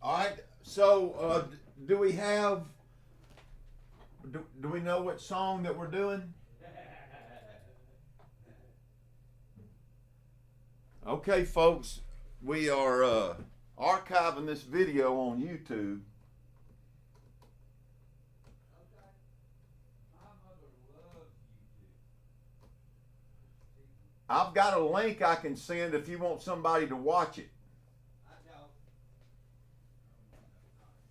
All right. So, do we have? Do we know what song that we're doing? Okay, folks, we are archiving this video on YouTube. I've got a link I can send if you want somebody to watch it. I don't.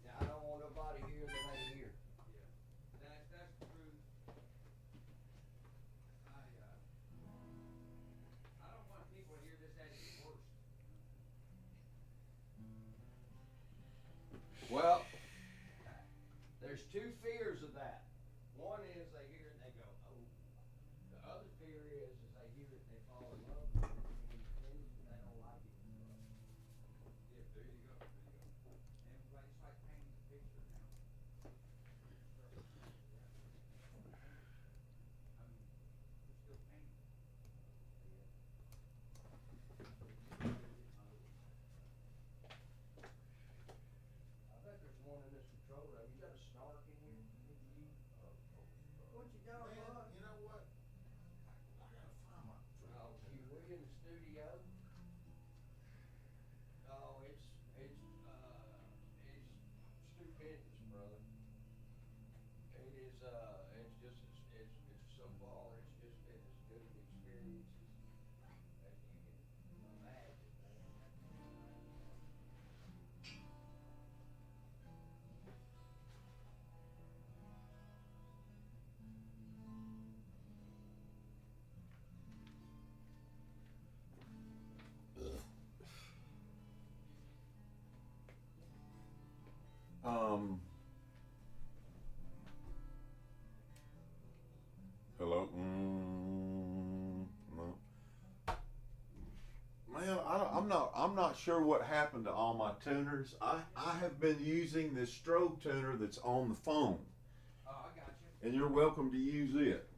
Yeah, I don't want nobody here that ain't here. Yeah, that's the truth. I don't want people here this at its worst. Well, there's two fears of that. One is they hear it and they go, oh. The other fear is they hear it and they fall in love with it and they don't like it. Yeah, there you go. And it's like painting a picture now. We're still painting. I bet there's one in this control room. You got a snark in here? What you doing, bud? You know what? I gotta find my. Oh, we in the studio? Oh, it's stupendous, brother. It is, it's just, it's so far, it's just been as good an experience as you can imagine, man. Um. Hello. No. Man, I'm not sure what happened to all my tuners. I have been using this strobe tuner that's on the phone, Oh, I got you. and you're welcome to use it.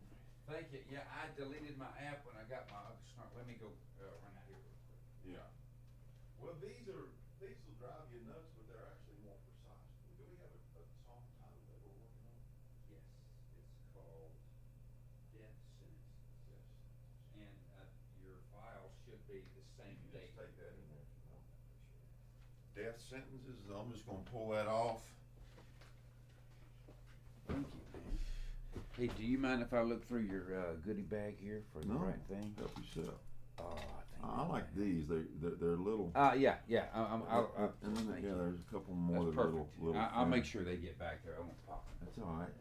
Thank you. Yeah, I deleted my app when I got my other snark. Let me go run out here real quick. Yeah. Well, these will drive you nuts, but they're actually more precise. Do we have a song title that we're working on? Yes, it's called Death Sentence. Yes. And your file should be the same You date. just take that in there if you want. Death sentences. I'm just gonna pull that off. Thank you. Hey, do you mind if I look through your goodie bag here for the right thing? Help yourself. Oh, I think I like these. They're little. yeah. I'll And then thank yeah, you. there's a couple more That's that are perfect. little. I'll make sure they get back there. I won't pop them. That's all right.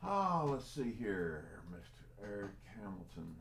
Ah, let's see here, Mr. Eric Hamilton.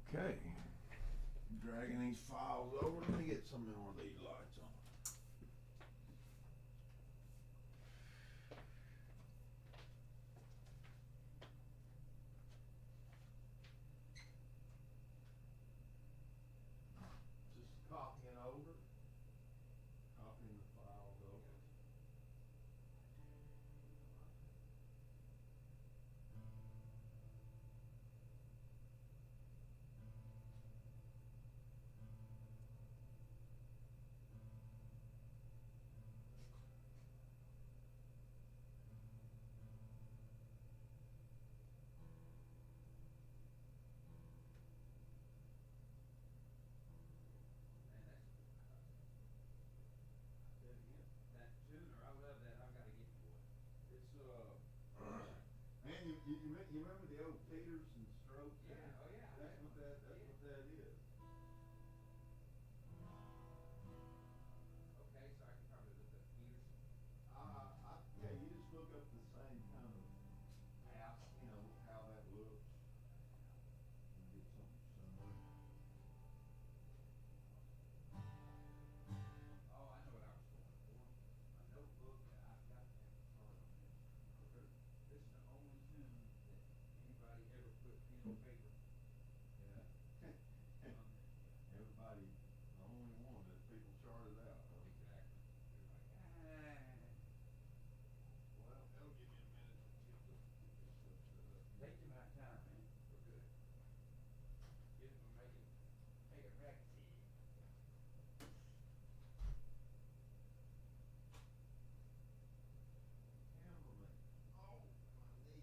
Okay. Dragging these files over. Let me get some more of these lights on. Just copying over. Copying the files over. you remember the old Peters and Stroke? Yeah, oh yeah. That's what that is. Okay, so I can probably look up Peterson Yeah, you just look up the same kind of, house. you know, how that looks. And get something similar. Oh, I know what I was going for. A notebook that I've got to have a card on this. Okay. This is the only tune that anybody ever put pen and paper Yeah. on this. Everybody, the only one that people charted out, huh? Exactly. Everybody, Well, that'll give me a minute to get this stuff set up. take your time, man. We're good. Get them making practice. Cameraman. Oh, my knee.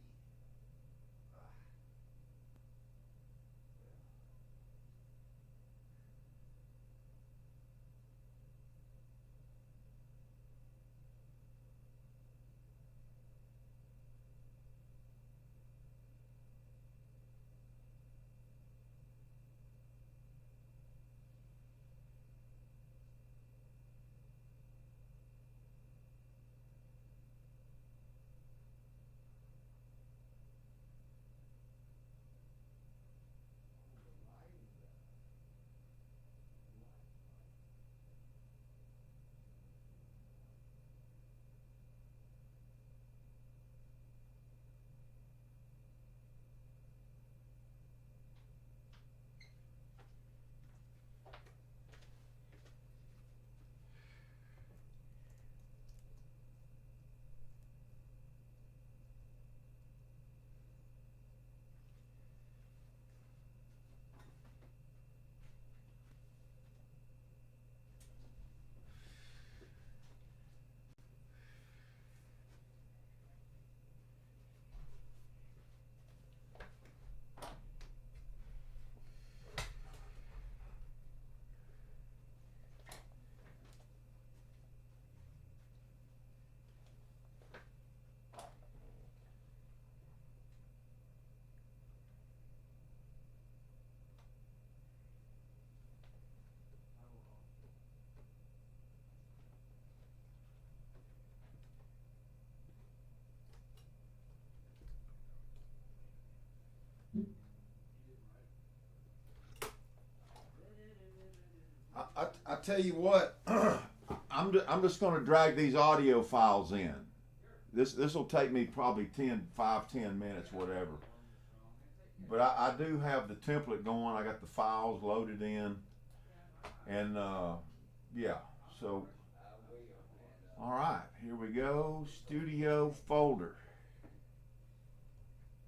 Ah. I tell you what, I'm just going to drag these audio files in. This will take me probably 5-10 minutes, whatever. But I do have the template going. I got the files loaded in, and yeah. So, all right, here we go. Studio folder.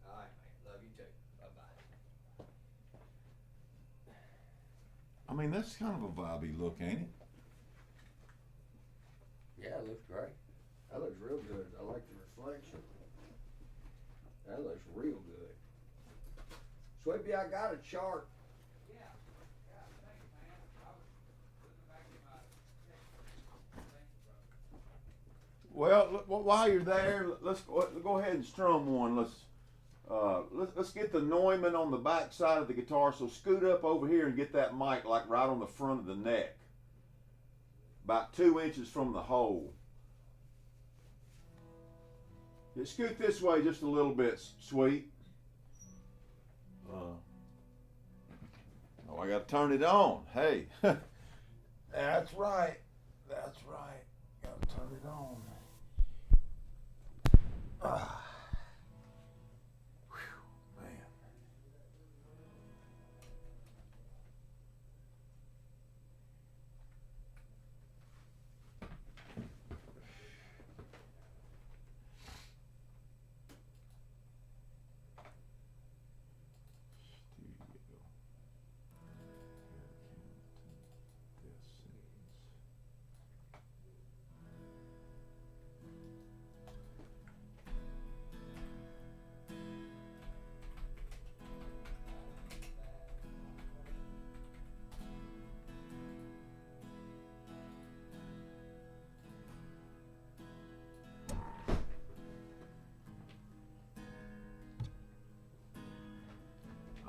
All right, man. Love you too. Bye-bye. I mean, that's kind of a vibey look, ain't it? Yeah, it looks great. That looks real good. I like the reflection. That looks real good. Sweepy, I got a chart. Yeah, thanks, man. I was looking back at my text. Thanks, brother. Well, while you're there, let's go ahead and strum one. Let's get the Neumann on the back side of the guitar. So scoot up over here and get that mic like right on the front of the neck, about 2 inches from the hole. Yeah, scoot this way just a little bit, sweet. Oh, I got to turn it on. Hey, that's right. That's right. Got to turn it on. Ah. Whew, man.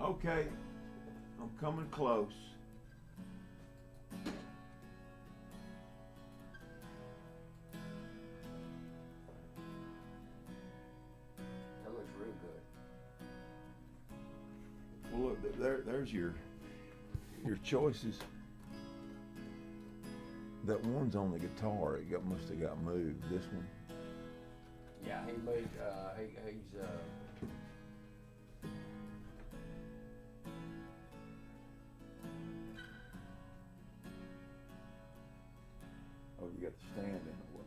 Okay, I'm coming close. That looks real good. Well, look, there's your choices. That one's on the guitar. It must have got moved. This one. Yeah, he moved. He's. Oh, you got the stand in the way.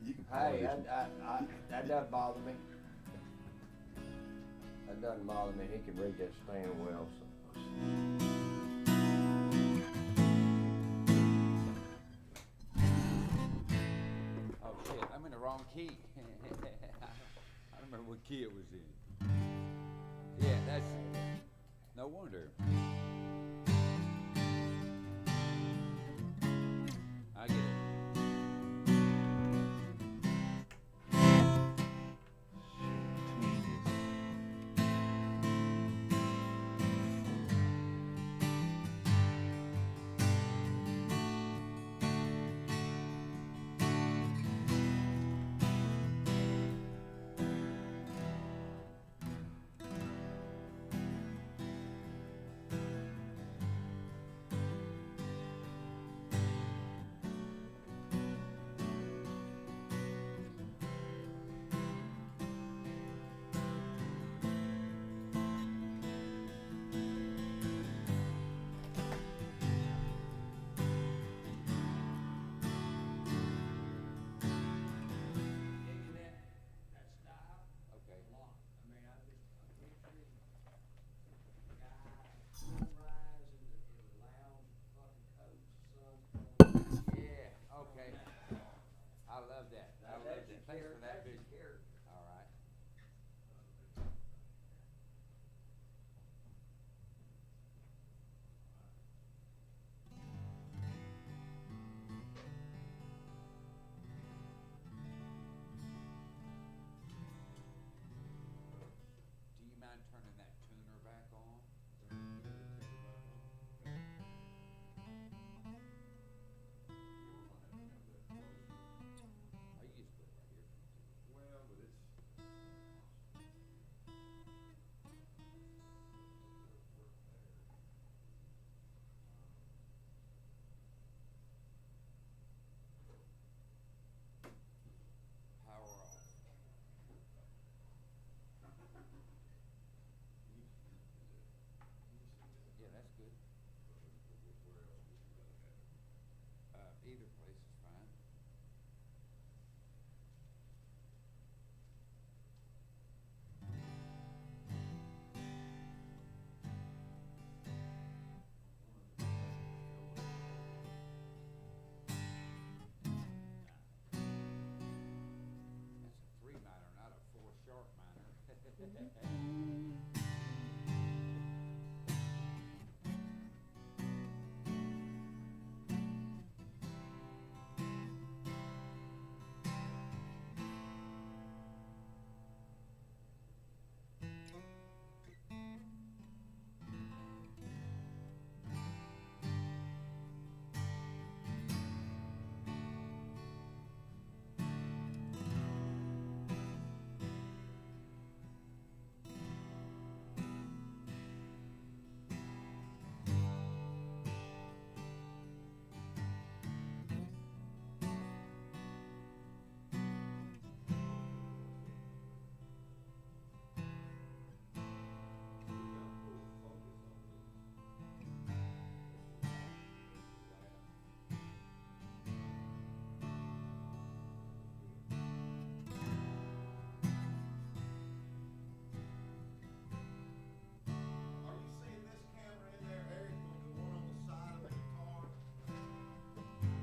You can play Hey, this one. that doesn't bother me. That doesn't bother me. He can read that stand well. So. Oh shit, I'm in the wrong key. I don't remember what key it was in. Yeah, that's no wonder. I get it. Either place is fine. That's a 3 minor, not a 4 sharp minor.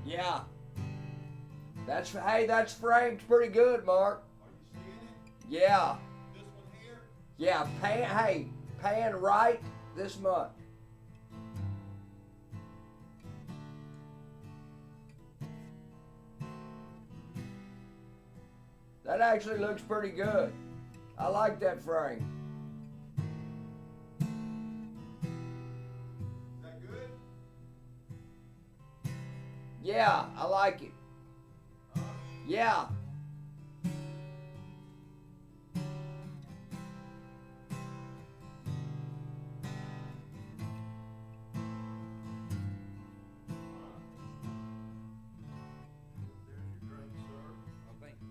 Yeah. That's framed pretty good, Mark. Are you seeing it? Yeah. This one here? Yeah, pan right this much. That actually looks pretty good. I like that frame. Is that good? Yeah, I like it. Yeah. There's your drink, sir. Oh, thank you.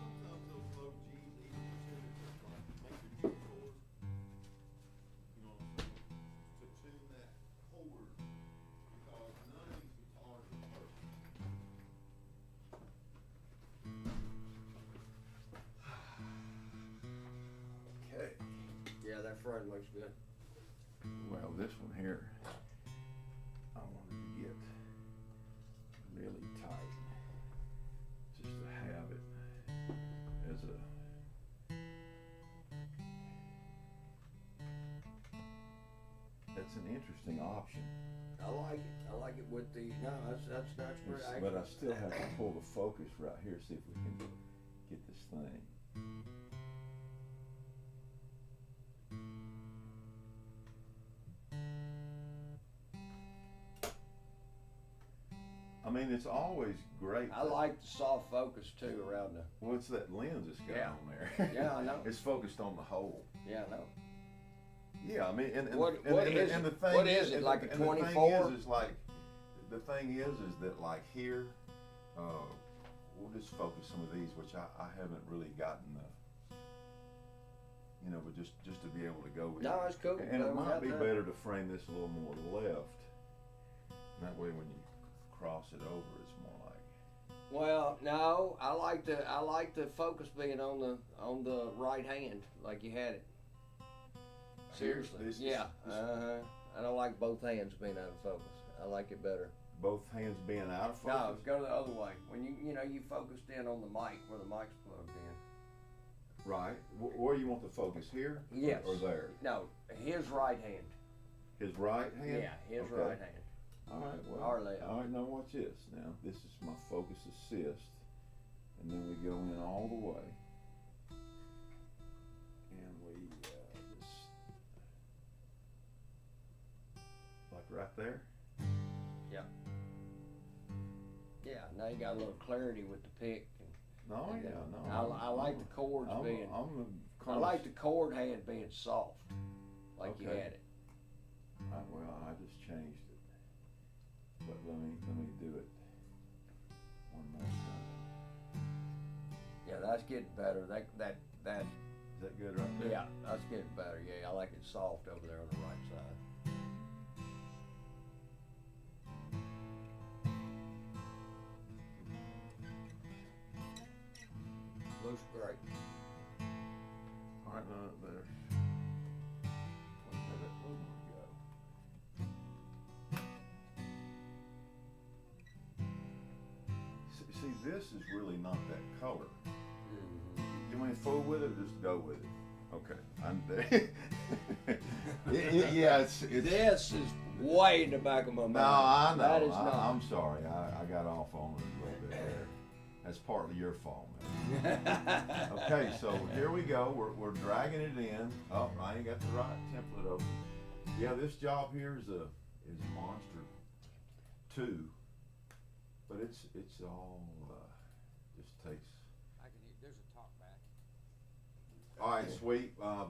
Sometimes those low G's, even tuners, just like make your G chord, you know what I'm saying, to tune that chord, because none of these guitars are perfect. Okay. Yeah, that front looks good. Well, this one here, I wanted to get really tight, just to have it as a. That's an interesting option, I like it. I like it with the, no, that's great. but I still have to pull the focus right here, see if we can get this thing. I mean, it's always great. I like the soft focus too around the, Well, it's that lens it's got Yeah. on there. Yeah, I know. It's focused on the hole. yeah, no. Yeah, I mean, and What and is the it? thing What is it, and like a and the thing 24? is like, the thing is that like here, we'll just focus some of these, which I haven't really gotten the, you know, but just to be able to go with. No, it's cool. And it Glad we might got be that. better to frame this a little more left. That way, when you cross it over, it's more like. Well, no, I like the focus being on the right hand, like you had it. Seriously, This- yeah. this- I don't like both hands being out of focus. I like it better. Both hands being out of No, focus. go the other way. When you focused in on the mic where the mic's plugged in. Right. Where you want the focus here? Yes. Or there? No, his right hand. His right hand. Yeah, his Okay. right hand. All right, well, Our left. all right, now watch this. Now, this is my focus assist, and then we go in all the way, and we just, like right there. Yeah, now you got a little clarity with the pick. No, And yeah, then no. I like the chords being. I like the chord hand being soft, like you Okay. had it. Well, I just changed it, but let me do it one more time. Yeah, that's getting better. That Is that good right there? yeah, that's getting better. Yeah, I like it soft over there on the right side. Looks great. All right, now there's. Where did that blue one go? See, this is really not that color. You want to fool with it or just go with it? Okay, I'm there. Yeah, it's. This is way in the back of my mind. No, I know. That is not. I'm sorry. I got off on it a little bit there. That's partly your fault, man. Okay, so here we go. We're dragging it in. Oh, I ain't got the right template open. Yeah, this job here is monster 2, but it's all just takes. I can hear. There's a talk back. All right, sweet. I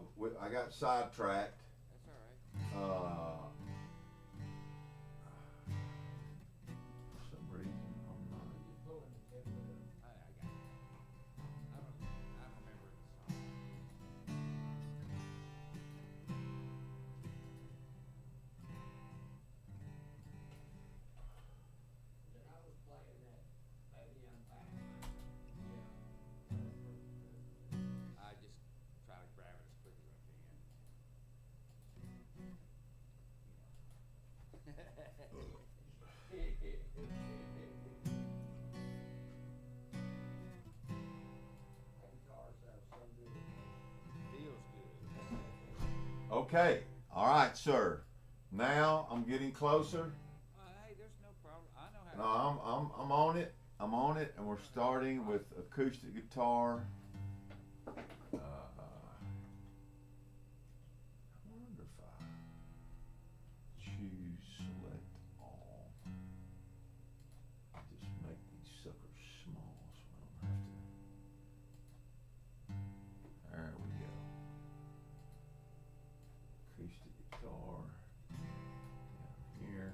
got sidetracked. That's all right. For some reason, I'm not. I got it. I don't remember the song. I just try to grab it as quick as I can. Feels good. Okay. All right, sir. Now I'm getting closer. Hey, there's no problem. I know No, how. I'm on it. I'm on it, and we're starting with acoustic guitar. I wonder if I choose select all. Just make these suckers small so I don't have to. There we go. Acoustic guitar down here.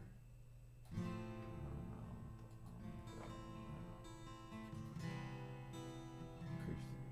Acoustic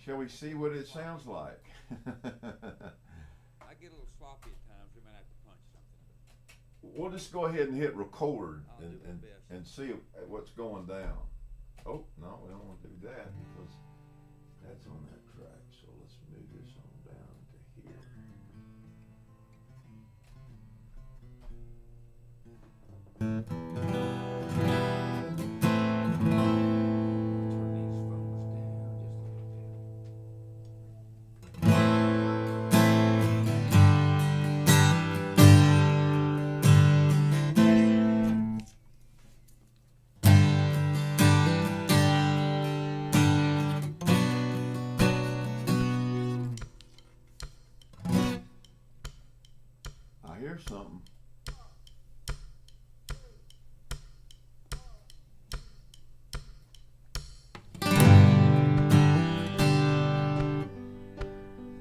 Shall we see what it sounds like? I get a little sloppy at times. We might have to punch something. We'll just go ahead and hit record I'll do my best. and see what's going down. Oh, no, we don't want to do that because that's on that track. So let's move this on down to here. Turn these phones down just a little bit. I hear something.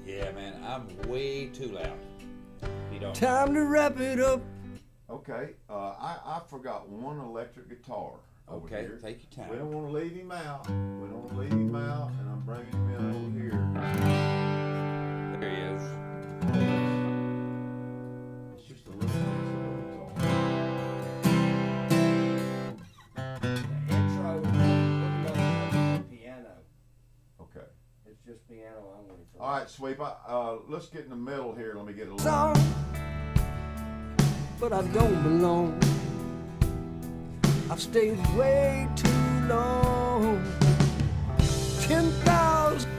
Yeah, man, I'm way too loud. You don't. Time to wrap it up. Okay, I forgot one electric guitar over Okay, here. take your We time. don't want to leave him out. We don't want to leave him out, and I'm bringing him in over here. There he is. It's just a little piece of a guitar. The intro, we're going to piano. Okay. It's just piano only. For All right, Sweep. Let's get in the middle here. Let me get a little. Song, but I don't belong. I've stayed way too long. 10,000.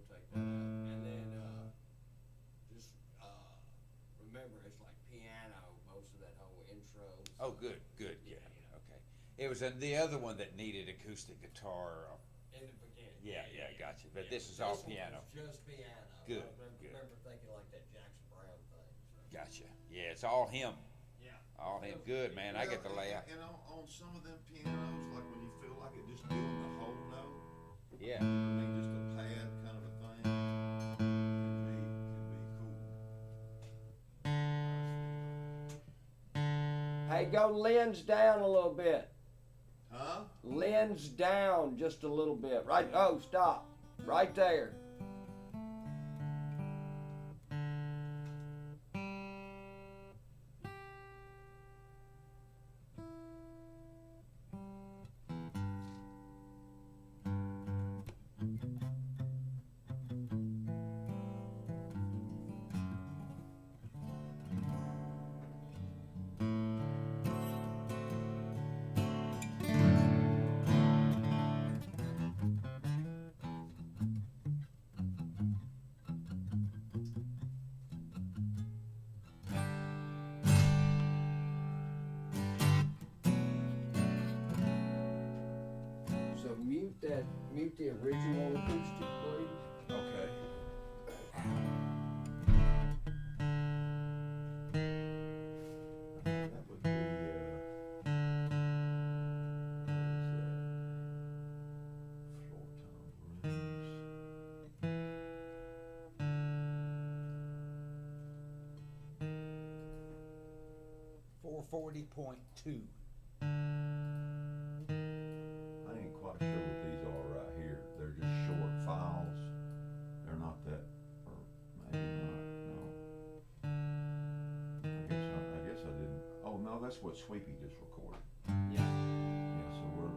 take that out. And then, just, remember, it's like piano, most of that whole intro. Oh, good, good, yeah, okay. It was the other one that needed acoustic guitar. In the beginning. Yeah, gotcha. But this is This all one piano. was just piano. Good, I good. remember thinking like that Jackson Brown thing. So. Gotcha. Yeah, it's all him. Yeah. All him. Good, man. I get the layout. And on some of them pianos, like when you feel like it just doing the whole note, Yeah. I mean, just a pad kind of a thing, can be cool. Hey, go lens down a little bit. Huh? Lens down just a little bit. Right. Oh, stop. Right there. So mute the original acoustic, please. Okay. That would be, floor tom blues. 440.2. I ain't quite sure what these are right here. They're just short files. They're not that, or maybe not, no. I guess I didn't, oh no, that's what Sweepy just recorded. Yeah. Yeah, so we're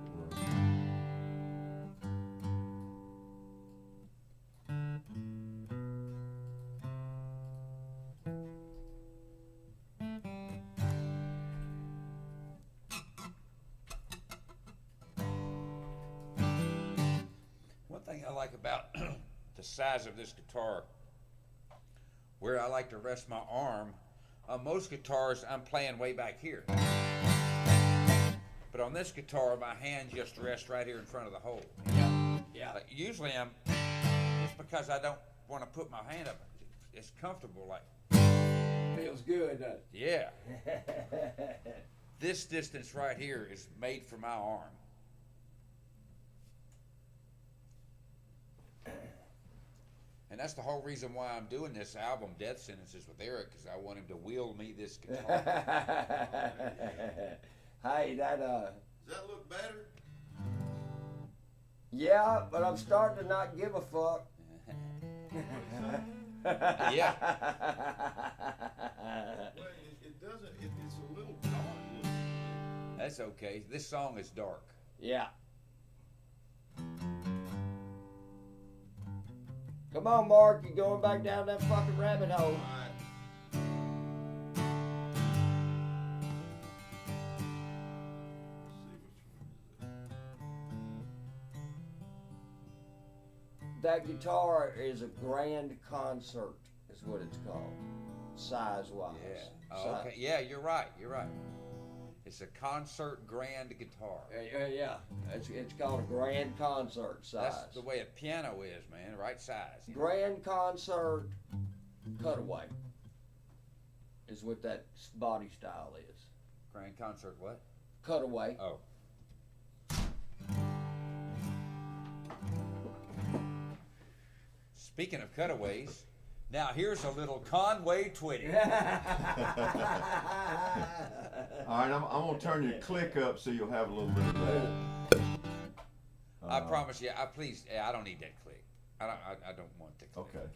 One thing I like about the size of this guitar, where I like to rest my arm, on most guitars I'm playing way back here. But on this guitar, my hand just rests right here in front of the hole. Yeah. Yeah. Like, usually it's because I don't want to put my hand up. It's comfortable, like, Feels good, doesn't yeah. it? This distance right here is made for my arm. And that's the whole reason why I'm doing this album, Death Sentences with Eric, because I want him to wield me this guitar. Hey, that Does that look better? yeah, but I'm starting to not give a fuck. Yeah. Well, it doesn't, it's a little dark looking. That's okay. This song is dark. Yeah. Come on, Mark, you're going back down that fucking rabbit hole. Alright. That guitar is a grand concert, is what it's called, size-wise. Yeah. Oh, okay. Yeah, you're right. You're right. It's a concert grand guitar. Yeah. It's called a grand concert size. That's the way a piano is, man. Right size. Grand concert cutaway is what that body style is. Grand concert what? Cutaway. Oh. Speaking of cutaways, now here's a little Conway Twitty. Alright, I'm gonna turn your click up so you'll have a little bit of that. I promise you, I don't need that click. I don't want the click. Okay.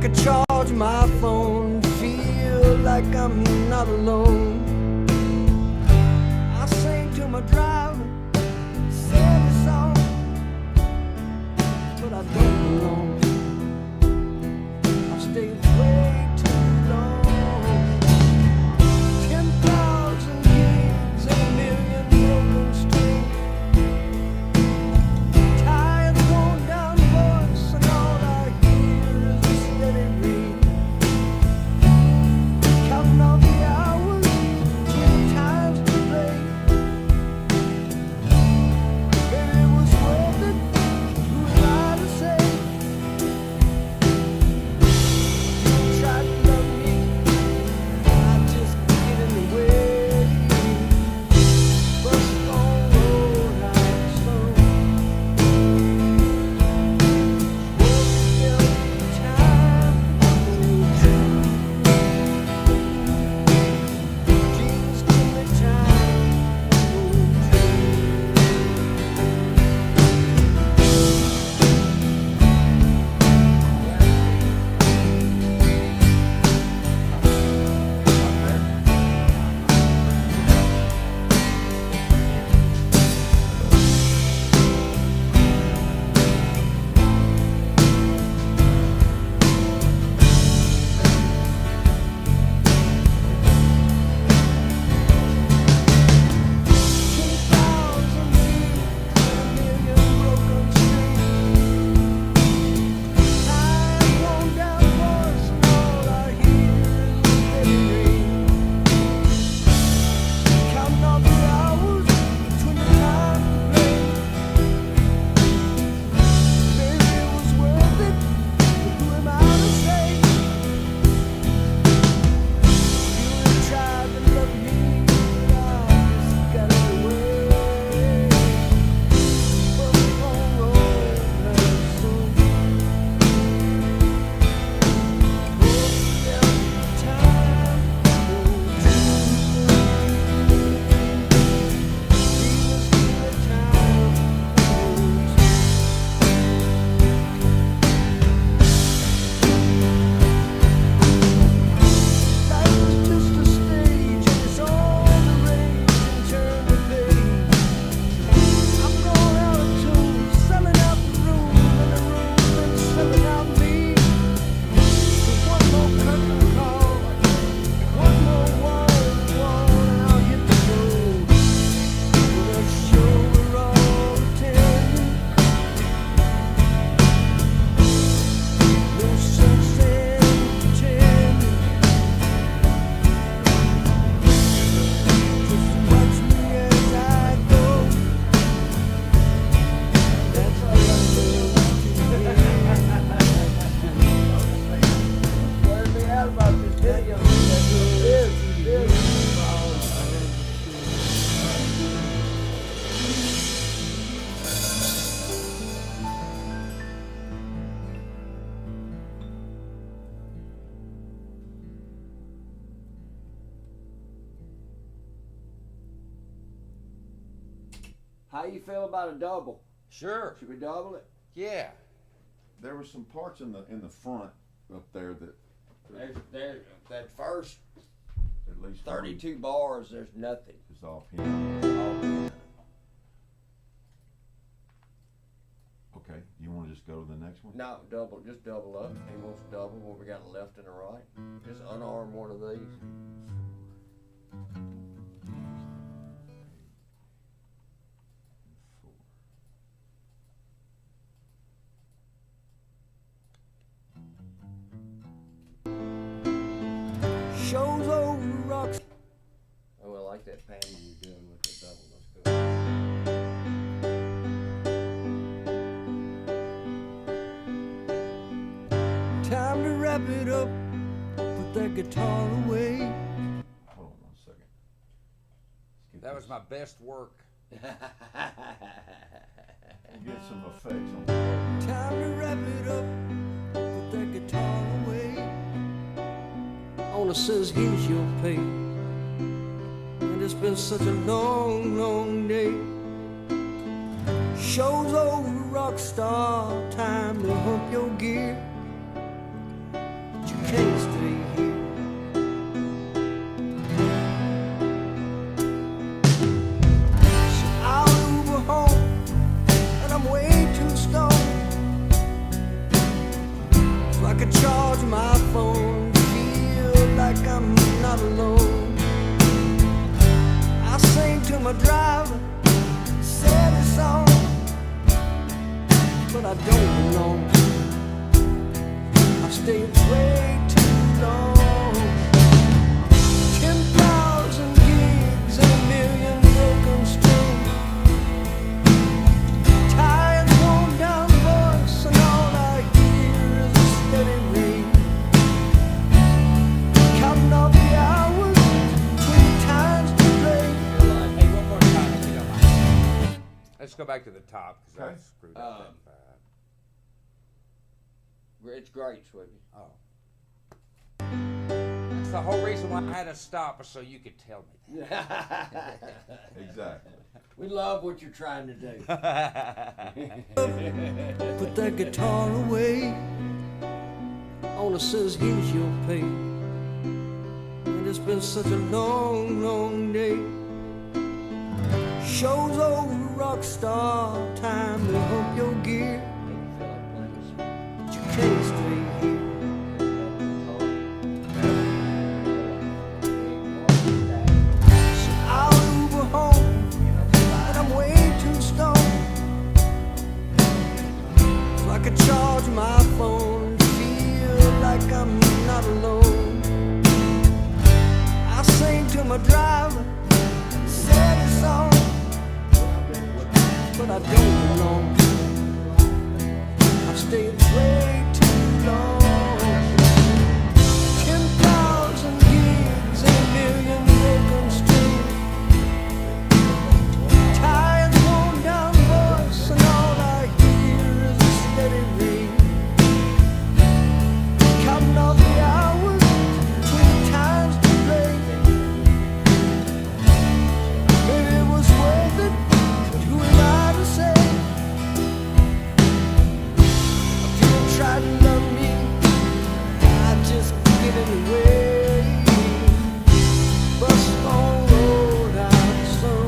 I could charge my phone, feel like I'm not alone. I sing to my driver, sing a song, but I don't belong. I've stayed way too long. 10,000 gigs and a million broken strings. Tires going down voice and all I hear is a steady ring. Counting all the hours, 20 times to play. Maybe it was worth it, who am I to say? Tried to love me, I just get in the way. Bus on road out slow. Every time jeans give me time. How you feel about a double? Sure. Should we double it? Yeah. There were some parts in the front up there that There's that first at least 32 bars, there's nothing. is all piano. Okay, you want to just go to the next one? No, just double up. He wants to double where we got a left and a right. Just unarm one of these. Shows over rocks. Oh, I like that panning you're doing with the double. That's good. Time to wrap it up. Put that guitar away. Hold on 1 second. Let's get That this- was my best work. Get some effects on the Time to wrap it up. Put that guitar away. Owner says, here's your pay. And it's been such a long, long day. Show's over, rock star. Time to hump your gear. I charge my phone, feel like I'm not alone. I sing to my driver, sad song, but I don't belong. I've stayed way too long. 10,000 gigs and a million broken strings. Tired, worn down voice, and all I hear is a steady ring. Counting up the hours, 20 times to play. Hey, one more time if you don't mind. Let's go back to the top because Okay. I screwed up that bad. It's great, sweetie. Oh. That's the whole reason why I had to stop was so you could tell me Exactly. We love what you're trying to do. Put that guitar away. Owner says, here's your pay. And it's been such a long, long day. Show's over, rock star. Time to hump your gear. But you can't stay here. So I'll Uber home. And I'm way too stoned. So I could charge my phone, feel like I'm not alone. I sing to my driver, sad song, but I don't belong. I've stayed way too long. 10,000 gigs and a million broken strings. Tired, worn down voice, and all I hear is a steady ring. Counting up the hours, 20 times to play. Maybe it was worth it, but who am I to say? People try to love me, I just get in the way. Bus on road out slow.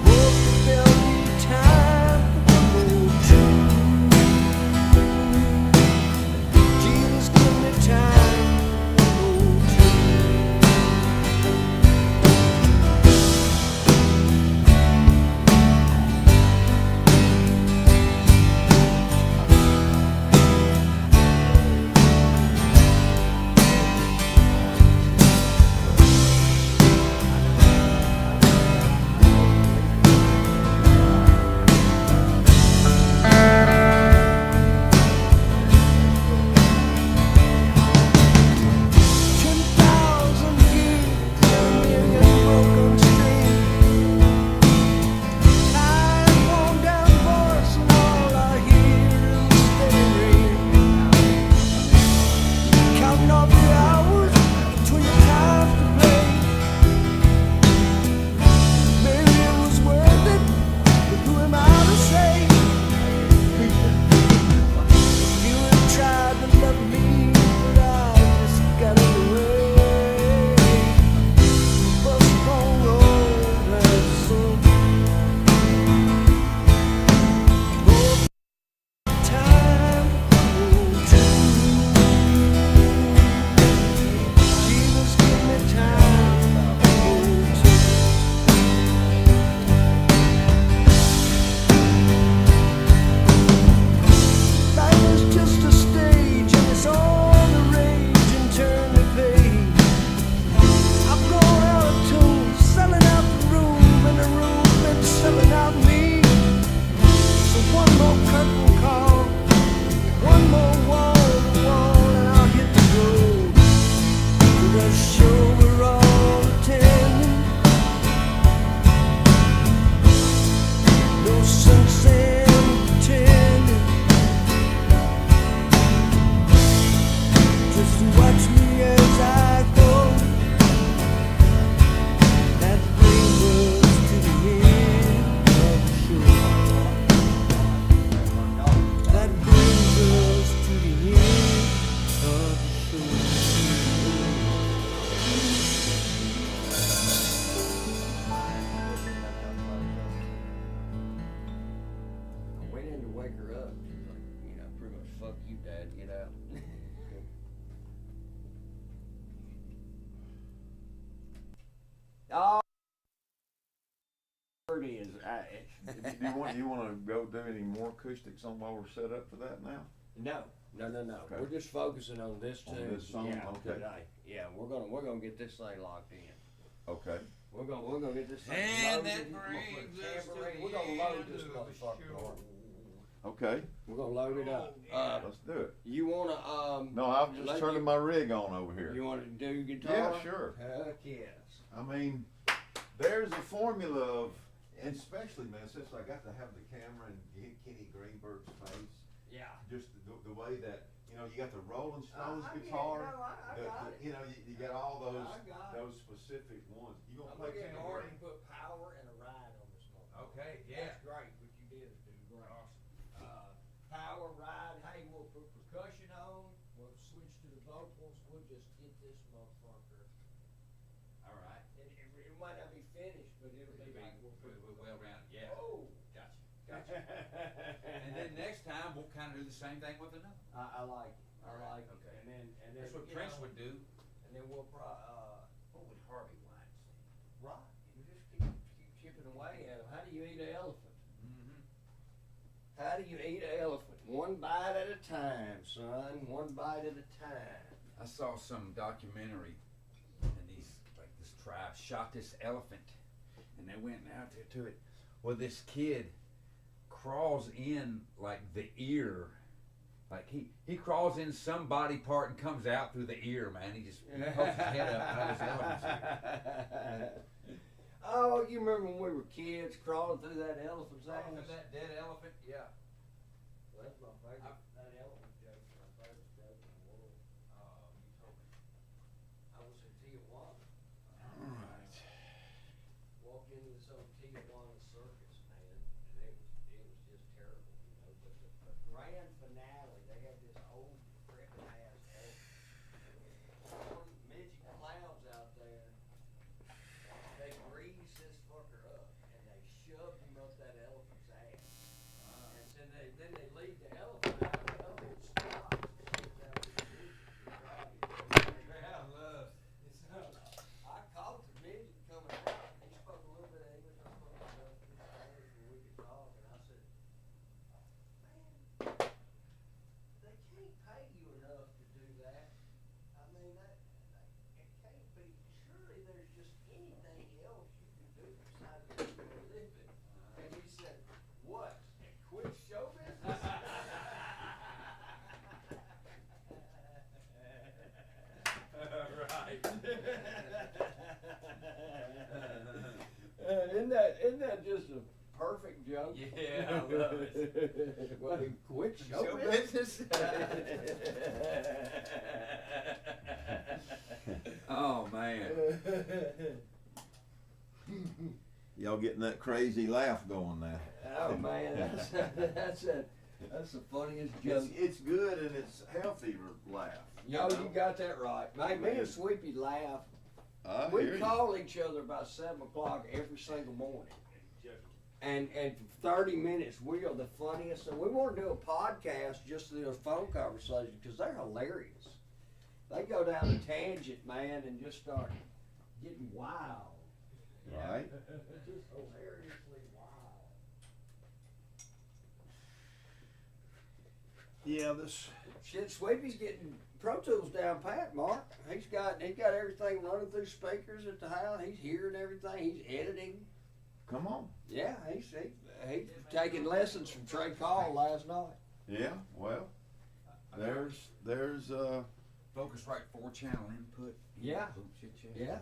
Hope there'll be time for me too. Jesus, give me time for me wake her up. She's like, pretty much fuck you, Dad. Get out. Oh, it is. You want to go do any more acoustics on while we're set up for that now? No. Okay. We're just focusing on this On tune. this song? Yeah, Okay. today. Yeah, we're gonna get this thing locked in. Okay. We're gonna get this thing And loaded. that We're gonna put brings a us to tambourine. the We're gonna load end this of the motherfucker. show. Lord. Okay. We're gonna load it up. Let's do it. You wanna No, I'm just let turning you- my rig on over here. You wanna do guitar? Yeah, sure. Heck yes. I mean, there's a formula of, and especially, man, since I got to have the camera and get Kenny Greenberg's face, Yeah. just the way that, you got the Rolling Stones I get it. guitar, No, I got it. you got all those I got it. those specific ones. You gonna I'm play gonna get Kenny hard Green? and put power and a ride on this motherfucker. Okay, yeah. That's great. What you did is do great. Power, ride. Hey, we'll put percussion on. We'll switch to the vocals. We'll just get this motherfucker. All right. It might not be finished, but it'll be like we'll put. Well rounded, yeah. Oh. Gotcha. And then next time we'll kind of do the same thing with another. I like it. I All right, like it. okay. And then That's what you Prince know, would do. And then we'll What would Harvey Weinstein? right. You just keep chipping away at them. How do you eat an elephant? Mm-hmm. How do you eat an elephant? One bite at a time, son. One bite at a time. I saw some documentary, and this tribe shot this elephant, and they went out there to it. Well, this kid crawls in like the ear, like he crawls in some body part and comes out through the ear, man. He just pokes his head up out of this elephant's ear. Oh, you remember when we were kids crawling through that elephant's ass? That dead elephant, yeah. Well, that's my favorite. That elephant joke is my favorite joke in the world. You told me. I was in Tijuana. All right. Walked into this old Tijuana circus, man, and it was just terrible, But the grand finale, they had this old decrepit ass elephant. Midget clowns out there. They greased this fucker up and they shoved him up that elephant's ass. And then they leave the elephant out and the elephant stops. I caught the midget coming out. He spoke a little bit of English. I spoke a little bit of Spanish and we could talk. And I said, man, they can't pay you enough to do that. I mean, it can't be. Surely there's just anything else you can do besides make a living. And he said, what? Quit show business? Right. Isn't that just a perfect joke? Yeah, I love it. Well, quit show Show business. Oh man. Y'all getting that crazy laugh going now? Oh man, that's the funniest joke. It's good and it's healthy laugh. Yo, you got that right. Man, me and Sweepy laugh. I We hear you. call each other about 7 o'clock every single morning. And for 30 minutes, we are the funniest. And we want to do a podcast just to do a phone conversation because they're hilarious. They go down a tangent, man, and just start getting wild. Right. Just hilariously wild. Yeah, this. Shit, Sweepy's getting Pro Tools down pat, Mark. He's got everything running through speakers at the house. He's hearing everything. He's editing. Come on. Yeah, he's taking lessons from Trey Call last night. Yeah. Well, there's Focusrite 4-channel input. Yeah. Boom, chit, chat. Yeah.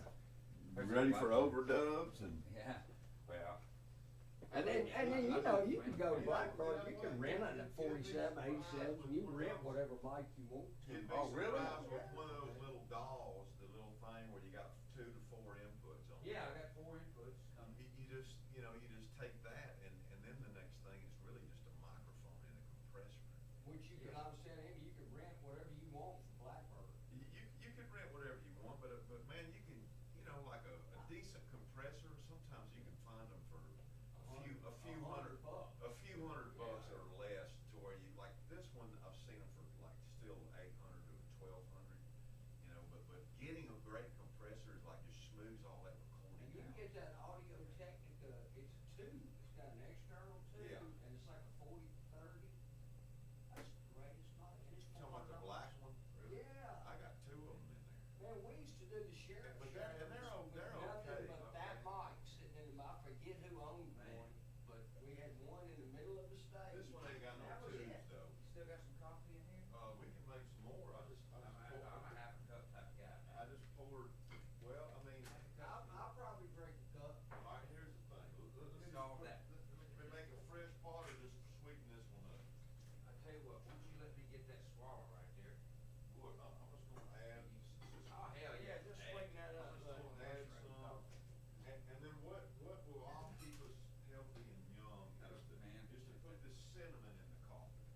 ready for overdubs and. Yeah. Well. And then you can go to Blackbird, you can rent it at 47, 87, and you can rent whatever mic you want to. You'd be Oh, really? surprised with one of those little dolls, the little thing where you got 2 to 4 inputs on it. Yeah, I got 4 inputs. You just take that and then the next thing is really just a microphone and a compressor. Which you can, I was telling him, you can rent whatever you want from Blackbird. You can rent whatever you want, but man, you can, like a decent compressor, sometimes you can find them for a few hundred bucks. a few hundred bucks or less, to where you, like this one I've still 800 to 1200, you know. But getting a great compressor is like just smooths all that recording And you can out. get that Audio Technica, it's a tube, it's got an external tube, Yeah. and it's like a 40-30. That's the greatest mic, and it's You talking about the black one? Really? Yeah. I got two of them in there. Man, we used to do the sheriff But they're nothing okay. but that mic sitting in the, I forget who owned one, but we had one in the middle of the stage. This one ain't got no That was tubes it. though. Still got some coffee in here? We can make some more. I'm a half a cup type guy. I just poured. Well, I mean, I'll probably drink a cup. all right. Here's the thing. Let's Solve that. Let me make a fresh pot or just sweeten this one up. I tell you what, why don't you let me get that swallow right there? Look, I'm just gonna add. Oh, hell yeah. Just Hey, sweeten that up. I'm just gonna add some. And then what will all keep us healthy and young is to, Man. is to put this cinnamon in the coffee.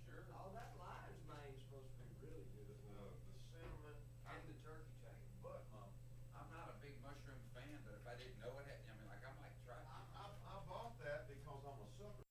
Sure. Oh, that lion's mane's supposed to be really good. The cinnamon. And the turkey tail. But I'm not a big mushroom fan, but if I didn't know it, I mean, like, I might try. I bought that because I'm a sucker.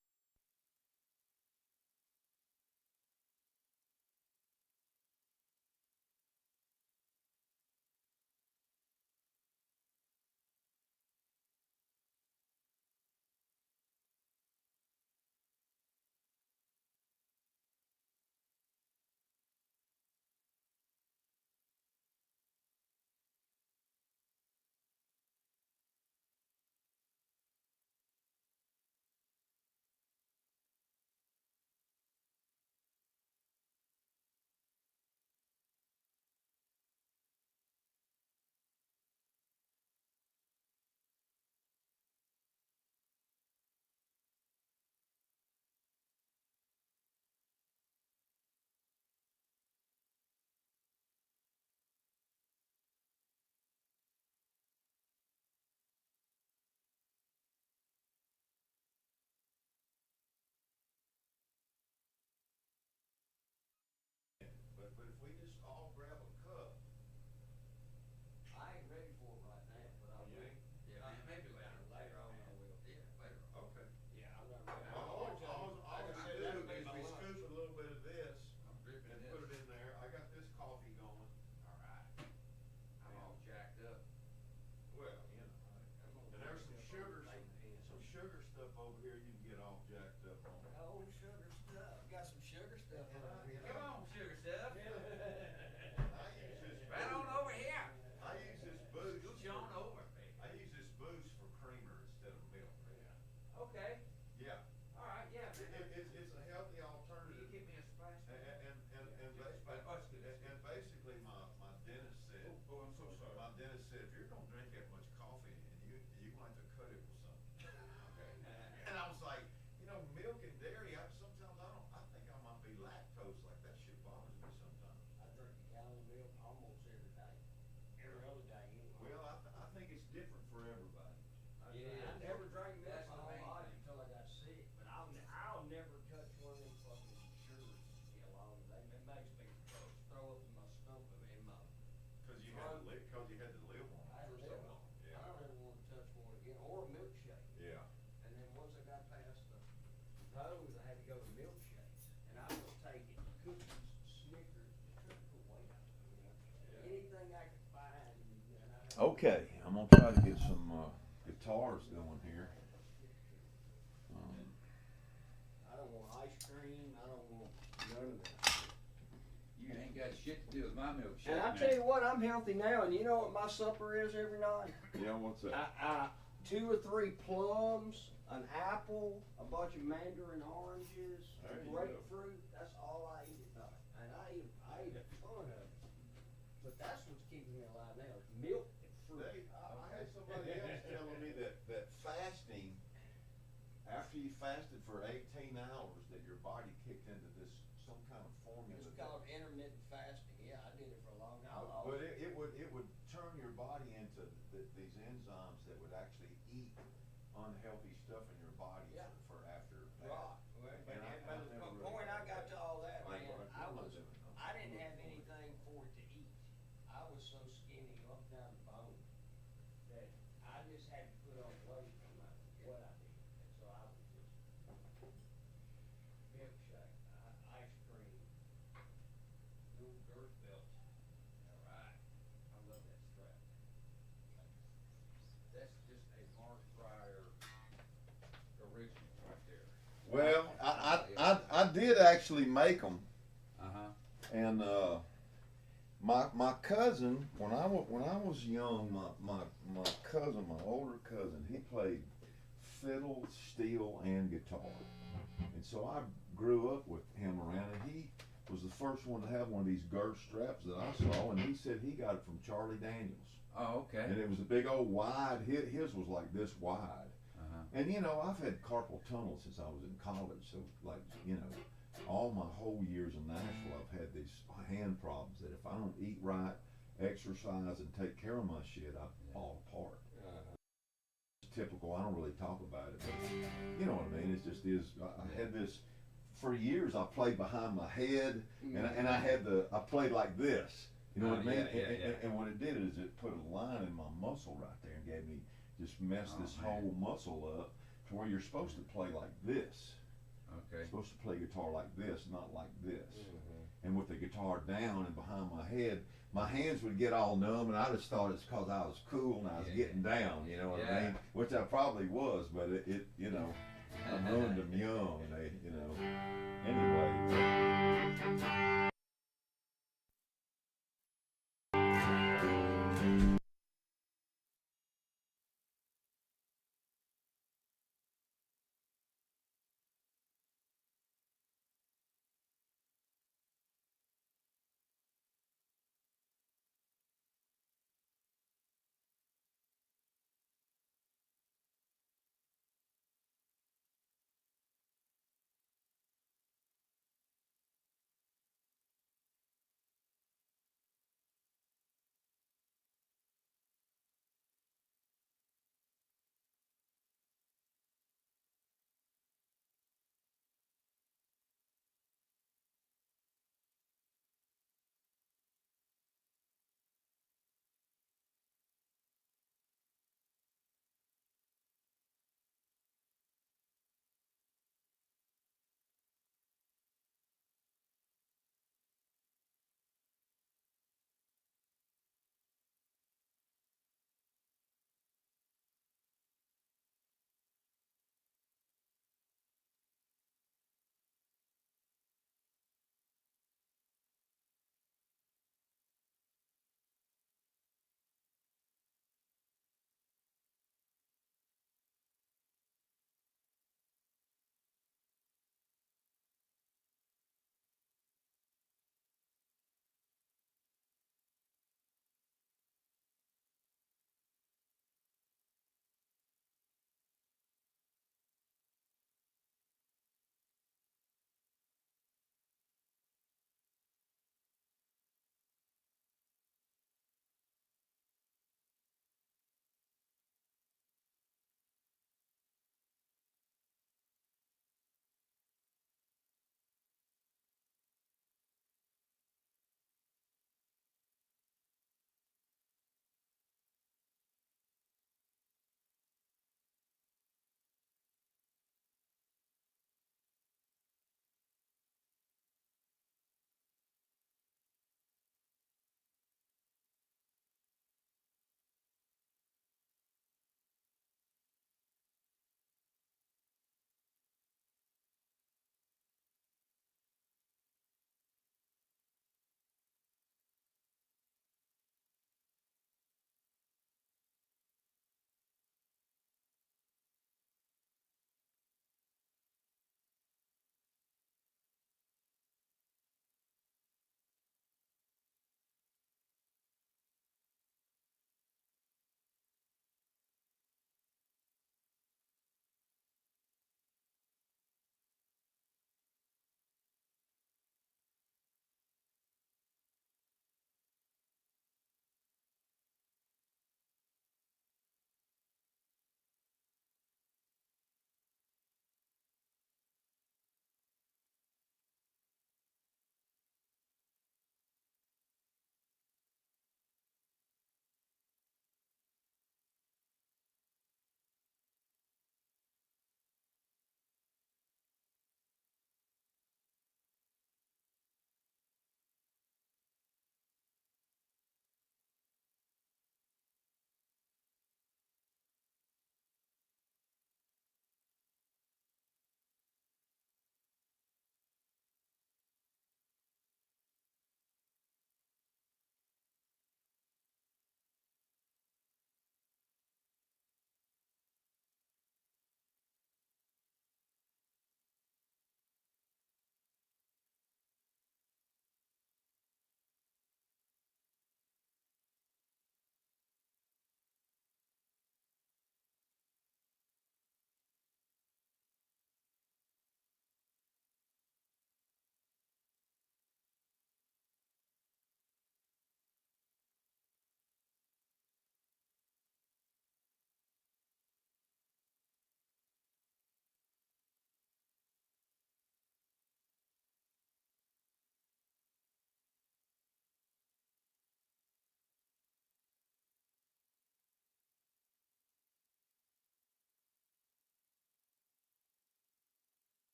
But if we just all grab a cup. I ain't ready for it right now, but I will. Yeah, maybe later. Later on I will. Yeah, later on. Okay. Yeah, I'm not ready. All Like I we said, do that'll is be my we lunch. scoop a little bit of this I'm dripping and this. put it in there. I got this coffee going. All right. I'm all jacked up. Well, you know. And there's some sugar stuff over here you can get all jacked up on. Oh, sugar stuff. Got some sugar stuff over here. Come on, sugar stuff. I use this Right on over here. I use this boost. Scooch on over, baby. I use this boost for creamer instead of milk. Okay. Yeah. All right, yeah. It's a healthy Can you alternative. give me a splash? And basically my dentist said. Oh, I'm so sorry. My dentist said, if you're gonna drink that much coffee, and you're gonna have to cut it with something. Okay. And I was like, milk and dairy, sometimes I think I might be lactose, like that shit bothers me sometimes. I drink a gallon of milk almost every day. Every other day anyway. Well, I think it's different for everybody. Yeah, I never drank milk That's my the whole main life thing. until I got sick, but I'll never touch one of them fucking sugars get along. It makes me throw up in my stomach, in my, Cause you had to live on I it for so live long. on it. Yeah. I don't ever wanna touch one again, or a milkshake. Yeah. And then once I got past the those, I had to go to milkshakes, and I was taking cookies, Snickers, just trying to put weight on it, Yeah. Anything I could find, and I. Okay, I'm gonna try to get some guitars going here. I don't want ice cream, I don't want none of that. You ain't got shit to do with my milkshake. And I man. tell you what, I'm healthy now, and you know what my supper is every night? Yeah, what's that? 2 or 3 plums, an apple, a bunch of mandarin oranges, There you go. grapefruit. That's all I eat at night, and I eat a ton of it. But that's what's keeping me alive now: is milk and fruit. I had somebody else telling me that fasting, after you fasted for 18 hours, that your body kicked into some kind of formula. It's called intermittent fasting. Yeah, I did it for a long time. But it would turn your body into these enzymes that would actually eat unhealthy stuff in your body Yeah. for after Right. that. Well, And I but never the really point I tried got that. to all that, I- man, I'm not doing it. I didn't have anything for it to eat. I was so skinny up down the bone that I just had to put on weight no matter what I did. And so I was just milkshake, ice cream, did actually make them, Uh-huh. and my cousin, when I was young, my cousin, my older cousin, he played fiddle, steel, and guitar, and so I grew up with him around, and he was the first one to have one of these girth straps that I saw, and he said he got it from Charlie Daniels. Oh, okay. And it was a big old wide. His was like this wide. Uh-huh. And you know, I've had carpal tunnel since I was in college. So like, you know, all my whole years in Nashville, I've had these hand problems that if I don't eat right, exercise, and take care of my shit, I fall apart. It's typical. I don't really talk about it, but you know what I mean. It just is. I had this for years. I played behind my head, and I played like this. You know what I mean? And what it did is it put a line in my muscle right there and gave me, just messed this whole muscle up to where you're supposed to play like this. Okay. You're supposed to play guitar like this, not like this. And with the guitar down and behind my head, my hands would get all numb, and I just thought it's because I was cool and I was getting down. You know what I mean? Which I probably was, but it you know, I ruined them young. They, you know. Anyway.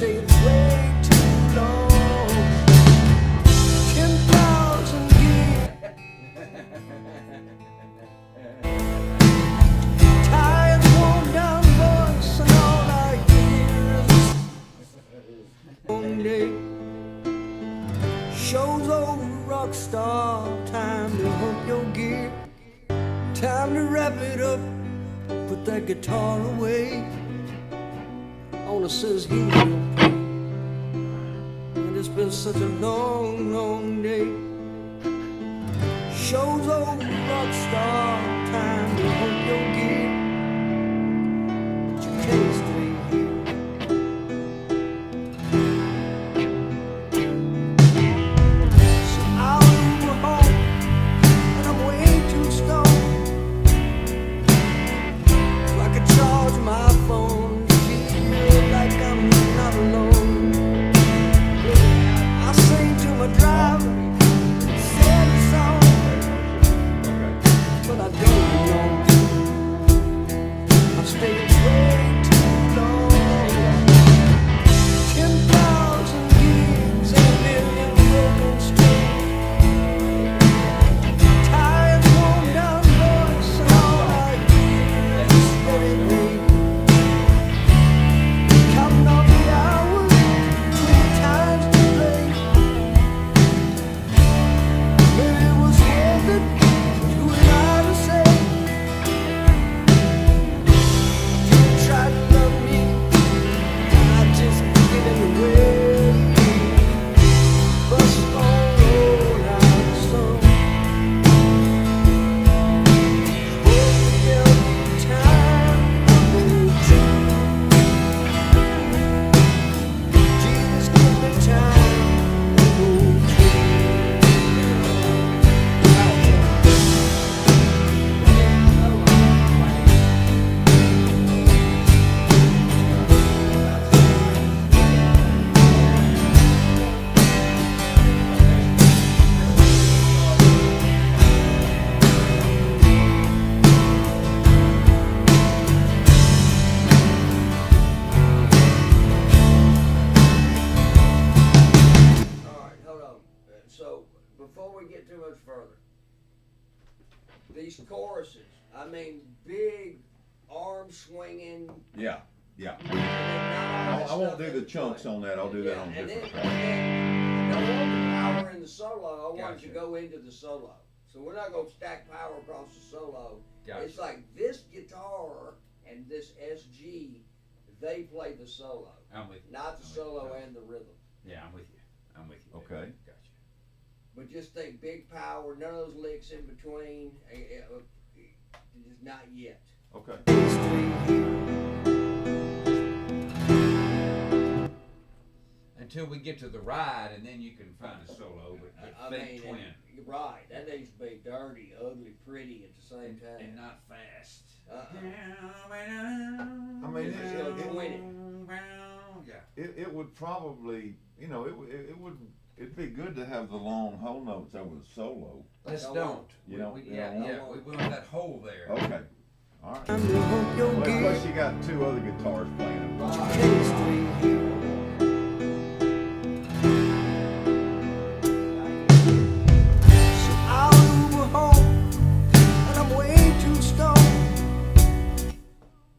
stayed way too long. 10,000 years. Tired, worn down voice, and all I hear is one day. Show's over, rock star. Time to hump your gear. Time to wrap it up. Put that guitar away. Owner says he will pay. And it's been such a long, long day. Show's over, rock star. Time to hump your gear. But you can't stay here. So I'll move home, and I'm way too stoned. So I could charge my phone, feel like I'm not alone. I sing to my driver, sing a song, but I don't know. I've stayed way too long. 10,000 years and a million broken strings. Tired, worn down voice, and all I hear is steady rain. Counting all the hours, 20 times too late. Maybe it was worth it. Who am I to say? You tried to love me, and I just get in the way. Bust on roll out the sun. Every time I move to Jesus, give me time to move to. All right, hold on. So before we get too much further, these choruses, I mean, big arm swinging. Yeah, yeah. I I won't do the chunks on that. I'll do that on and different then, tracks. and then I don't want the power in the solo. I want Gotcha. to go into the solo. So we're not going to stack power across the solo. Gotcha. It's like this guitar and this SG, they play the solo, I'm with you. not the I'm with solo you. and the rhythm. Yeah, I'm with you. I'm with you. Okay. Gotcha. But just think big power, none of those licks in between. Just not yet. Okay. Until we get to the ride, and then you can find a solo, but I think mean, twin. you're right. That needs to be dirty, ugly, pretty at the same time. And not fast. I mean, It's winning. Yeah. it would probably, you know, it'd be good to have the long whole notes over the solo. Let's Don't don't. want- You don't- you Yeah, don't yeah. want- We want that hole there. Okay. All right. Time to hump your Well, gear. plus you got two other guitars playing. But you can't stay here. So I'll Uber home, and I'm way too stoned.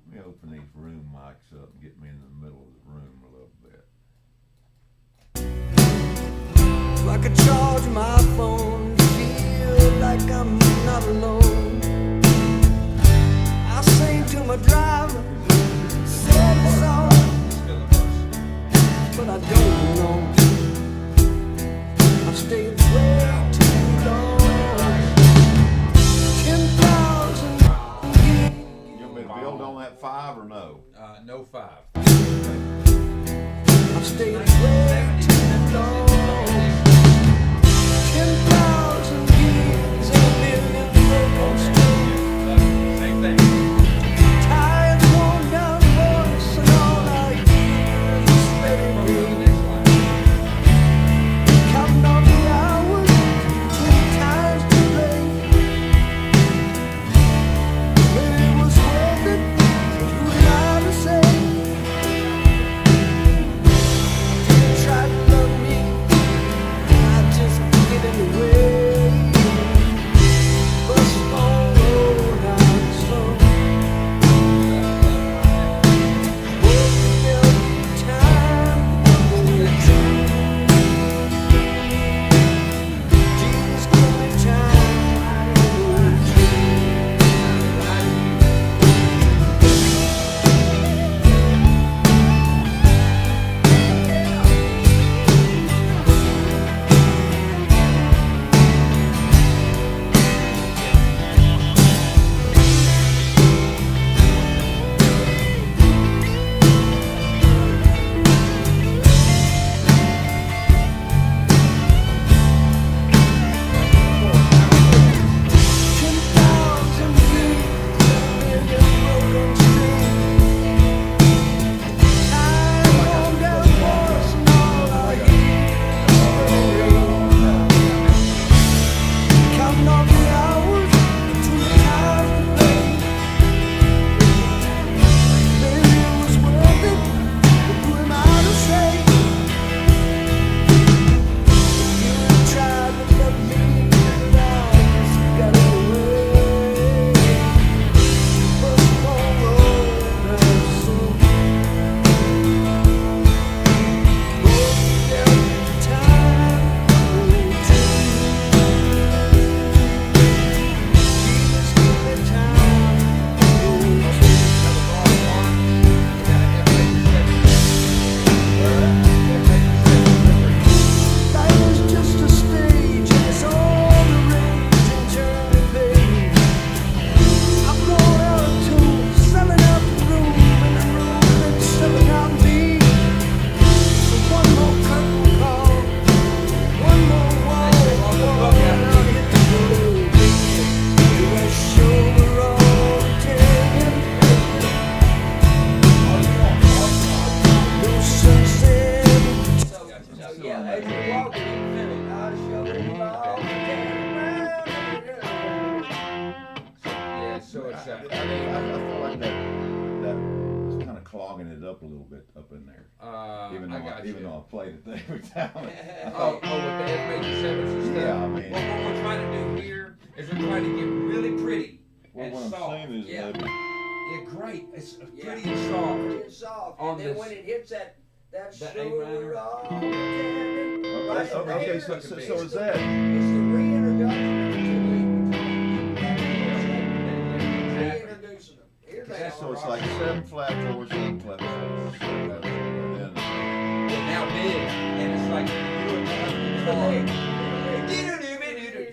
Let me open these room mics up and get me in the middle of the room a little bit. So I could charge my phone, feel like I'm not alone. I sing to my driver, sing a song, Still the verse. but I don't know. I've stayed way too long. 10,000 years. You want me to build on that 5 or no? No 5. I've stayed way too long. 10,000 years and a million broken strings. Same thing. Tired, worn down voice, and all I hear is steady rain. Counting on the hours, 20 times too late. Maybe it was worth it. Who am I to say? up a little bit up in there. I got Even you. though I played it every time. Oh, with the F major sevens and stuff. Yeah, I mean. Well, what we're trying to do here is we're trying to get really pretty Well, and what I'm soft. saying is Yeah. maybe. Yeah, great. It's Yeah. pretty and soft. It's soft. On And then this- when it hits that That A minor. Right Okay, there, so it's is it's that? the reintroduction of the reintroducing them. Here they That's are. So it's like 7 flat fours, 7 flat fours, 7 flat fours, and They're now big, and it's like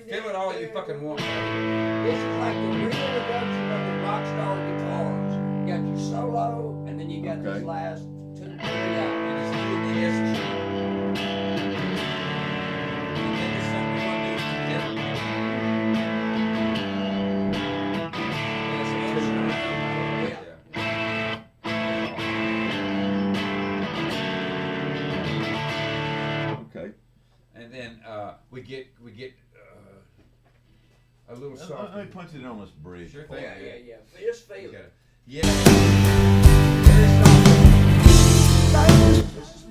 feel it all you fucking want. This is like the reintroduction of the rock star guitars. You got your solo, and then you got Okay. these last 2, 3 And out. it's doing the S shape. And then there's something we want to do together. okay. And then we get a little Let soft. me punch it on this bridge. Sure for thing. you. Yeah. Just feel it. Yeah. Very soft. This is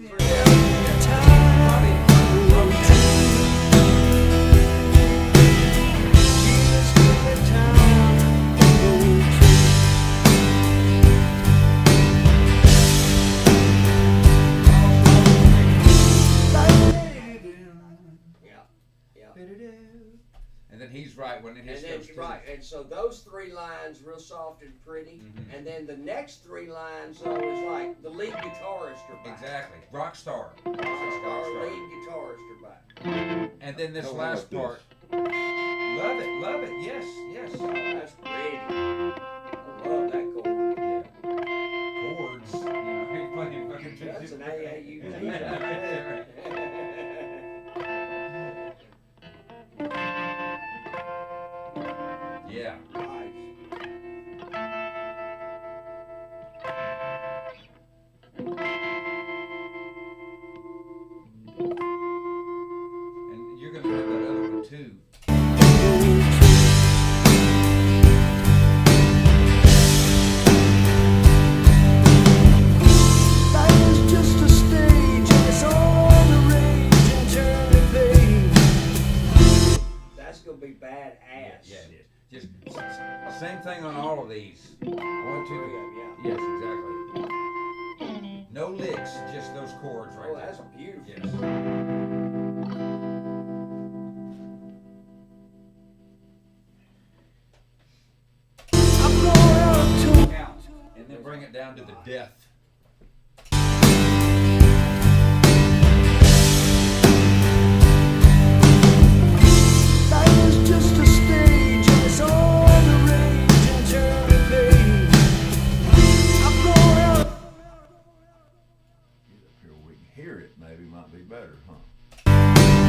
And then he's right when it hits And then those two. right, and so those 3 lines real soft and pretty, Mhm. and then the next 3 lines though is like the lead guitarist are back. Exactly. Rock star. Our Rockstar. lead guitarist are back. And then this Oh, last like this. part. Love it, love it. Yes, yes. Oh, that's pretty. I love that chord. Yeah. Chords. You know, you're playing fucking That's an AAU. Yeah. Nice. And you're gonna have that other one too. That's gonna be badass. Yeah, it is. Just same thing on all of these. 1, 2, 3. Yeah. Yes, exactly. No licks, just those chords right Oh, there. that's beautiful. Yes. Count, and then bring it down to the death. Get up here where we can hear it, maybe might be better, huh?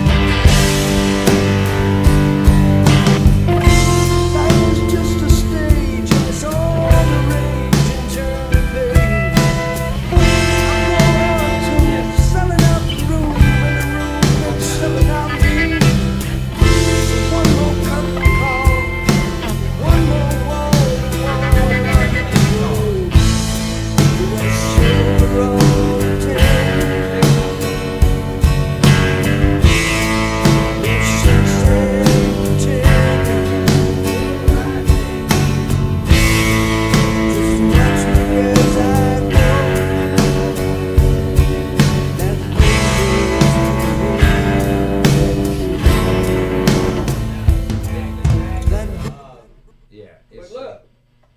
Yeah, But it's look,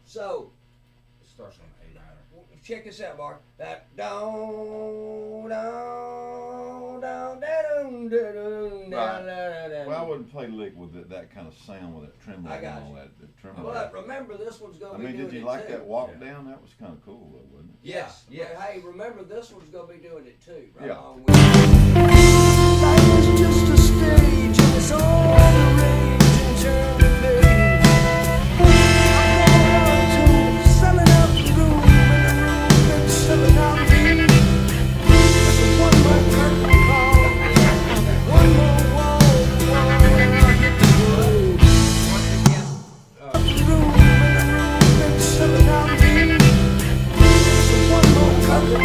so it starts on A minor. check this out, Mark. That down, down, down, down, down, down, down. Well, I wouldn't play lick with that kind of sound with that tremolo I got and all you. that. The tremolo. But remember, this one's gonna I be mean, doing did you it like too. that walk Yeah. down? That was kind of cool, though, wasn't it? Yes, yes. But hey, remember, this one's gonna be doing it too. Right Yeah. along with Once again, One more cover.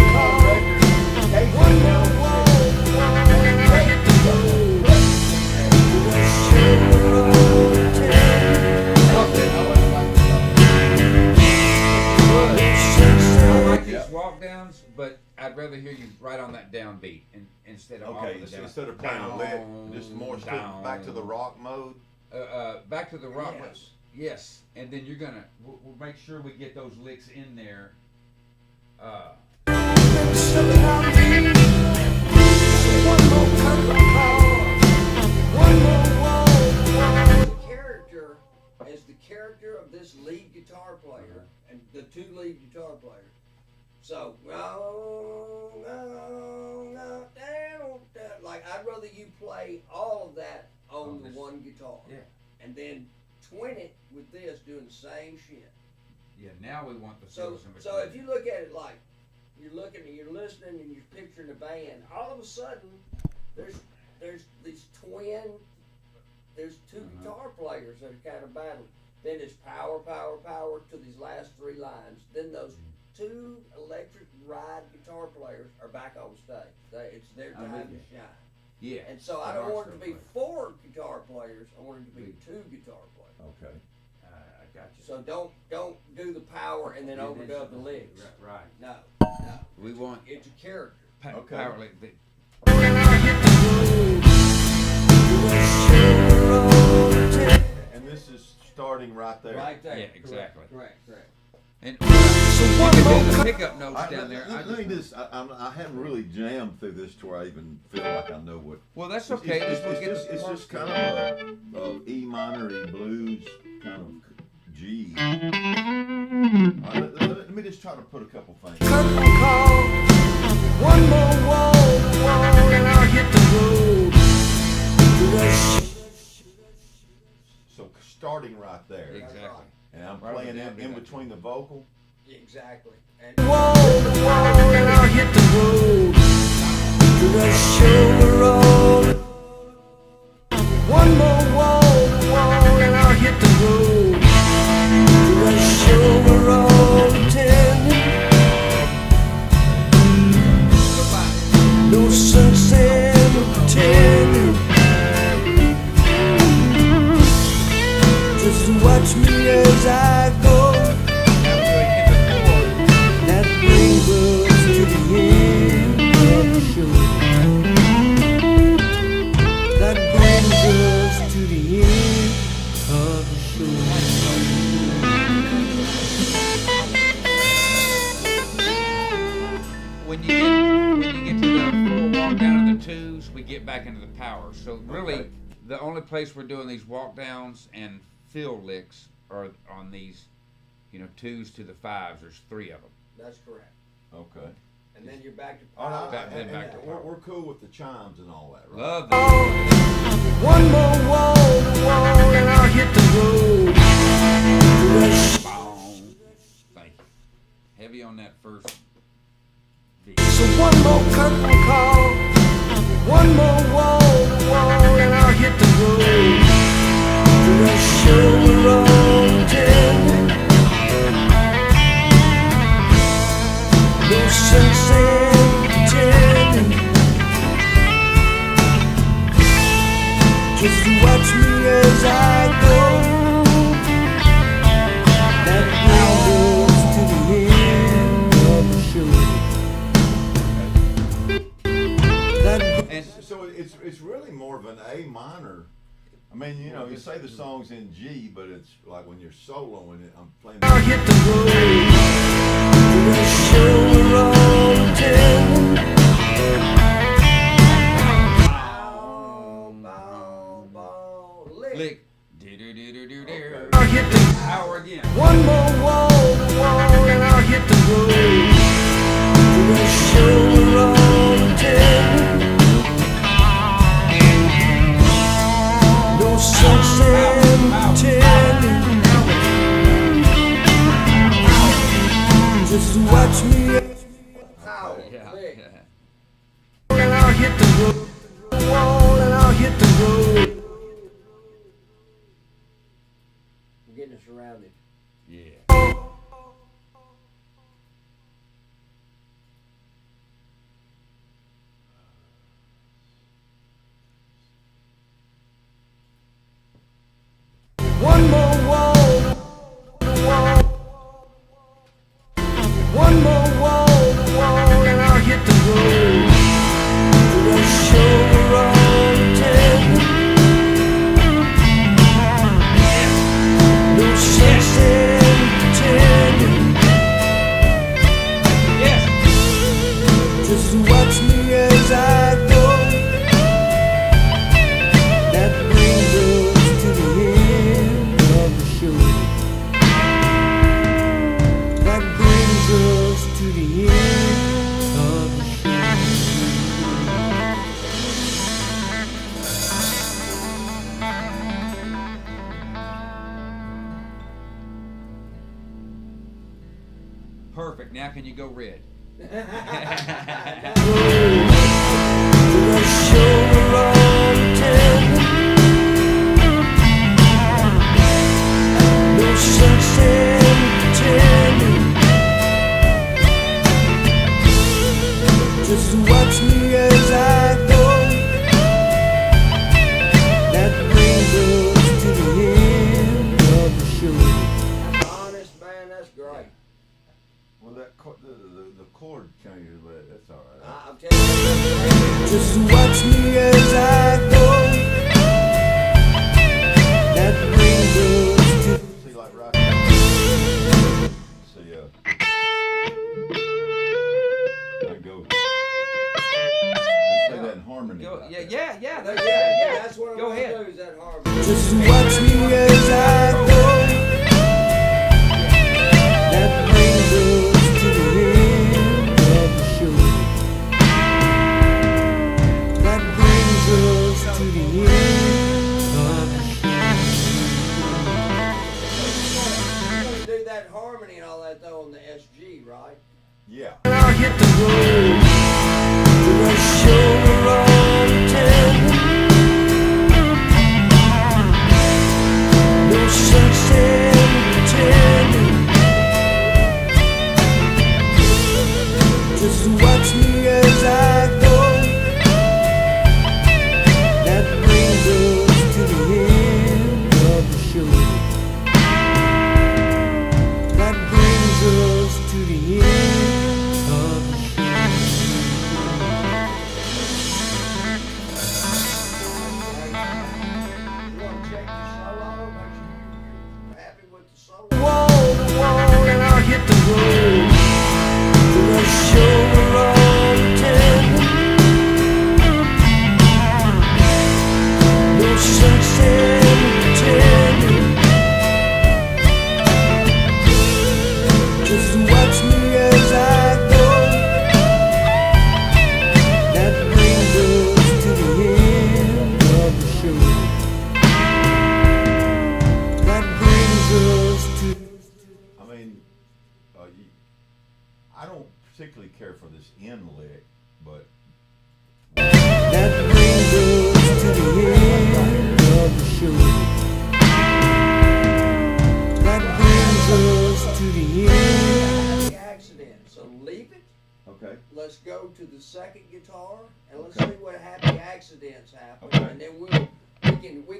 downbeat instead of off Okay, of the so down. instead of playing a lick, just more straight back to the Down. rock mode. Back to the rock. Yes. Yes, and then we'll make sure we get those licks in there. The character is the character of this lead guitar player and the two lead guitar players. So, like I'd rather you play all of that on the this- one guitar. Yeah. And then twin it with this doing the same shit. Yeah, now we want the So, fills in between. so if you look at it like you're looking and you're listening and you're picturing the band, all of a sudden there's these twin, there's two guitar players that are kind of battling. Then it's power, power, power to these last three lines. Then those two electric ride guitar players are back on stage. It's their I'm time with to shine. yeah, And so I the don't want it to Hartsville be player. 4 guitar players. I want it to be 2 guitar players. Okay. I got you. So don't do the power and then Yeah, overdub the licks. Right. No. We want It's a character. Okay. power lick. And this is starting right there. Right there. Yeah, exactly. Correct. And you can do the pickup notes down there. Let me just. I haven't really jammed through this to where I even feel like I know what. Well, that's okay. It's just kind of a E minor blues kind of G. Let me just try to put a couple things. One more wall, and I'll hit the road. So starting right there, Exactly. and I'm Right playing down to in that. between the vocal. Exactly. And Wall, and I'll hit the road. To the show road. One more wall, and I'll hit the road. To the show road. No sense in pretending. Just watch me as I go. That brings us to the end of the show. That brings us to the end of the When you get to the full walk down to the twos, we get back into the power. So really, Okay. the only place we're doing these walk downs and fill licks are on these, twos to the fives. There's 3 of them. that's correct. Okay. And then you're back to All power. right. Then back to We're power. cool with the chimes and all that, right? Love that. One more wall, and I'll hit the road. Boom. Thank you. Heavy on that first beat. So one more curtain call, one more wall, and I'll hit the road. To the show road 10. No sense in pretending. Just watch me as I go. That brings us to the end of the show. That And So it's really more of an A minor. I mean, you say the song's in G, but it's like when you're soloing it, I'm playing. I'll hit the road. To the show road 10. Lick. lick. Do-do-do-do-do-do. I'll hit the Power again. one more wall, and I'll hit the road. To the show road 10. No sense in pretending. Just watch me Power. Yeah. Lick. Yeah. and I'll hit the road. Wall, and I'll hit the road. I'm getting surrounded. Yeah. One more wall. One more wall, and I'll hit the road. perfect. Now can you go red? Just watch me as I go. That brings us to the end of the show. That's honest, man. That's great. Well, that the chord changes, but that's all right. I'm telling you. Just watch me as I go. That brings us to See, like right. See, I go. I say that in harmony. Go, right yeah, there. yeah, yeah, Yeah, that's, yeah, that's what I'm Go gonna ahead. do. Is that hard? just watch me as I go. That brings us to the end of the show. That brings us to the end of the You're gonna do that harmony and all that though on the SG, right? Yeah. I'll hit the road to a show around town. No sense in pretending. Just watch me as I go. That brings us to the end of the show. That brings us to the end of the You wanna check the solo? Make sure you're happy with the solo. wall, and I'll hit the road to a show around town. No sense in pretending. Just watch me as I go. That brings us to the end of the show. That brings us to I mean, I don't particularly care for this end lick, but that brings us to the end of the show. That brings us to the end. Happy accident. So leave it. okay. Let's go to the second guitar and let's Okay. see what happy accidents happen, Okay. and then we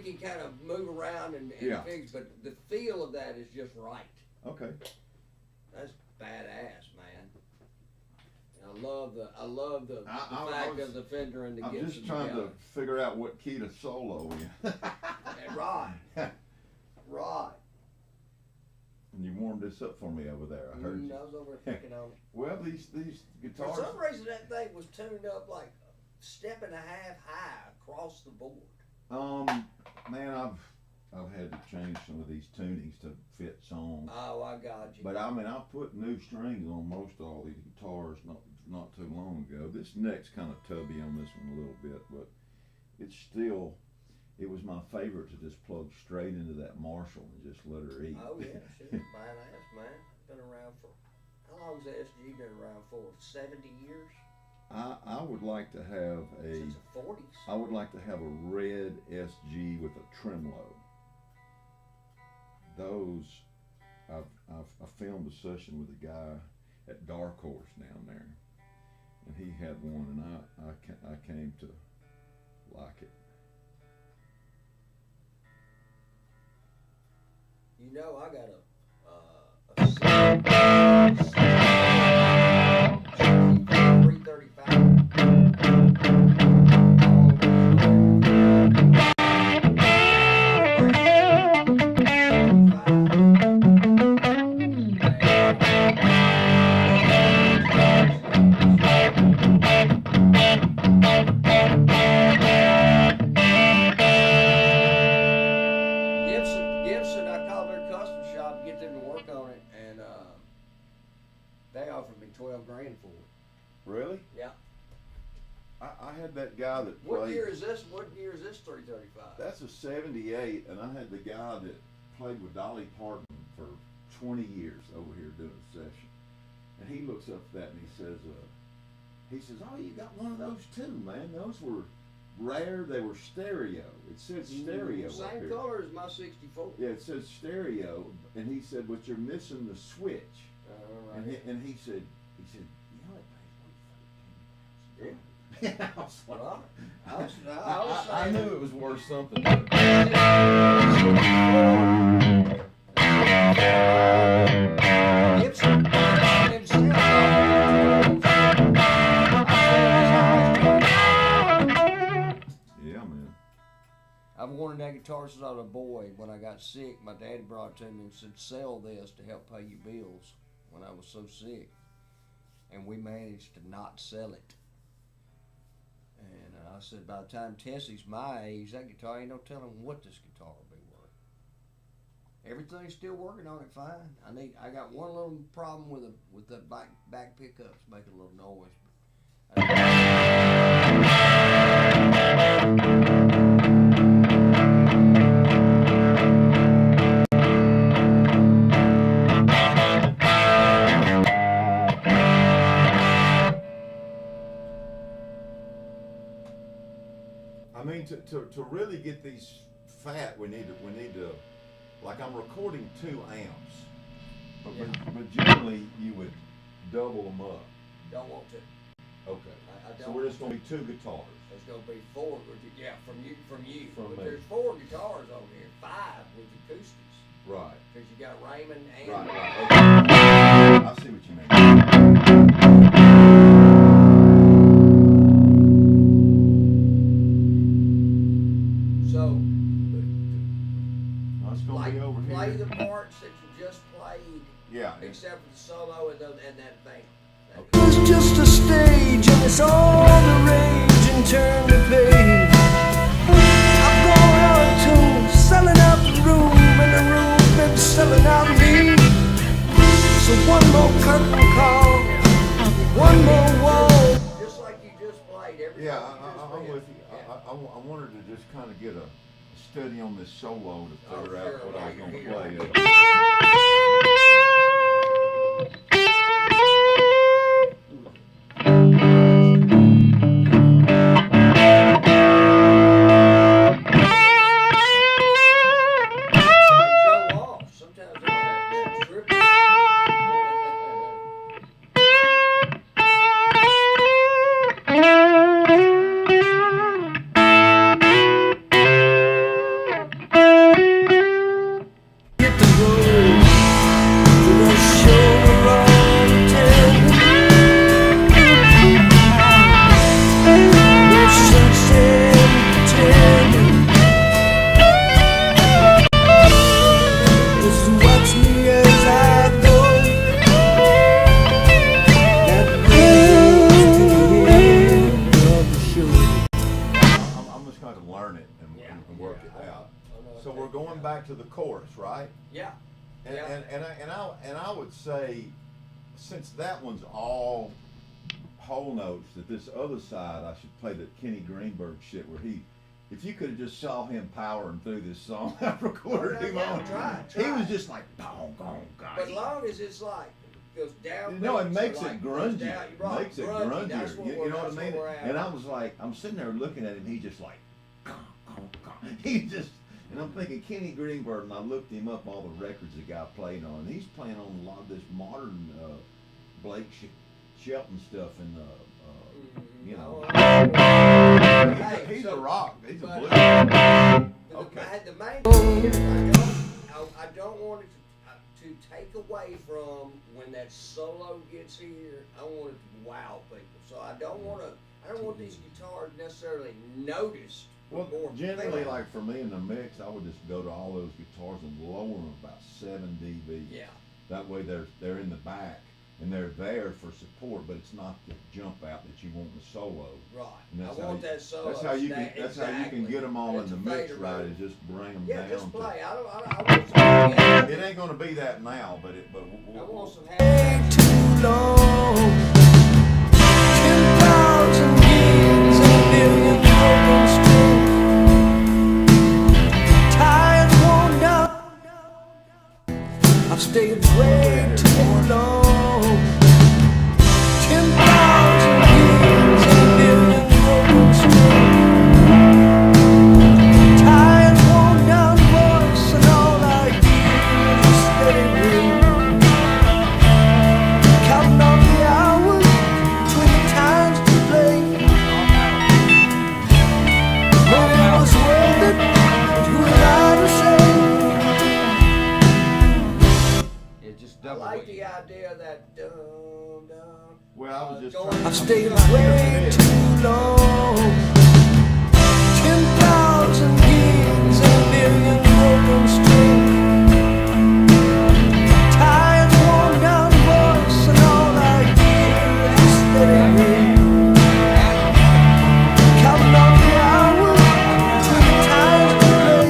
can kind of move around and Yeah. fix. But the feel of that is just right. Okay. That's badass, man. And I love the I fact was- of the Fender and the I'm Gibson just trying together. to figure out what key to solo in. Yeah, right, right. And you warmed this up for me over there. I heard you. I was over there thinking on it. Well, these For guitars. some reason, that thing was tuned up like a step and a half high across the board. Man, I've had to change some of these tunings to fit songs. Oh, I got you. But I mean, I put new strings on most all these guitars not too long ago. This neck's kind of tubby on this one a little bit, but it's still. It was my favorite to just plug straight into that Marshall and just let her eat. Oh yeah, shit, badass, man. Been around for how long's the SG been around for? 70 years? I would like to have Since the 40s. I would like to have a red SG with a tremolo. Those, I filmed a session with a guy at Dark Horse down there, and he had one, and I came to like it. You know, I got a 335. Gibson, I called their custom shop to get them to work on it, and they offered me 12 grand for it. Really? Yeah. I had that guy that What played. year is this? What year is this 335? That's a '78, and I had the guy that played with Dolly Parton for 20 years over here doing a session. And he looks up at that and he says, oh, you got one of those too, man. Those were rare. They were stereo. It said stereo up Same here. color as my 64. Yeah, it says stereo. And he said, but you're missing the switch. All right. And he said, you know, it pays Yeah. $13. I was like, Well, I was I saying. knew it was worth something. Gibson himself. Yeah, man. I've wanted that guitar since I was a boy. When I got sick, my daddy brought it to me and said, sell this to help pay your bills when I was so sick. And we managed to not sell it. And I said, by the time Tessie's my age, that guitar ain't no telling what this guitar will be worth. Everything's still working on it fine. I got one little problem with the back pickups making a little noise. I mean, to really get these fat, we need to, like I'm recording 2 amps, but generally you would double them up. Don't want to. Okay. I So don't we're just want gonna be 2 guitars. There's gonna be 4. Yeah, from you. From But me. there's 4 guitars on here. 5 with acoustics. Right. Because you got Raymond and. Right. Okay. I see what you mean. So, It's gonna be over play here. the parts that you just played, Yeah. except for the solo and that thing. Okay. It's just a stage and it's all the rage and turn the page. I'm going out of tune, selling out the room, and the room's been selling out me. So one more curtain call, one more wall. Just like you just played. Every Yeah, time you just I'm did. with you. Yeah. I wanted to just kind of get a study on this solo to figure Oh, out sure, what I was right, gonna here. play. They show off. Sometimes they're tripping. Hit the road to the show around town. No sense in pretending. Just watch me as I go. That brings us to the end of the show. I'm just going to learn it Yeah. and work it Yeah. out. I know So what we're that going is. back to the chorus, right? Yeah. And Yeah. and I would say, since that one's all whole notes, that this other side I should play the Kenny Greenberg shit where if you could have just saw him powering through this song I recorded Oh, him yeah, on, try. he was just like bong bong But as long as it's like goes down. No, it beats or makes like it goes grungy. down- right, Makes it grungy. That's grungier. what You we're- know what I that's mean? we're at. And I was like, I'm sitting there looking at him. He just like, he just, and I'm thinking Kenny Greenberg. And I looked him up, all the records the guy played on. And he's playing on a lot of this modern Blake Shelton stuff and you know. Hey, He's so- a rock. He's a but- blues. Okay. The main thing is I don't want it to take away from when that solo gets here. I want it to wow people. So I don't want these guitars necessarily noticed. Well, more generally, people. like for me in the mix, I would just go to all those guitars and lower them about 7 dB. Yeah. That way they're in the back and they're there for support, but it's not the jump out that you want in the solo. Right. And I want that solo. That's how you can. stack- That's how you exactly. can get them all That's in a the mix fader right. move. Is just bring them Yeah, down. just to- play. I want some. Yeah, It ain't gonna be that now, but I want some. Ain't too long. 10,000 years and a billion broken strings. Tired, worn out. I've stayed way too long. I was just Going- trying. I've stayed way too long. 10,000 gigs and a million broken strings. Tired, worn down voice, and all I hear is steady ring. Counting on the hours, 20 times to play.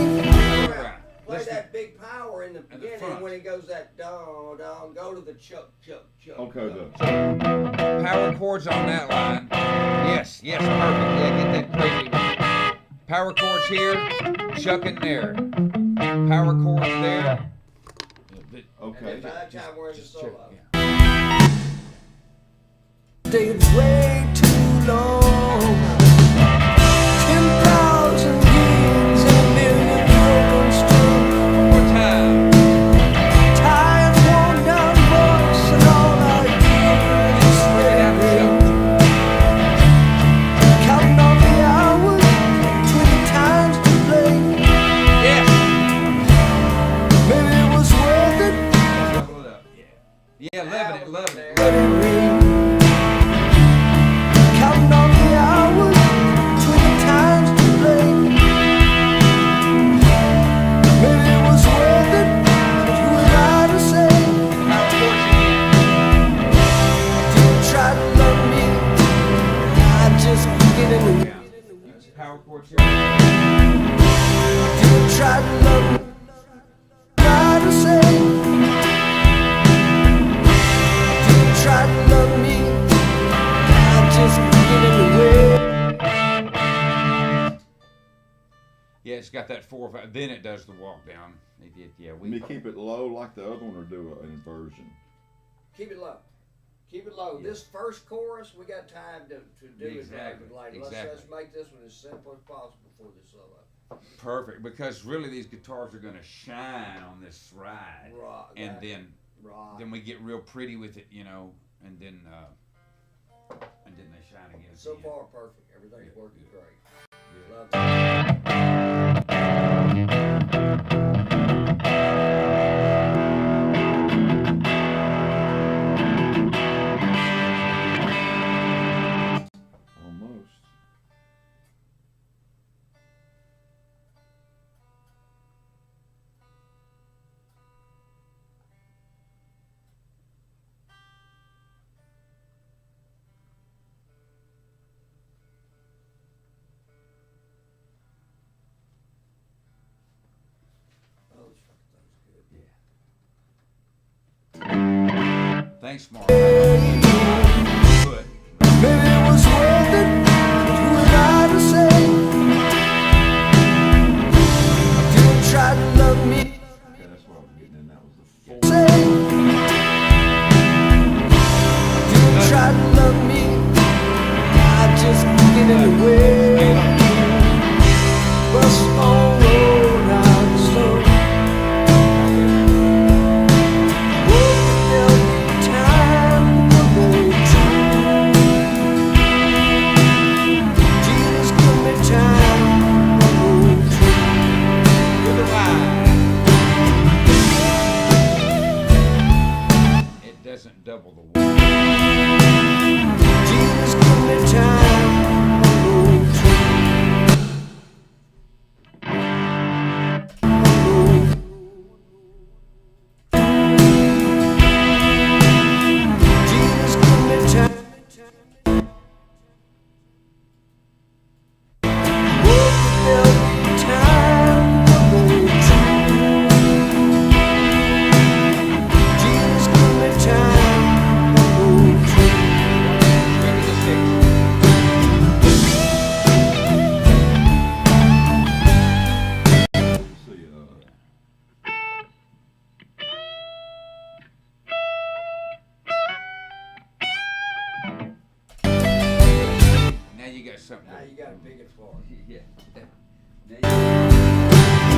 Play that big power in the the beginning front. when it goes that don don. Go to the chuck chuck chuck. Okay, chuck. good. Power chords on that line. Yes, yes, perfect. Yeah, get that crazy. Power chords here, chucking there. Power chords there. Okay. And by that time we're in the Just check, solo. yeah. Stayed way too long. 10,000 gigs and a million broken strings. One more time. Tired, worn down voice, and all I hear is Bring it out steady the ring. Counting on the hours, 20 times to play. Yes. Maybe it was worth it. Double it up. Yeah. Yeah, loving it, loving it. Let it ring. Counting on the hours, 20 times to play. Maybe it was worth it, but who am I to say? Power chords again. Didn't try to love me, I just get in the way. That's power chords here. Didn't try to love me, try to say. Didn't try to love me, I just get in the way. Yeah, it's got that 4/5. Then it does the walk down. It did, yeah. Let me keep it low like the other one, or do an inversion. Keep it low. Keep it low. Yeah. This first chorus, we got time to do Exactly, it right. exactly. Let's make this one as simple as possible for this solo. Perfect, because really these guitars are going to shine on this ride, Right. and that- then right. we get real pretty with it, you know, and then they shine again. at So the end. far, perfect. Everything's Yeah, working good. great. Yeah. Love it. Almost. Oh, this fucking thing's good. Thanks, Mark. Good. Maybe it was worth it, but who am I to say? Didn't try to love me, Okay, that's what I was getting in. That was the full. say. Didn't try to love me, I just get in the way. Bus on road out slow. Hope that there'll be time to go true. Jesus, give me time to go true. With the ride. It doesn't double the weight. Jesus, give me time to go true. Jesus, give me time. Hope that there'll be time to go true. Jesus, give me time to go true. Swing to the six. Let's see. Now you got something. Now you got a big it for it. Yeah. Now you-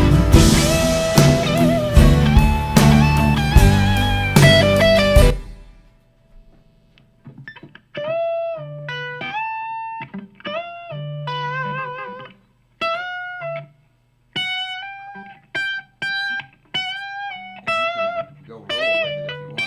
And you can go lower with it if you want.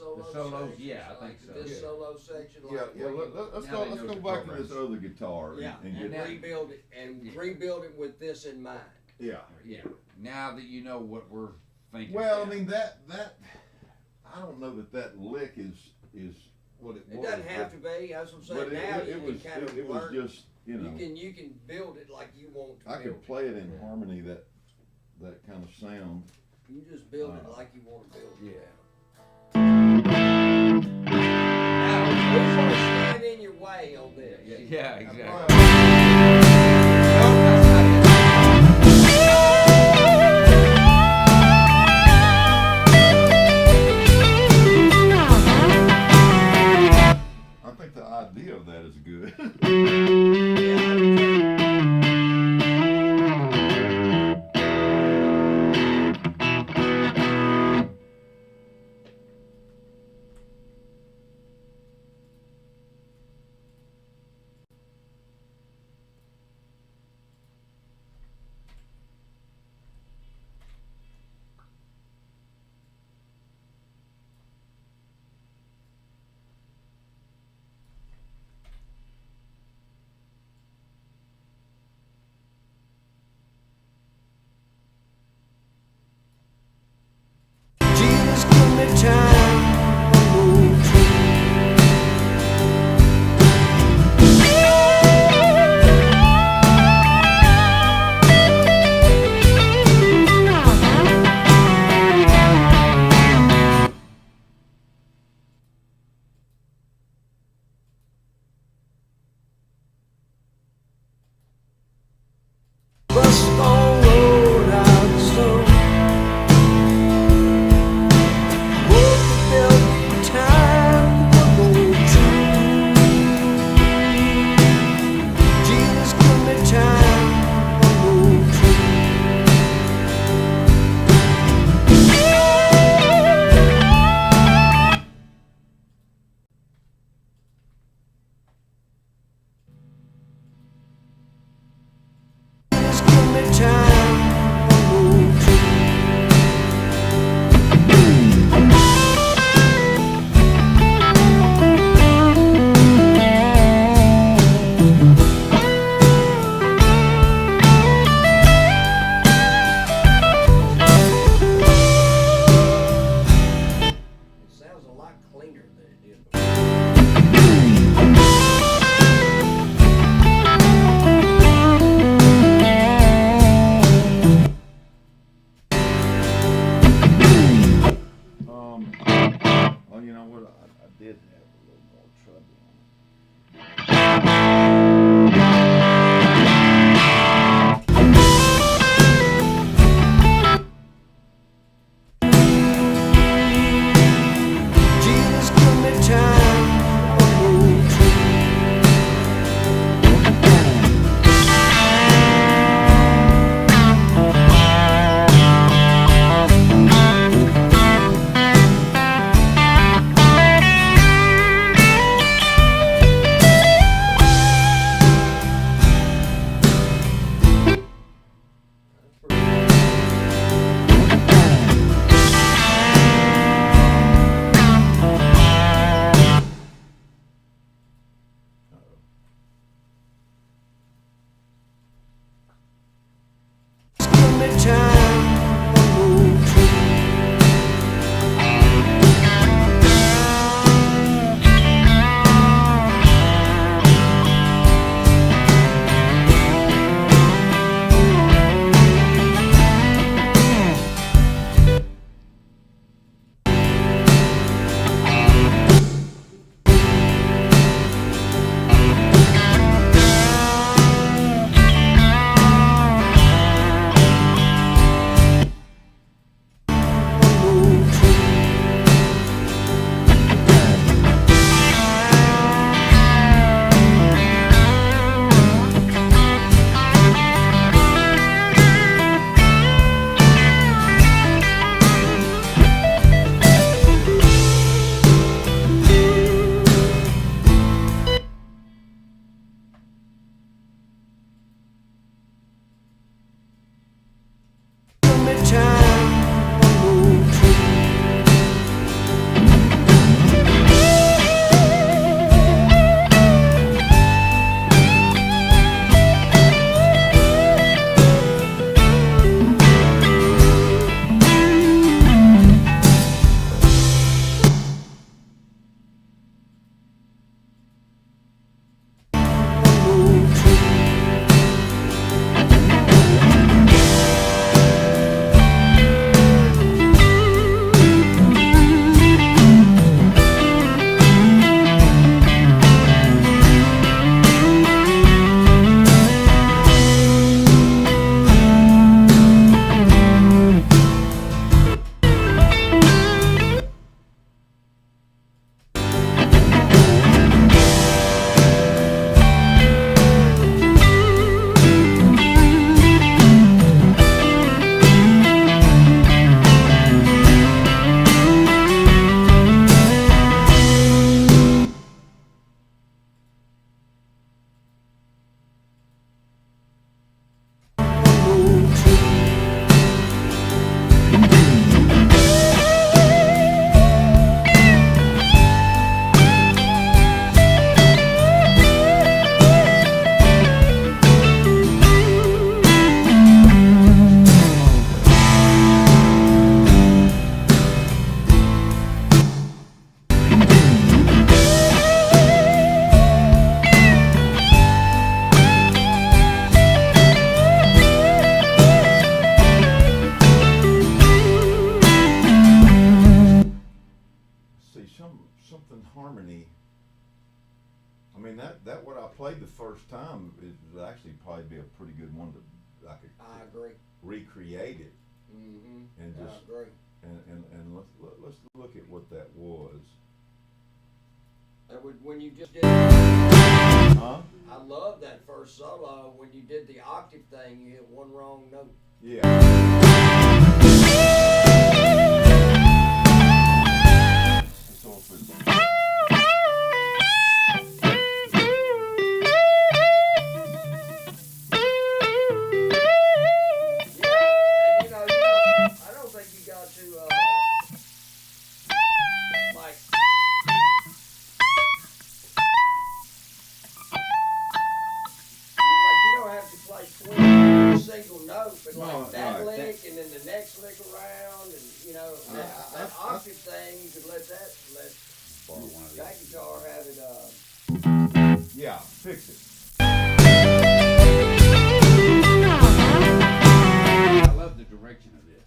solo The solos, sections, yeah, I think like so. This Yeah. solo section. Yeah, like yeah. we can- Let's Now go. they Let's know go the back to programs. this other guitar. Yeah, and and get rebuild it, and Yeah. rebuild it with this in mind. yeah. Yeah. Now that you know what we're thinking. Well, yeah. I mean that I don't know that lick is what it It was. doesn't have to be. That's what I'm saying. But Now it you was can kind of it was learn. just you know You can build it like you want to I build could it. play it in harmony that kind of sound. You just build it like you want to build it. Yeah. Who's gonna stand in your way on this? Yeah, exactly. Well, No, that's I think the idea of that is good. Jesus, give me time, one more trip. Bus on road out the sun. Won't there be time for one more trip? Jesus, give me time, one more trip. Jesus, give me time, one more trip. It sounds a lot cleaner than it did before. harmony. I mean, that what I played the first time would actually probably be a pretty good one to, I could I agree. recreate it Mm-hmm. and I just agree. and let's look at what that was. That would, when you just did, Huh? I love that first solo. When you did the octave thing, you hit one wrong note. Yeah. So if it's- Yeah, and you know, I don't think you got to, like, you don't have to play 20 single note, but like No, that right. lick and then the next lick around, and you know, that octave thing, you could let Borrow one of that these. guitar have it, yeah, fix it. I love the direction of this.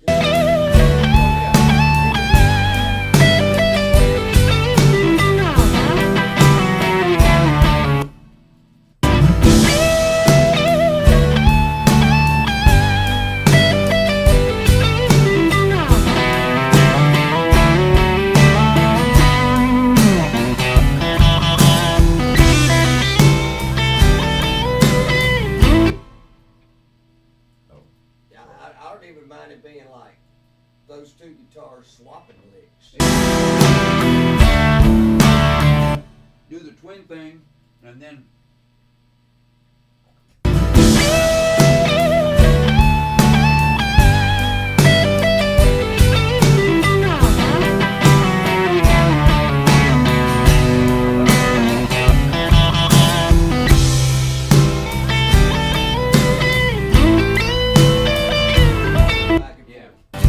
Oh. Yeah, I don't even mind it being like those two guitars swapping licks. Do the twin thing, and then Back and yeah. forth.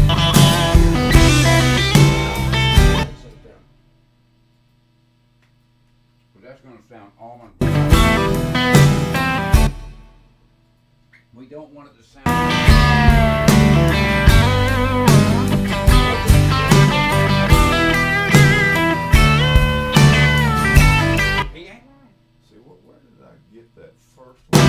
But that's gonna sound almond. We don't want it to sound. He ain't lying. See, where did I get that first one?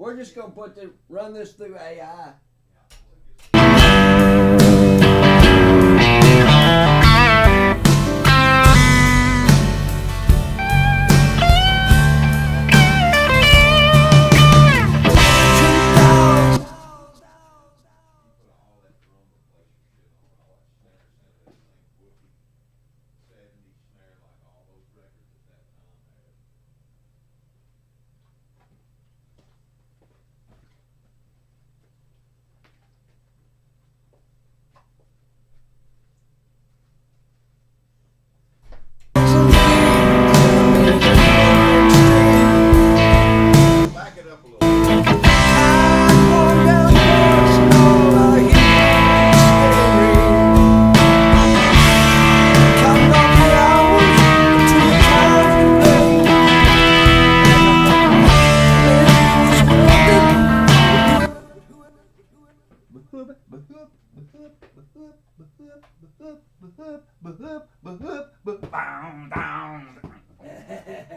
We're just gonna run this through AI. Back it up a little bit.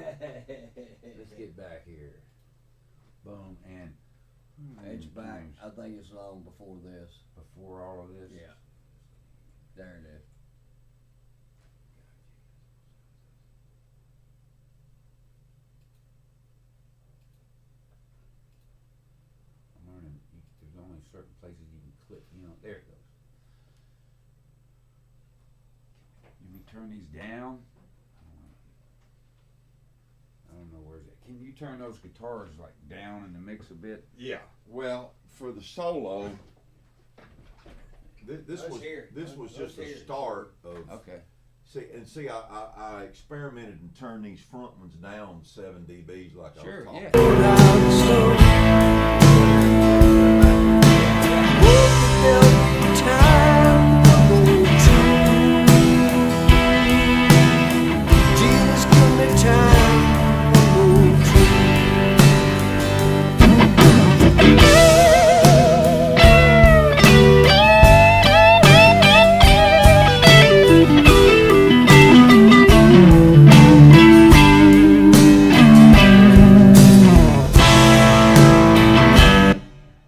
Let's get back here. Boom, and It's back. I think it's long before this. before all of this. Yeah. There it is. I'm learning. There's only certain places you can click. There it goes. Can we turn these down? I don't know where's it. Can you turn those guitars like down in the mix a bit? Yeah. Well, for the solo, this Let's was hear it. this was Let's just a hear it. start of. Okay. See, I experimented and turned these front ones down 7 dBs like Sure. I was Yeah. talking. Jesus, give me time, one more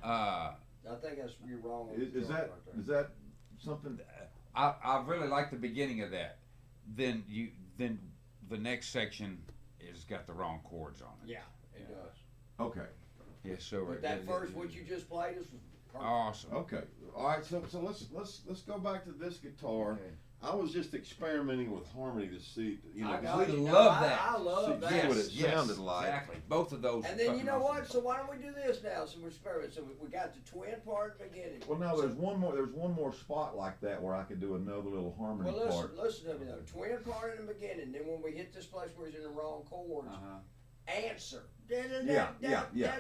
I think that's you're wrong. on the Is chart that right there. is that something? I really like the beginning of that. Then the next section has got the wrong chords on it. Yeah, it does. Okay. Yeah. So But that first what you just played is perfect. awesome. Okay. All right. So let's go back to this guitar. Okay. I was just experimenting with harmony to see, I We got you. love No, that. I love See, that. yes. what it sounded like. Exactly. Both of those. And then you fucking know awesome. what? So why don't we do this now? So we're experimenting. So we got the twin part at the beginning. Well, now So- there's one more. There's one more spot like that where I could do another little harmony Well, part. listen to me though. Twin part in the beginning. Then when we hit this place where it's in the wrong chords, answer. Yeah.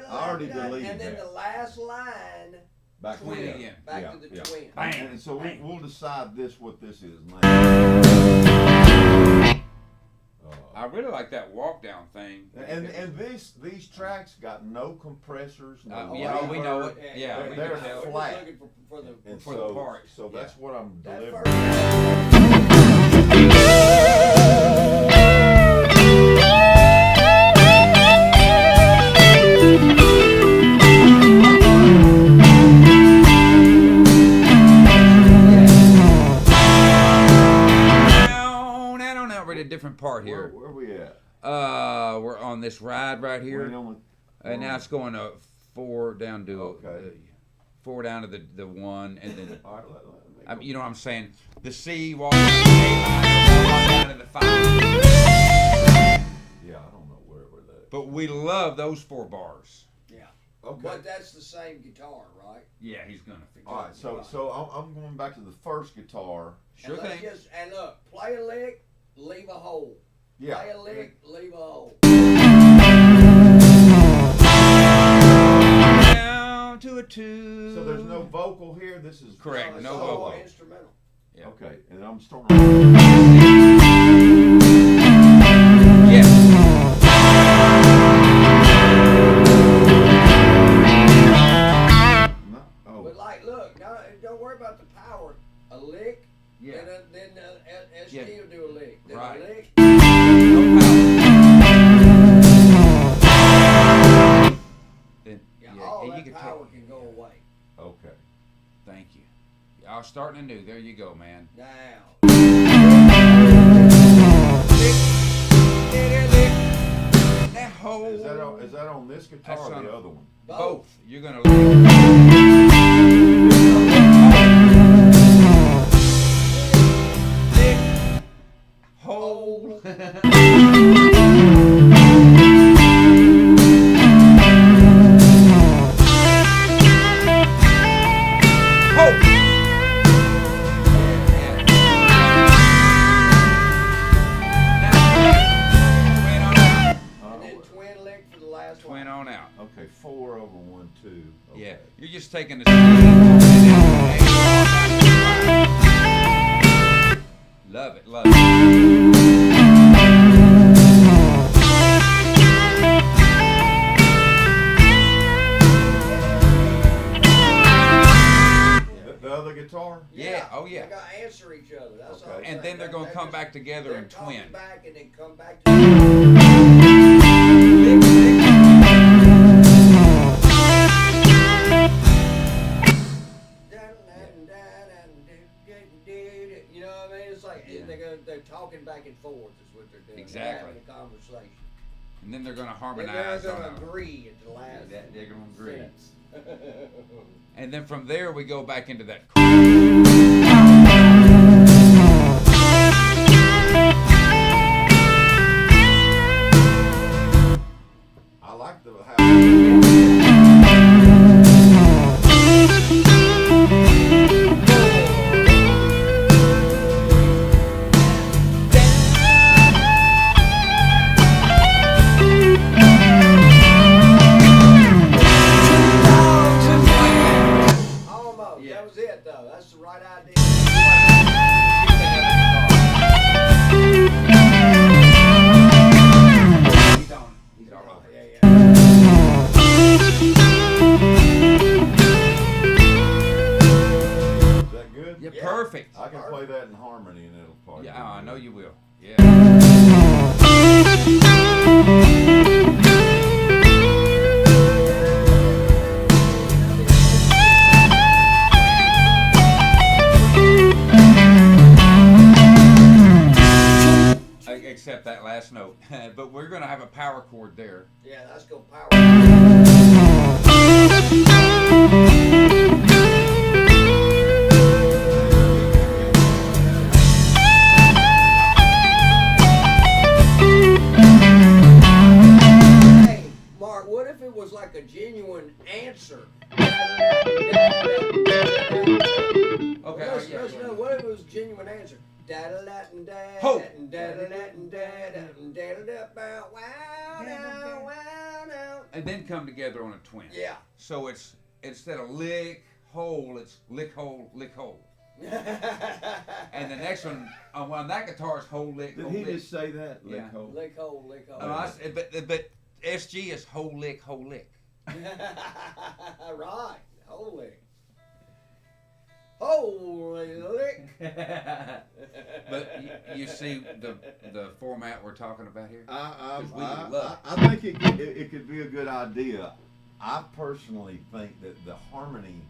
I already deleted And then that. the last line, Back Twin to again. back Yeah, to the yeah. twin. Bam. And so Bang. we'll decide what this is now. I really like that walk down thing. And these tracks got no compressors, no yeah, we know reverb, it. Yeah, we they're can tell. We're flat. just looking for the and for the so, part. So that's what I'm that delivering. first. Now we're at a different part here. Where we at? We're on this ride right We're here, on and now it's going to 4 down to Okay. 4 down to the 1, and then all right, let me you know what I'm saying. The C walking to the A line, down to the 5. yeah, I don't know where that. But we love those 4 bars. Yeah. Okay. But that's the same guitar, right? Yeah, he's gonna fix All right, so I'm going back to the first guitar. Sure and let's thing. and look, play a lick, leave a hole. Yeah. Play a lick, leave a hole. Down to a 2. So there's no vocal here. This is Correct, it's no all vocal. instrumental. Yeah. Okay, and I'm starting. Yes. No, oh, But like, look, don't worry about the power. A lick, Yeah. then ST Yeah. will do a lick. Then Right. a lick. No power. Then, Yeah. all you that can power take. can go away. Okay. Thank you. Y'all starting anew. There you go, man. Now. That whole. Is that on this guitar That's or on the it. other one? Both. You're gonna. Whole. And then twin lick for the last Twin one. on out. Okay, 4 over 1, 2. Okay. Yeah, you're just taking the love it, love it. The other guitar? Yeah, oh yeah. They got to answer each other. That's all. Okay. And then they're gonna come back together They're and talking twin. back and then come back together. You know what I mean? It's like Yeah. they're talking back and forth is what they're doing. Exactly. They're having a conversation. And then they're gonna And harmonize they're on going to a, agree at the last they're gonna agree. sentence. And then from there we go back into that. I like the how. Almost. Yeah. That was it, though. That's the right idea. He's on. He's all over. Yeah, yeah. Is that good? Yeah, Yeah. perfect. I can play that in harmony and it'll probably. Yeah, be I know good. you will. Yeah. Except that last note. But we're gonna have a power chord there. Yeah, that's going to power. Hey, Mark, what if it was like a genuine answer? Okay. Listen, yeah, listen, yeah. what if it was a genuine answer? Ho! And then come together on a twin. Yeah. So it's instead of lick hole, it's lick hole, lick hole. And the next one on that guitar is hole lick. Did hole, he lick. just say that? Yeah. Lick hole? Lick hole, lick hole. No, but SG is hole lick, hole lick. Right. Holy. Holy lick. But you see the format we're talking about here. I 'Cause we love think it could be a good idea. I personally think that the harmony,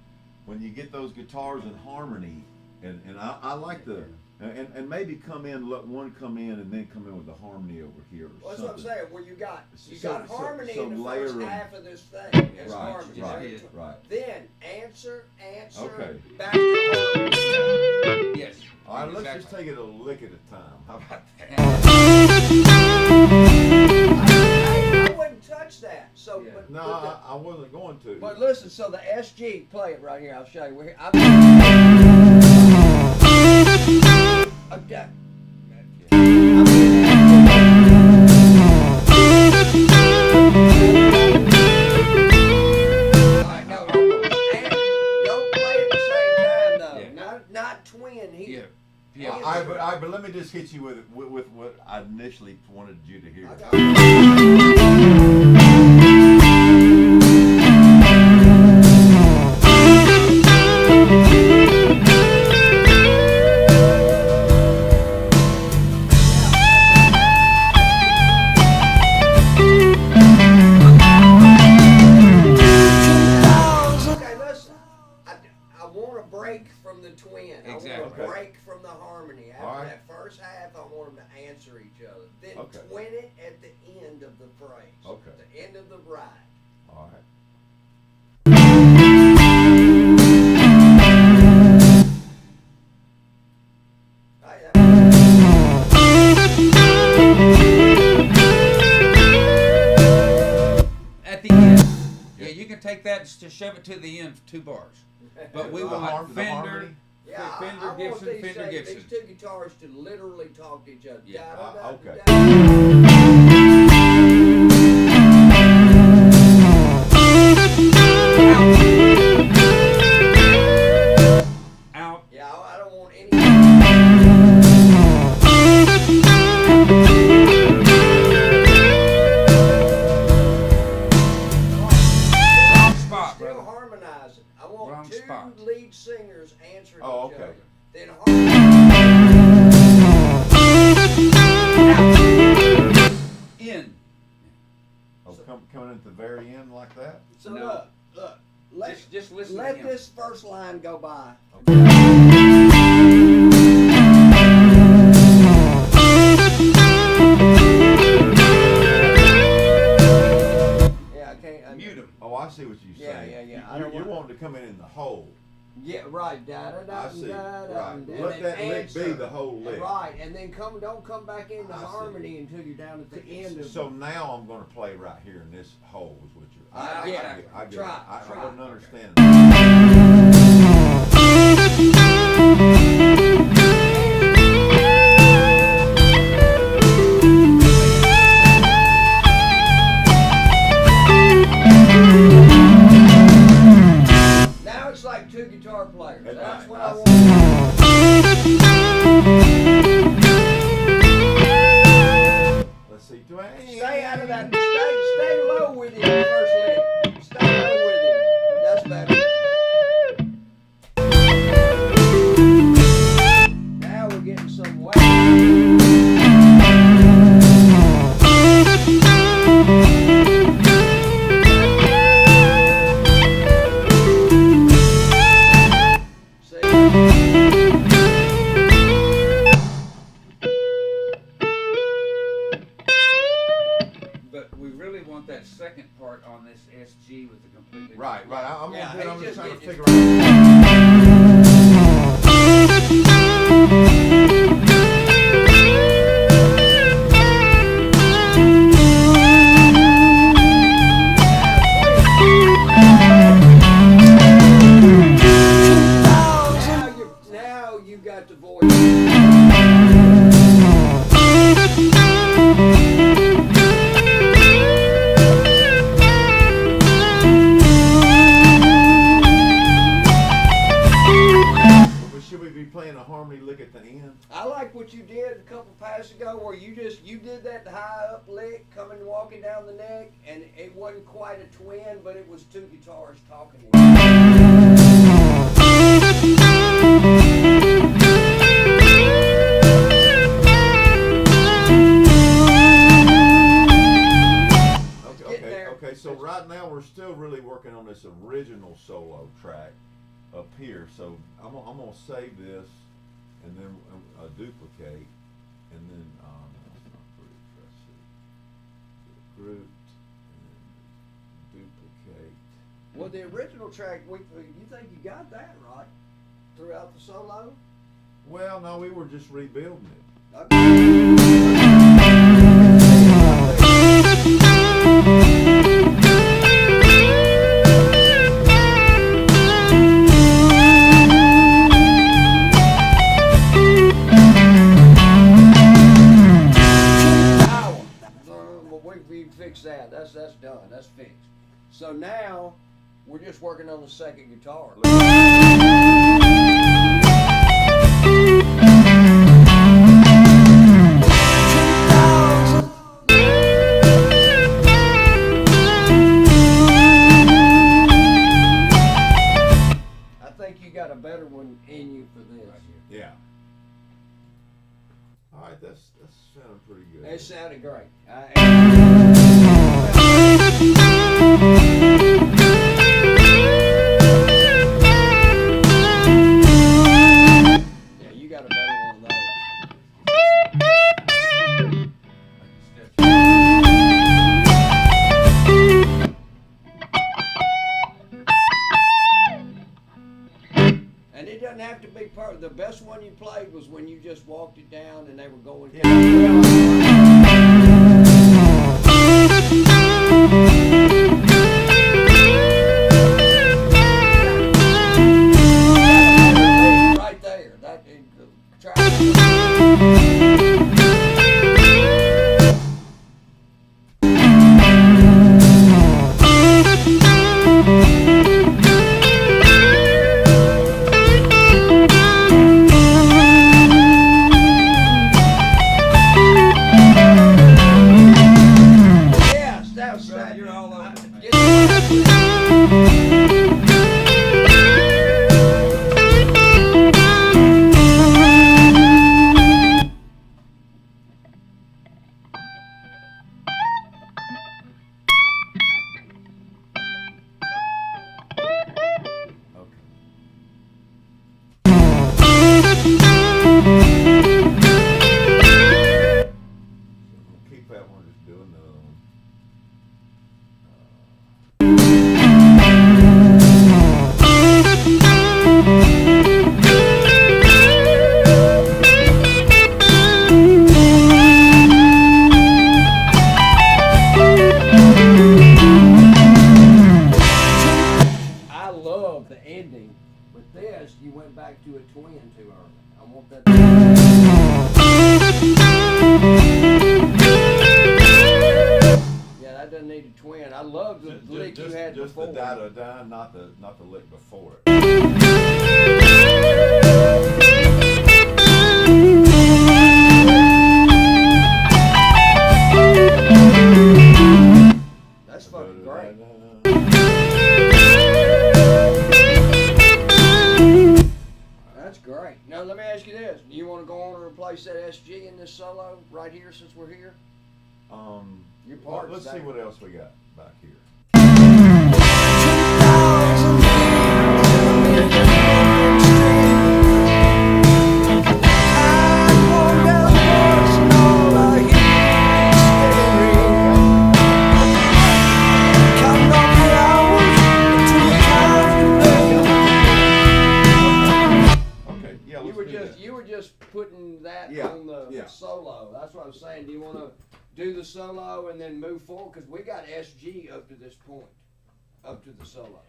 when you get those guitars in harmony, and I like the and maybe let one come in and then come in with the harmony over here or Well, that's what I'm something. saying. Well, you got So- harmony so in the layer first them. half of this thing. It's Right, harmony. right, right. Then answer, Okay. back to harmony. Yes. All right, let's just exactly. take it a lick at a time. How about that? I wouldn't touch that. So, Yeah. but, No, but, I wasn't going to. but listen. So the SG, play it right here. I'll show you. We're here. Okay. Alright, no, and don't play at the same time though. Yeah. Not twin Yeah. here. Yeah. But let me just hit you with what I initially wanted you to hear. I got break from the twin. Exactly. I want Okay. a break from the harmony. After All right. that first half, I want them to answer each other. Then Okay. twin it at the end of the phrase. Okay. The end of the ride. All right. At the end. Yeah, you can take that and just shove it to the end for 2 bars. But we The want the Fender. harmony? Yeah, Fender, I want Gibson, these, Fender, Gibson. these two guitars to literally talk to each other. Yeah, okay. Out. Yeah, I don't want any. Wrong spot, Still brother. harmonizing. I want Wrong two spot. lead singers answering Oh, each okay. other. Then harmonize. In. Oh, coming at the very end like that? So No. look. Let, Just listen to let him. this first line go by. Yeah, I can't. Mute him. Oh, I see what you're Yeah, saying. yeah, yeah. I You're, don't you're want- wanting to come in the hole. Yeah, right. Da da da I see. da da. Right. and Let then that lick be answer. the whole lick. Right, and then don't come back into I see. harmony until you're down at the end of. So now I'm going to play right here in this hole is what you're. Yeah, I get it. try, I try. wasn't understanding. Now it's like two guitar players. That's That's right. what I I want. Let's see. Do I? Stay out of that. Stay low with him first lick. Stay low with him. That's better. Now we're getting some weight. But we really want that second part on this SG with the completely. Right. I'm Yeah, gonna do it. I'm he just just trying to did- figure out. Now you got the voice. But should we be playing a harmony lick at the end? I like what you did a couple passes ago, where you did that high up lick coming walking down the neck, and it wasn't quite a twin, but it was two guitars talking. To each other. Getting there. Okay. So right now we're still really working on this original solo track up here. So I'm gonna save this and then duplicate and then that's not pretty. Let's see. Grouped and duplicate. Well, the original track, you think you got that right throughout the solo? Well, no, we were just rebuilding it. Okay. Well, we fixed that. That's done. That's fixed. So now we're just working on the second guitar. I think you got a better one in you for this. Yeah. All right, that's sounding pretty good. It sounded great. doesn't have to be perfect. The best one you played was when you just walked it down and they were going. Yeah, well, right there. That try. Yes, that was Brother, that. you're all over it, man. Get it. okay. So we'll keep that one, just do another one. I love the ending, but this you went back to a twin too early. I want that. Yeah, that doesn't need a twin. I love the lick you had Just before. the da-da-da, not the lick before it. That's fucking great. That's great. Now let me ask you this: do you want to go on and replace that SG in this solo right here since we're here? Your Well, part's let's see there. what else we got back here. 2,000 years, I walk down the porch and all I hear is steady ring. Counting off the hours until the time's to Okay, yeah, You let's were do just that. you were just putting that Yeah, on the yeah. solo. That's what I'm saying. Do you want to do the solo and then move forward? Because we got SG up to this point, up to the solo.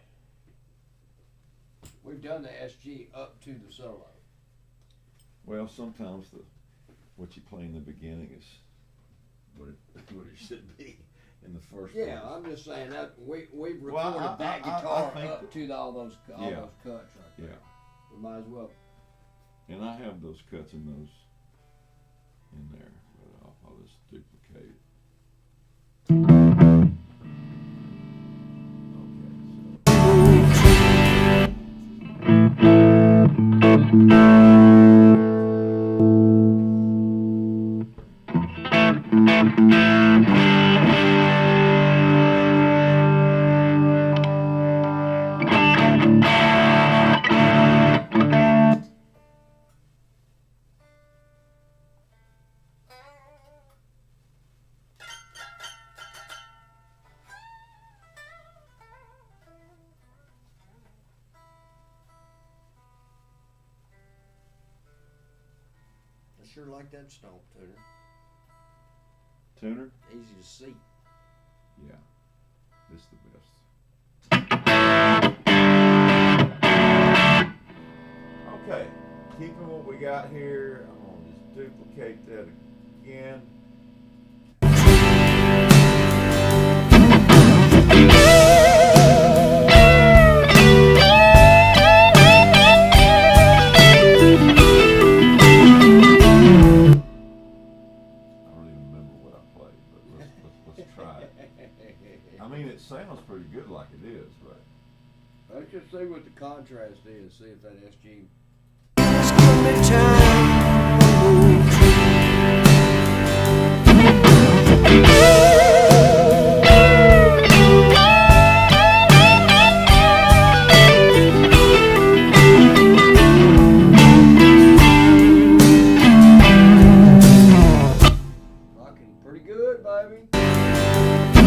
We've done the SG up to the solo. Well, sometimes what you play in the beginning is what it should be in the first Yeah, place. I'm just saying that we've recorded Well, that I guitar think up that- to all those Yeah. those cuts right there. Yeah, We might as well. and I have those cuts in those in there, but I'll just duplicate it. Okay, so. I sure like that stomp tuner. Tuner? Easy to see. Yeah, this is the best. Okay, keeping what we got here, I'm gonna just duplicate that again. I don't even remember what I played, but let's try it. I mean, it sounds pretty good like it is, but Let's just see what the contrast is. See if that SG. Just give me time. Rocking pretty good, baby.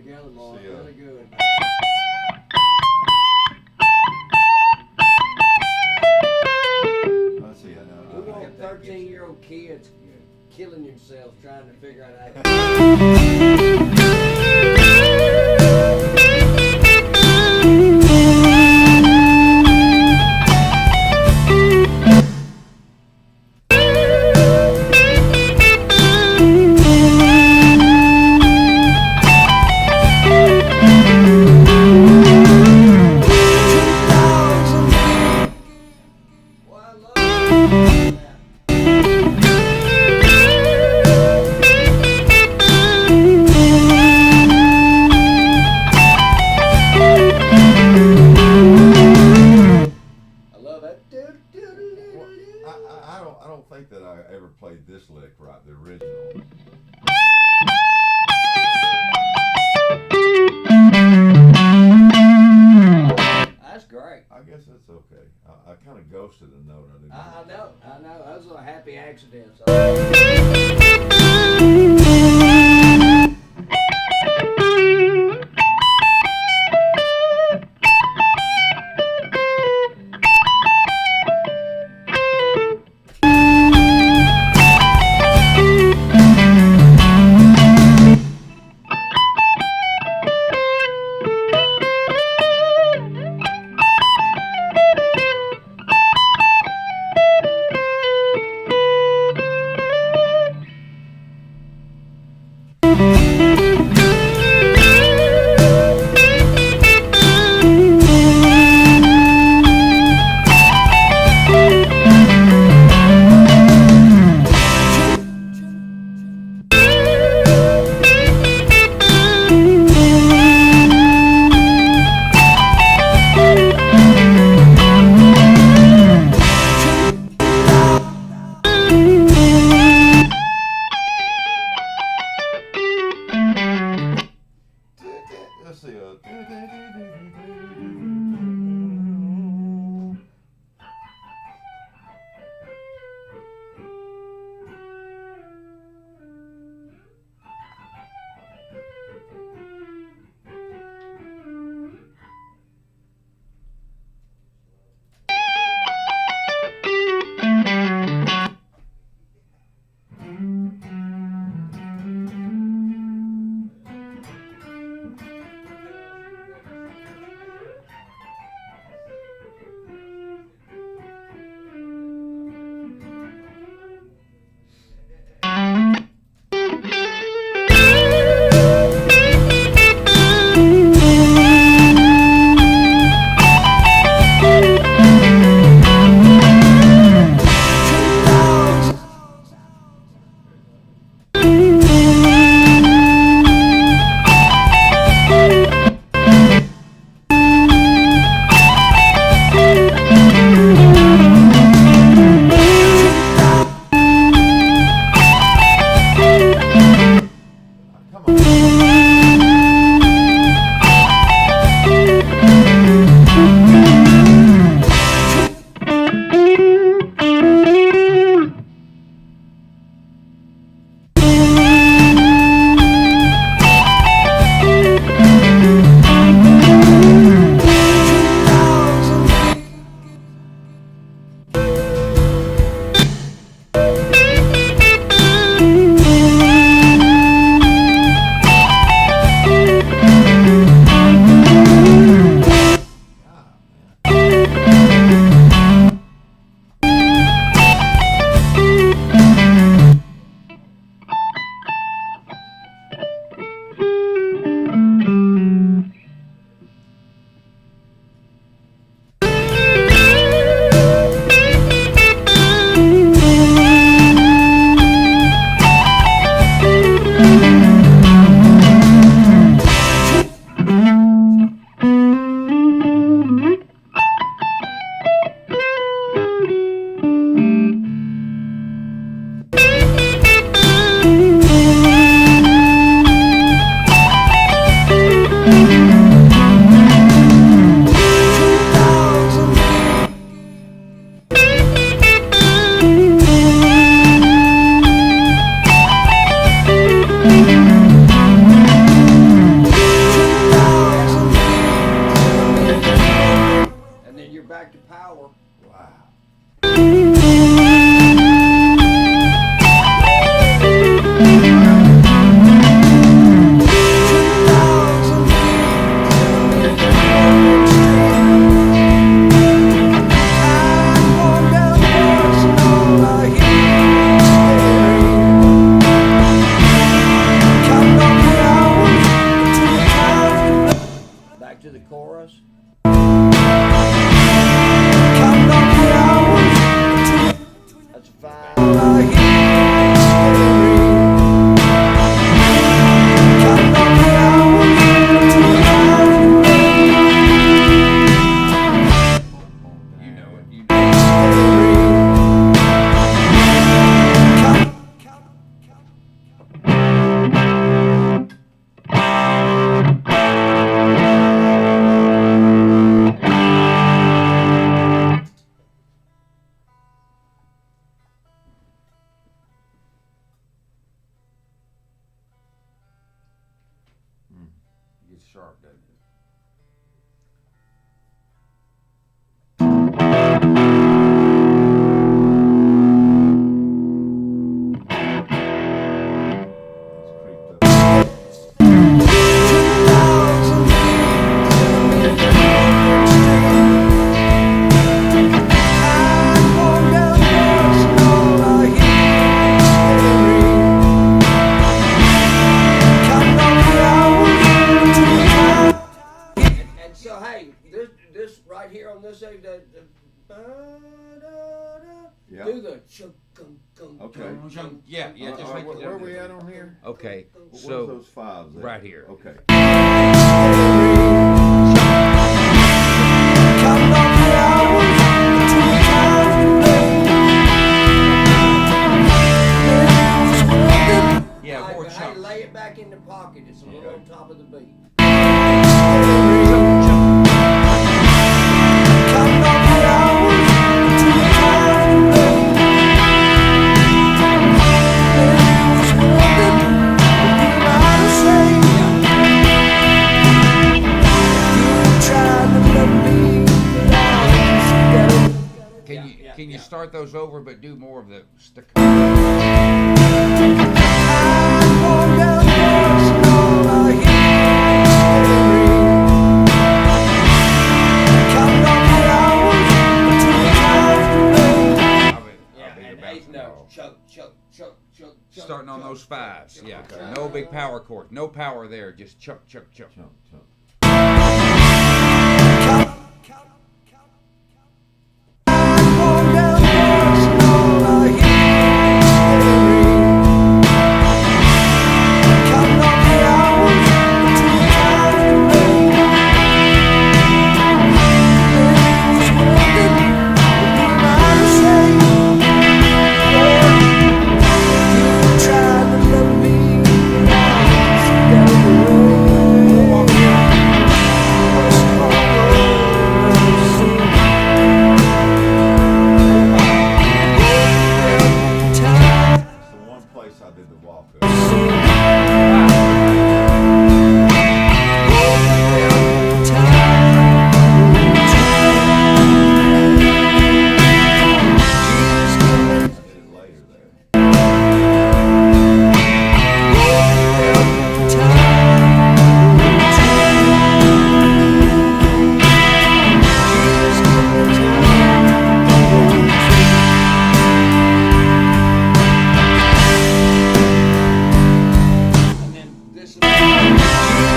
together, boy. See ya. Really good. Let's see. We I want 13-year-old kids killing themselves trying to figure out how Well, I love that. I love that. I don't think that I ever played this lick right, the original. That's great. I guess that's okay. I kind of ghosted a note. I didn't. I know. That was a happy accident. gets sharp, doesn't it? It's creeped up. And so, hey, this right here on this side, Yeah. do the chunk, chunk, Okay. chunk, Yeah, yeah, just make where are we at on here? Okay, Where's so those fives at? right here. Okay. Yeah, Hey, more but hey, chunks. lay it back in the pocket. It's a little on top of the beat. Can you start those over but do more of the stick? Yeah, and eighth notes. Chunk, chunk, chunk, chunk, chunk. Starting on chunk, those fives, chunk, yeah. chunk. No big power chord, no power there, just chuck, chuck, chuck. Chunk, chunk. It's the one place I did the walk up. I did it later there. And then this is.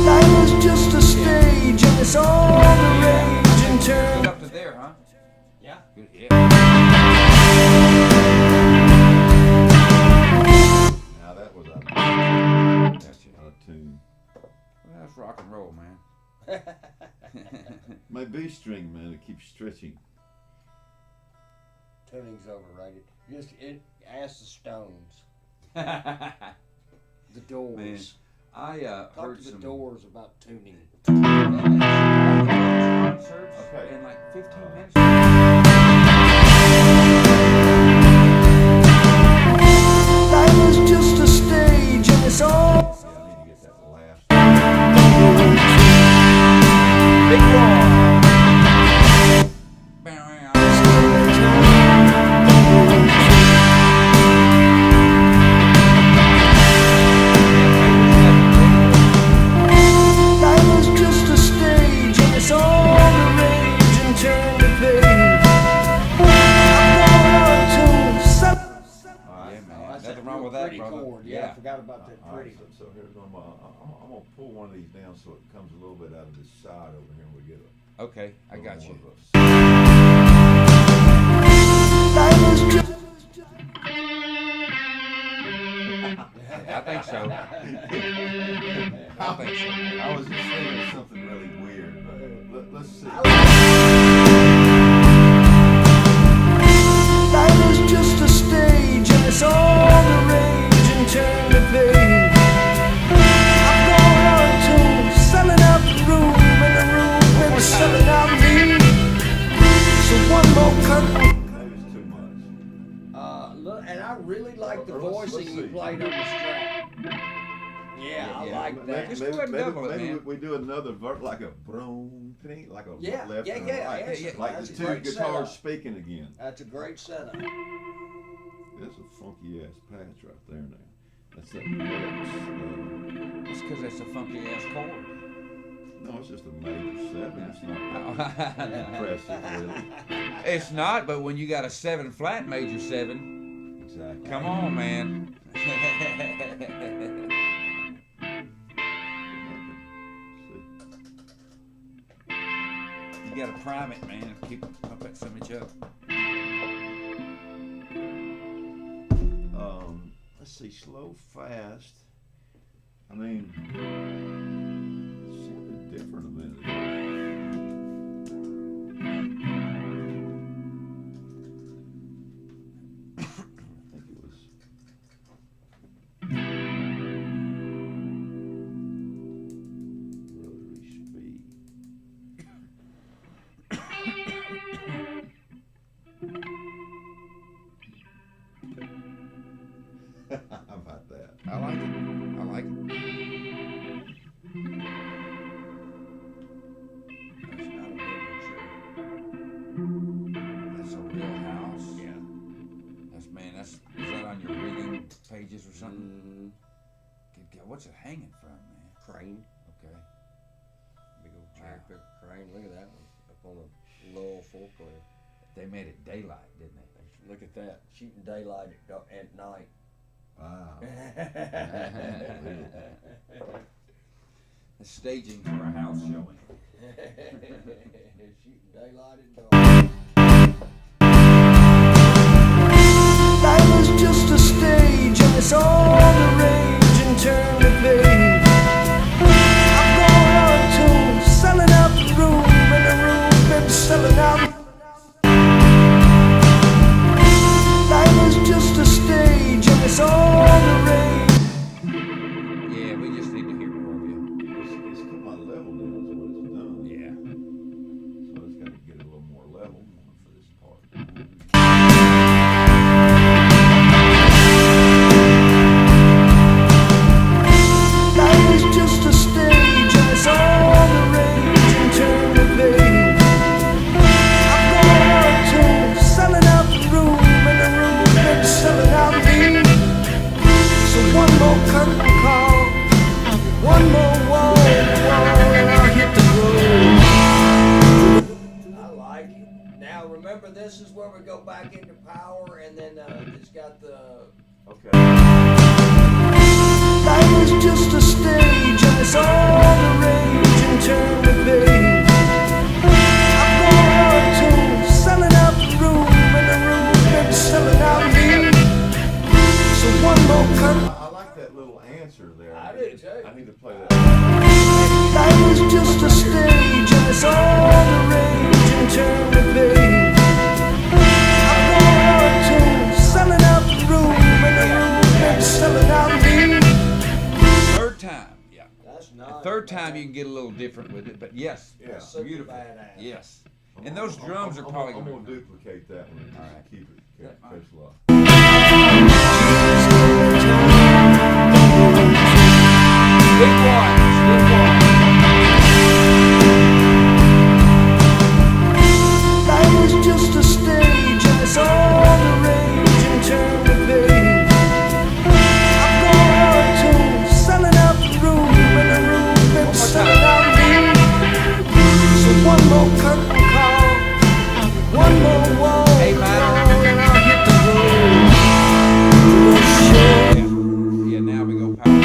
Life is just a stage and it's all the rage and turn. Up to there, huh? Yeah. Good, yeah. Now that was out That's it. of tune. Well, that's rock and roll, man. My B string, man, it keeps stretching. Tuning's overrated. Just ask the Stones, Man, the Doors. I Talk heard to the some Doors about tuning. concerts Okay. in like 15 minutes. Life is just a stage and it's all. Yeah, I need to get that last. Big one. Life is just a stage and it's all the rage and turn the page. I'm going to some. All right. Yeah, man. Oh, that's Nothing that wrong real with that, pretty brother. chord. Yeah, I forgot about that All right, pretty. so here's what I'm gonna pull one of these down so it comes a little bit out of this side over here and we get a Okay, I little got more you. of a- Life is just. I think so. I think so. I was just thinking of something really weird, but let's see. Life is just a stage and it's all the rage and turn the page. I'm going on to selling out the room and the room will be selling out me. So one more cut really like the Or let's voicing you see. played on the strap. Yeah, I like that. Just go ahead and double it, man. we do another like a boom, like a Yeah, left yeah, and yeah, a right. yeah. Like That's the a two great guitars setup. speaking again. That's a great setup. That's a funky ass patch right there now. That's that next. That's because that's a funky ass chord. No, it's just a major 7. It's not that impressive, really. It's not, but when you got a 7 flat major 7, Exactly. come on, man. You gotta prime it, man. Keep pump that summage up. Let's see, slow, fast. I mean, it sounded different a minute ago. I think it was. Rotary speed. How about that? I like it. I like it. That's not a miniature. That's a real house. Yeah. That's is that on your reading pages or something? Mm-hmm. Good God, what's it hanging from, man? Crane. Okay. Big old cherry picker crane. Look at that one. Up on a low forklift. They made it daylight, didn't they? Look at that. Shooting daylight at night. Wow. The staging for a house showing. Shooting daylight at dark. Life is just a stage and it's all the rage and turn the page. I'm going on to selling out the room and the room been selling out. Life is just a stage and it's all the rage. Yeah, we just need to hear more of you. It's come on level now is what it's done. Yeah. So it's got to get a little more level for this part. Life is just a stage and it's all the rage and turn the page. I'm going out to selling out the room and the room been selling out me. So one more curtain call, one more wall to wall, and I'll hit the road. I like it. Now remember, this is where we go back into power, and then it's got the. Okay. Life is just a stage and it's all the rage and turn the page. I'm going out to selling out the room and the room been selling out me. So one more curtain. I like that little answer there. I do too. I need to play that. Life is just a stage and it's all the rage and turn the page. I'm going out to selling out the room and the room been selling out me. Third time, yeah. That's The nice. third time you can get a little different with it, but yes, Yeah. Super beautiful. badass. Yes. And those drums are probably I'm going gonna duplicate that one and just Alright. keep it. Yeah, Catch a lot. Big ones, big ones. Life is just a stage and it's all the rage and turn the page. I'm going out to selling out the room and the room been selling out me. So one more curtain call, one more wall to Hey, man. wall, and I'll hit the road. Sure. Yeah, now we go power.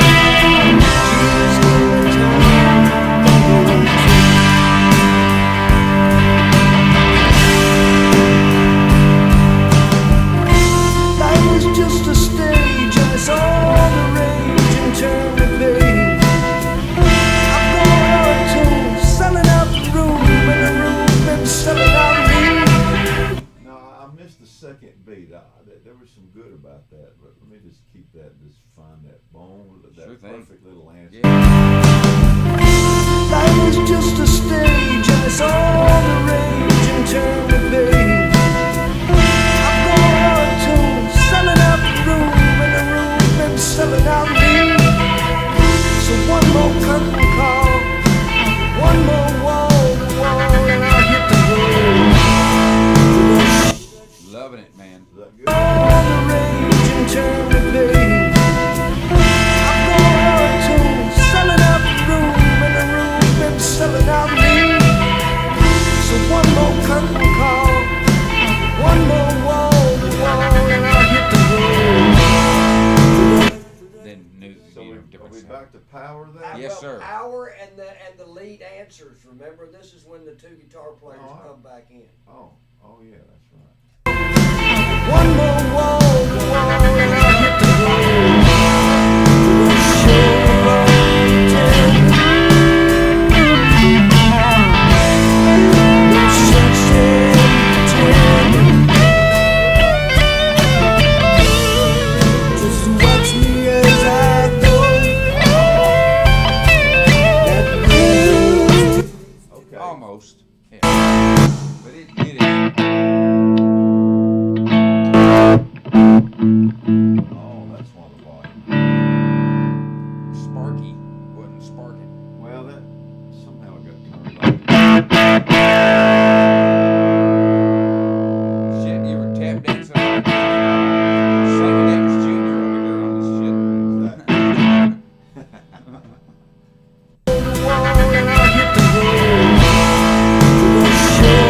Life is just a stage and it's all the rage and turn the page. I'm going out to selling out the room and the room been selling out me. No, I missed the second beat. There was some good about that, but let me just keep that. Just find that bone, that Sure thing. perfect little answer. Yeah. Life is just a stage and it's all the rage and turn the page. I'm going out to selling out the room dancers. Remember, this is when the two guitar players come back in. Oh yeah, that's right. One more wall, and I'll hit the road. Show just watch me as I go. That Okay. Almost. Yeah. But it did it. Oh, that's one of the volume. Sparky wasn't sparking. Well, that somehow got turned off. Shit, you were tap dancing on it. Sammy Davis Jr. over here on this shit. wall, and I'll hit the road. Show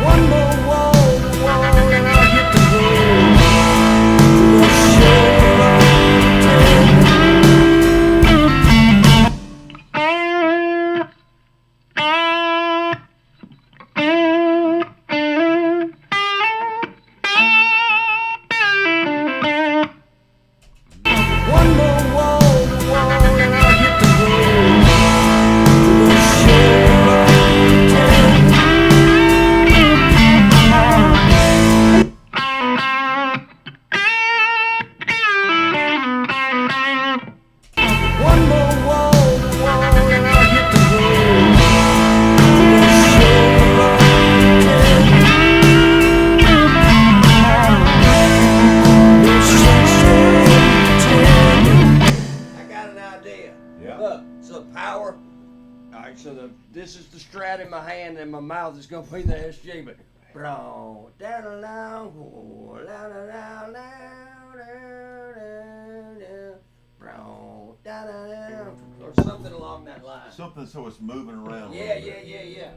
one more wall, and I'll hit the road. Show one more wall, and I'll hit the road. One more wall, and I'll hit the road. I got an idea. Yeah. Look, so power. All right, so this is the Strat in my hand, and my mouth is gonna be the SG, but bro, down down down down bro, down, or something along that line. Something so it's moving around. a Yeah, little yeah, bit. yeah, yeah.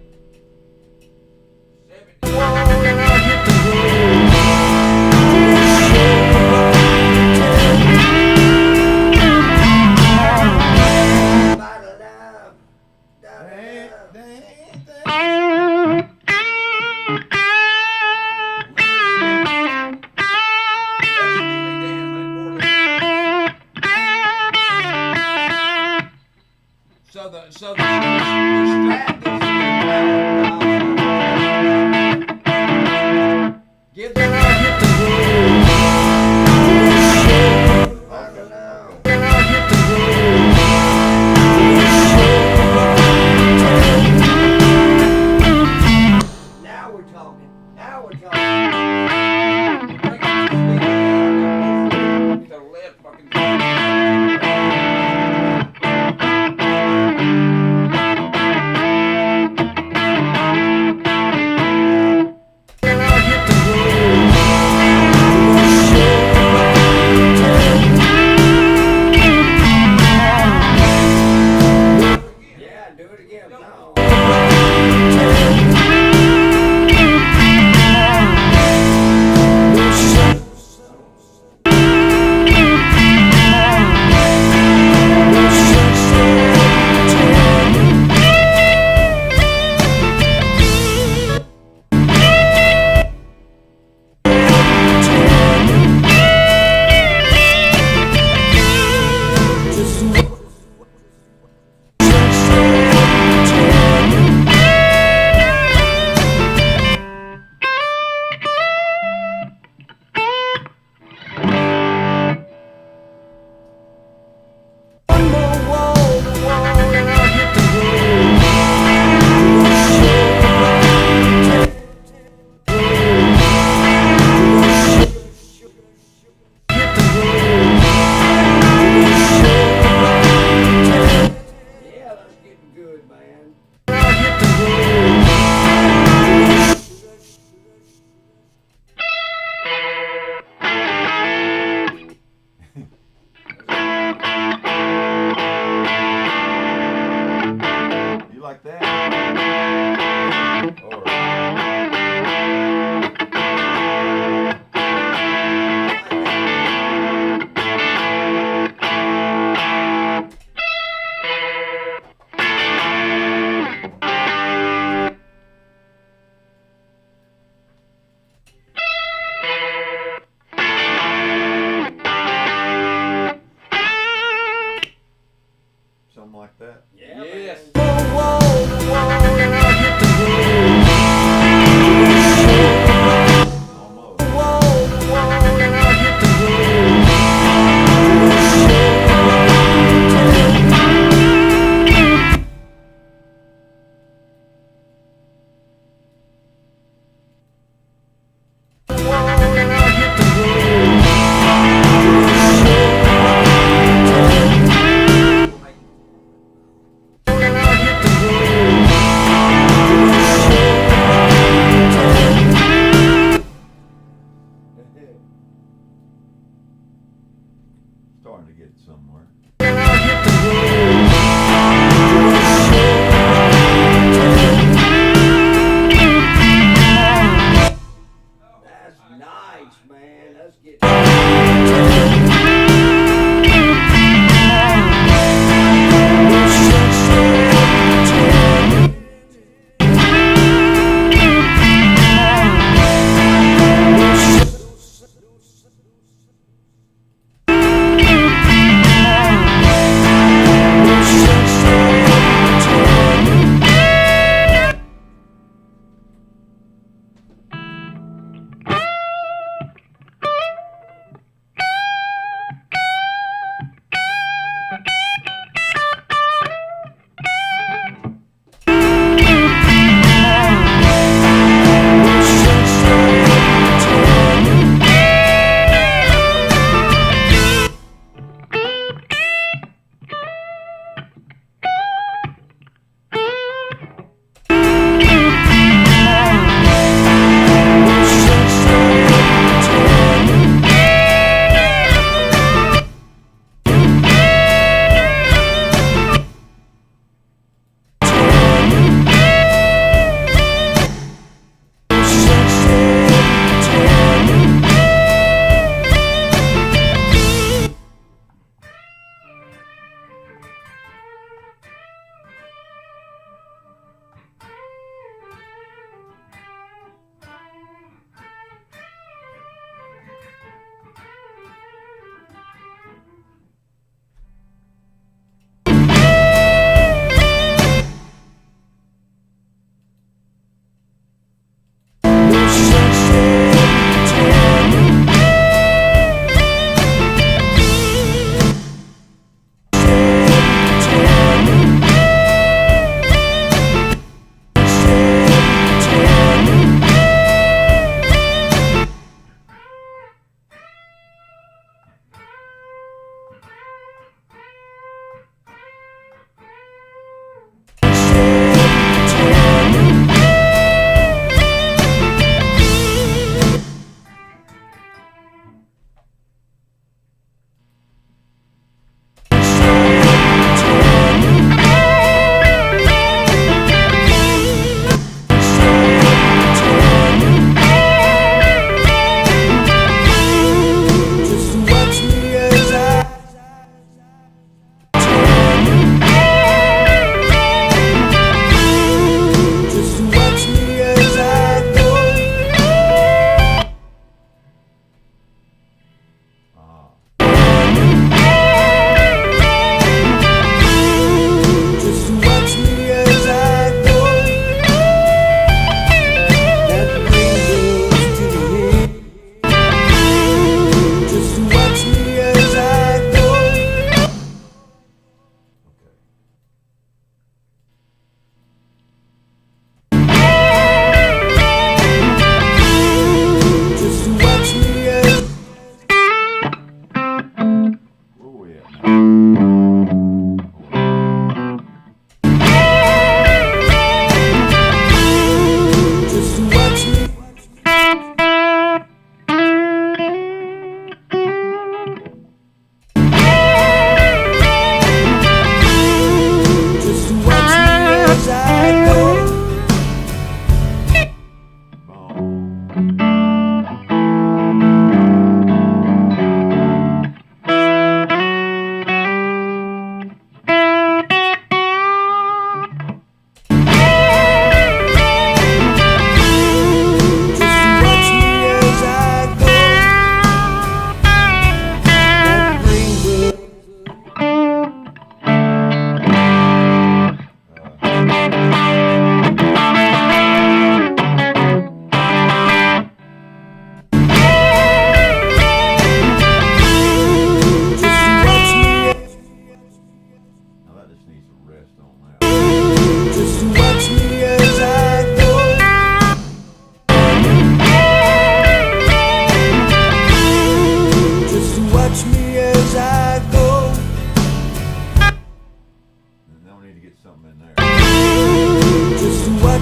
And I'll hit the road. So the Strat gives you the power.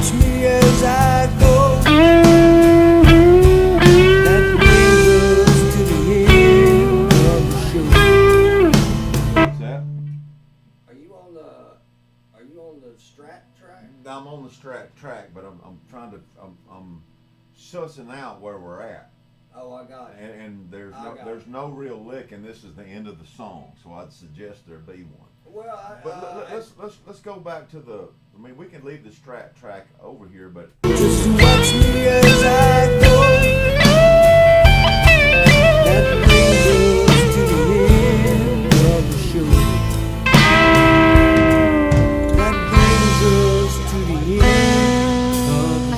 watch me as I go. That brings us to the end of the show. What's that? Are you on the Strat track? I'm on the Strat track, but I'm trying to I'm sussing out where we're at. Oh, I got it. And I got there's no real lick, and this is the end of the song, so I'd suggest there be one. Well, But let's go back to the. I mean, we can leave the Strat track over here, but Just watch me as I go. That brings us to the end of the show. That brings us to the end of the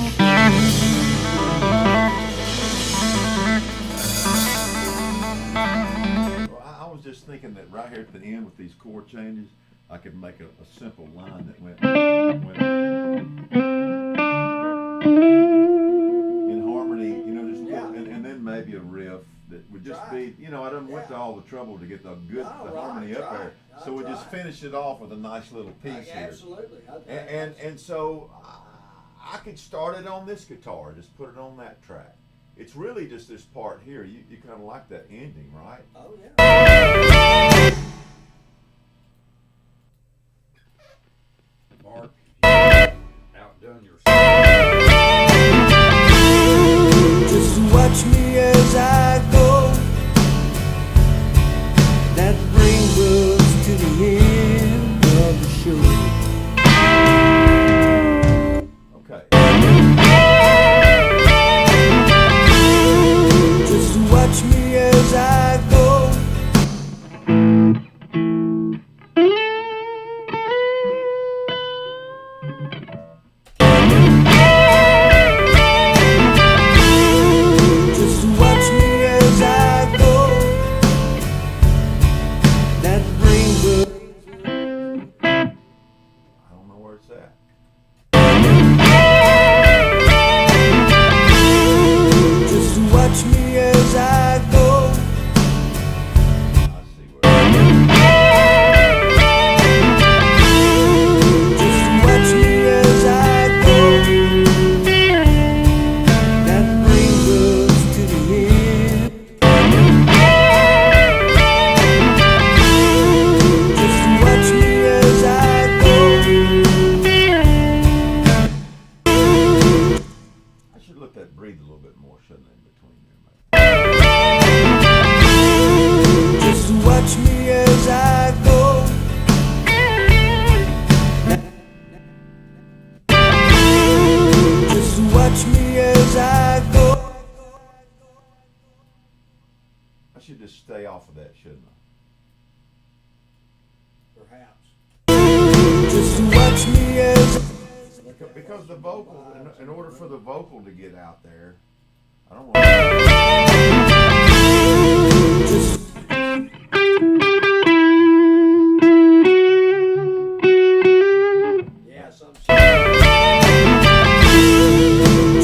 well, I was just thinking that right here at the end with these chord changes, I could make a simple line that went in harmony, you know, just Yeah. and then maybe a riff that would just Try. be, you know, I didn't went to Yeah. all the trouble to get the good No, the right, harmony up try. there, No, so we just try. finish it off with a nice little piece here. Absolutely. And so I could start it on this guitar, just put it on that track. It's really just this part here. You kind of like that ending, right? Oh yeah. Mark, outdone yourself. Just watch me as I go. That brings us to the end of the show. Okay. Just watch me as I go. Just watch me as I go. That brings us. I don't know where it's at. Just watch me as I go. I see where. Just watch me as I go. That brings us to the end. Just watch me as I go. I should let that breathe a little bit more, shouldn't I, in between there, mate? Just watch me as I go. Just watch me as I go. I should just stay off of that, shouldn't I? Perhaps. Just watch me as Because the vocal, in order for the vocal to get out there, I don't want. Yeah, some.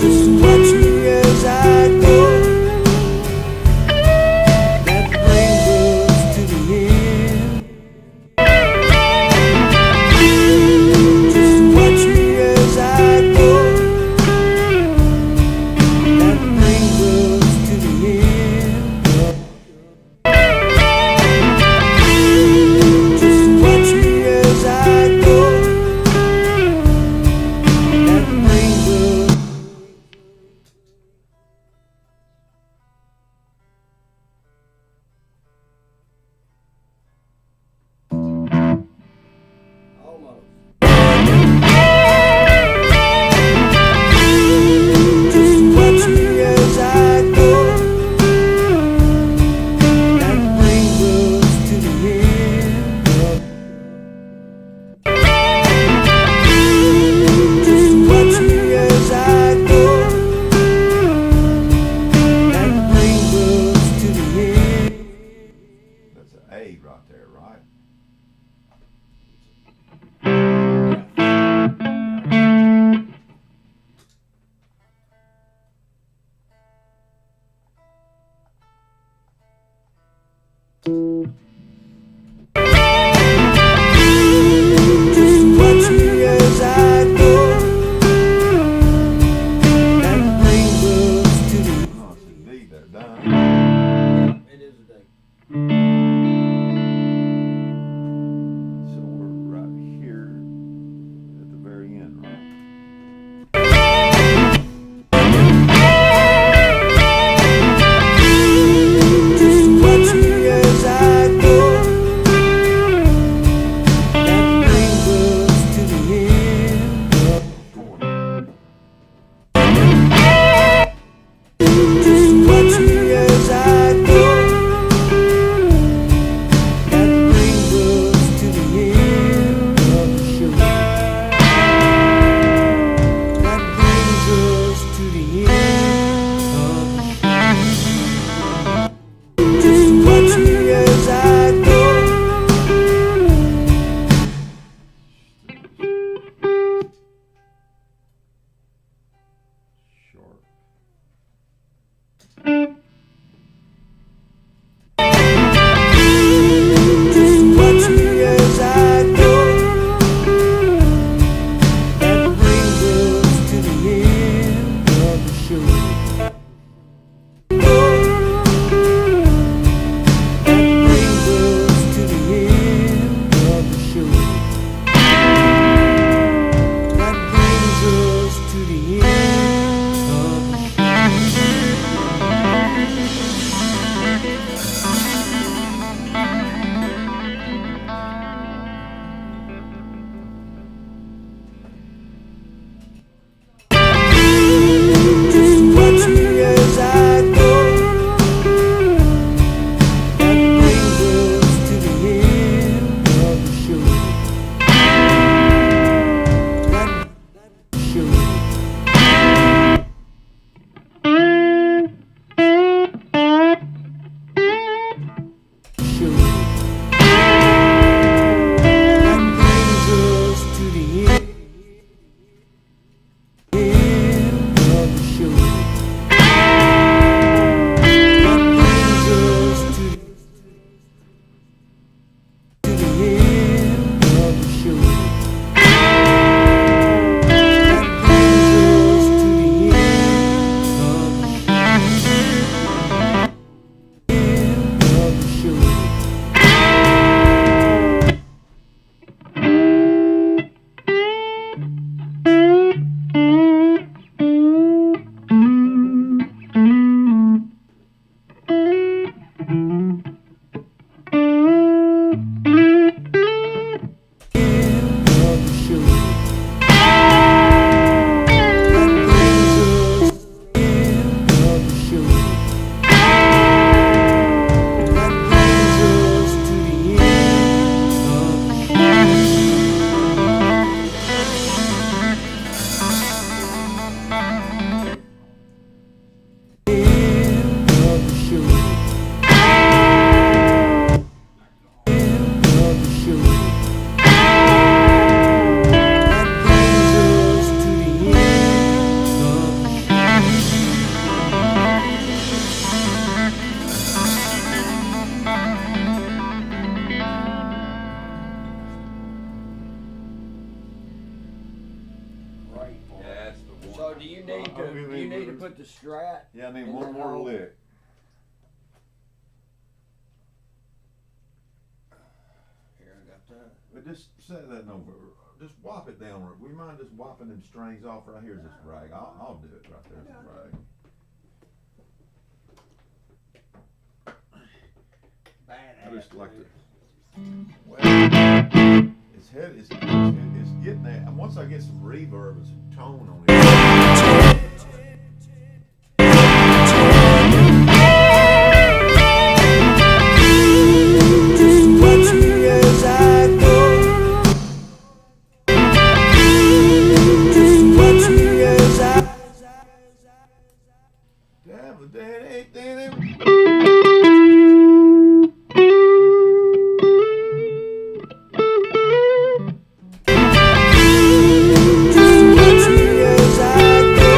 Just watch me as I go. That brings us to the end. Just watch me as I go. That brings us to the end. Just watch me as I go. That brings us. Almost. Just watch me as I go. That brings us to the end. Just watch me as I go. That brings us to the end. That's an A right there, right? Just watch me as I go. do you need to put the strat? Yeah, I need in one that more hole? lick. Here, I got that. But just set that over. Just whop it down. We mind just whopping them strings off right here's this rag. I'll do it right there's the rag. Badass. I just like dude. to. Well, it's getting there. And once I get some reverb and some tone on it. Just watch me as I go. Just watch me as I. Just watch me as I go.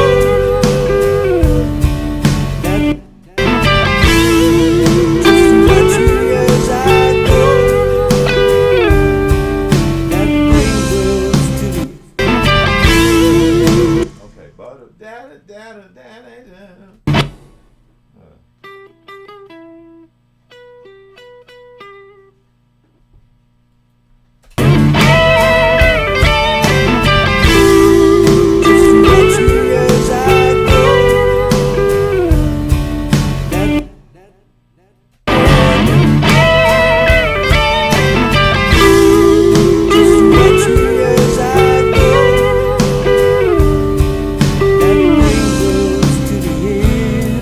Just watch me as I go. That brings us to the. Okay, butter. Just watch me as I go. Just watch me as I go. That brings us to the end.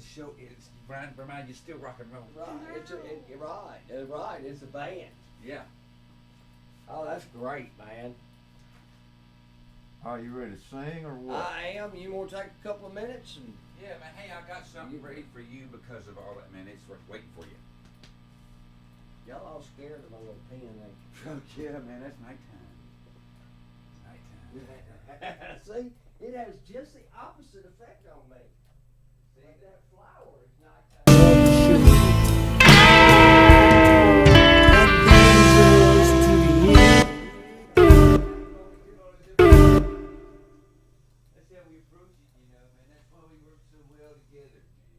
it's show. It's remind you still rock and roll. Right, you're right, it's a band. Yeah. Oh, that's great, man. Are you ready to sing or what? I am. You want to take a couple of minutes? And Yeah, man. Hey, I got something ready for you because of all that, man. It's waiting for you. y'all all scared of my little pen, ain't Yeah, man. That's nighttime. you? Nighttime. See, it has just the opposite effect on me. See, that flower is nighttime. That's how we approach it, you know, man. That's why we work so well together, man.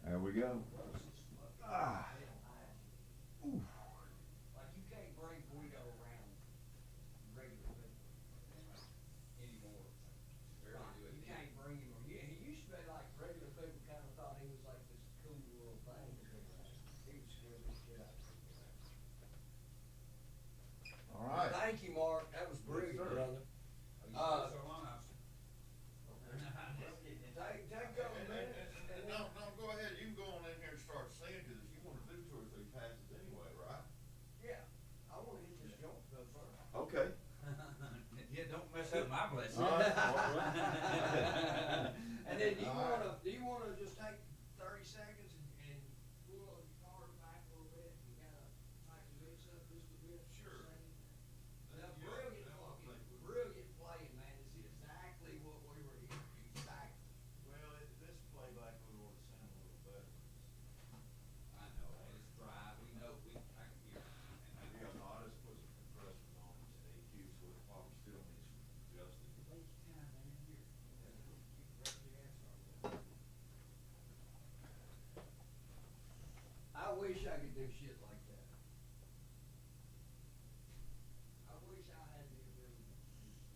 There we go. Ah. Like you can't bring Guido around regular people anymore. You can't bring him. He used to be like regular people kind of thought he was like this cool little thing. He was scared the shit out of people. All right. Thank you, Mark. That was brilliant, sir. brother. Take a couple minutes. and then- No, go ahead. You can go on in here and start singing, because if you want to do 2 or 3 passes anyway, right? Yeah, I want to hit this joint go first. Okay. Yeah, don't mess up my blessing. All right. And then do All right. you wanna just take 30 seconds and pull the guitar back a little bit and kinda like mix up just a bit? Sure. Now, brilliant playing, man. It's exactly what we were hearing. Exactly. Well, this playback would ought to sound a little better. I know, man. It's dry. We know. I can hear it. Yeah, no, I just put some compressors on this AQ, so it probably still needs some adjusting. Take your time, man. Here. I wish I could do shit like that. I wish I had the ability to do that.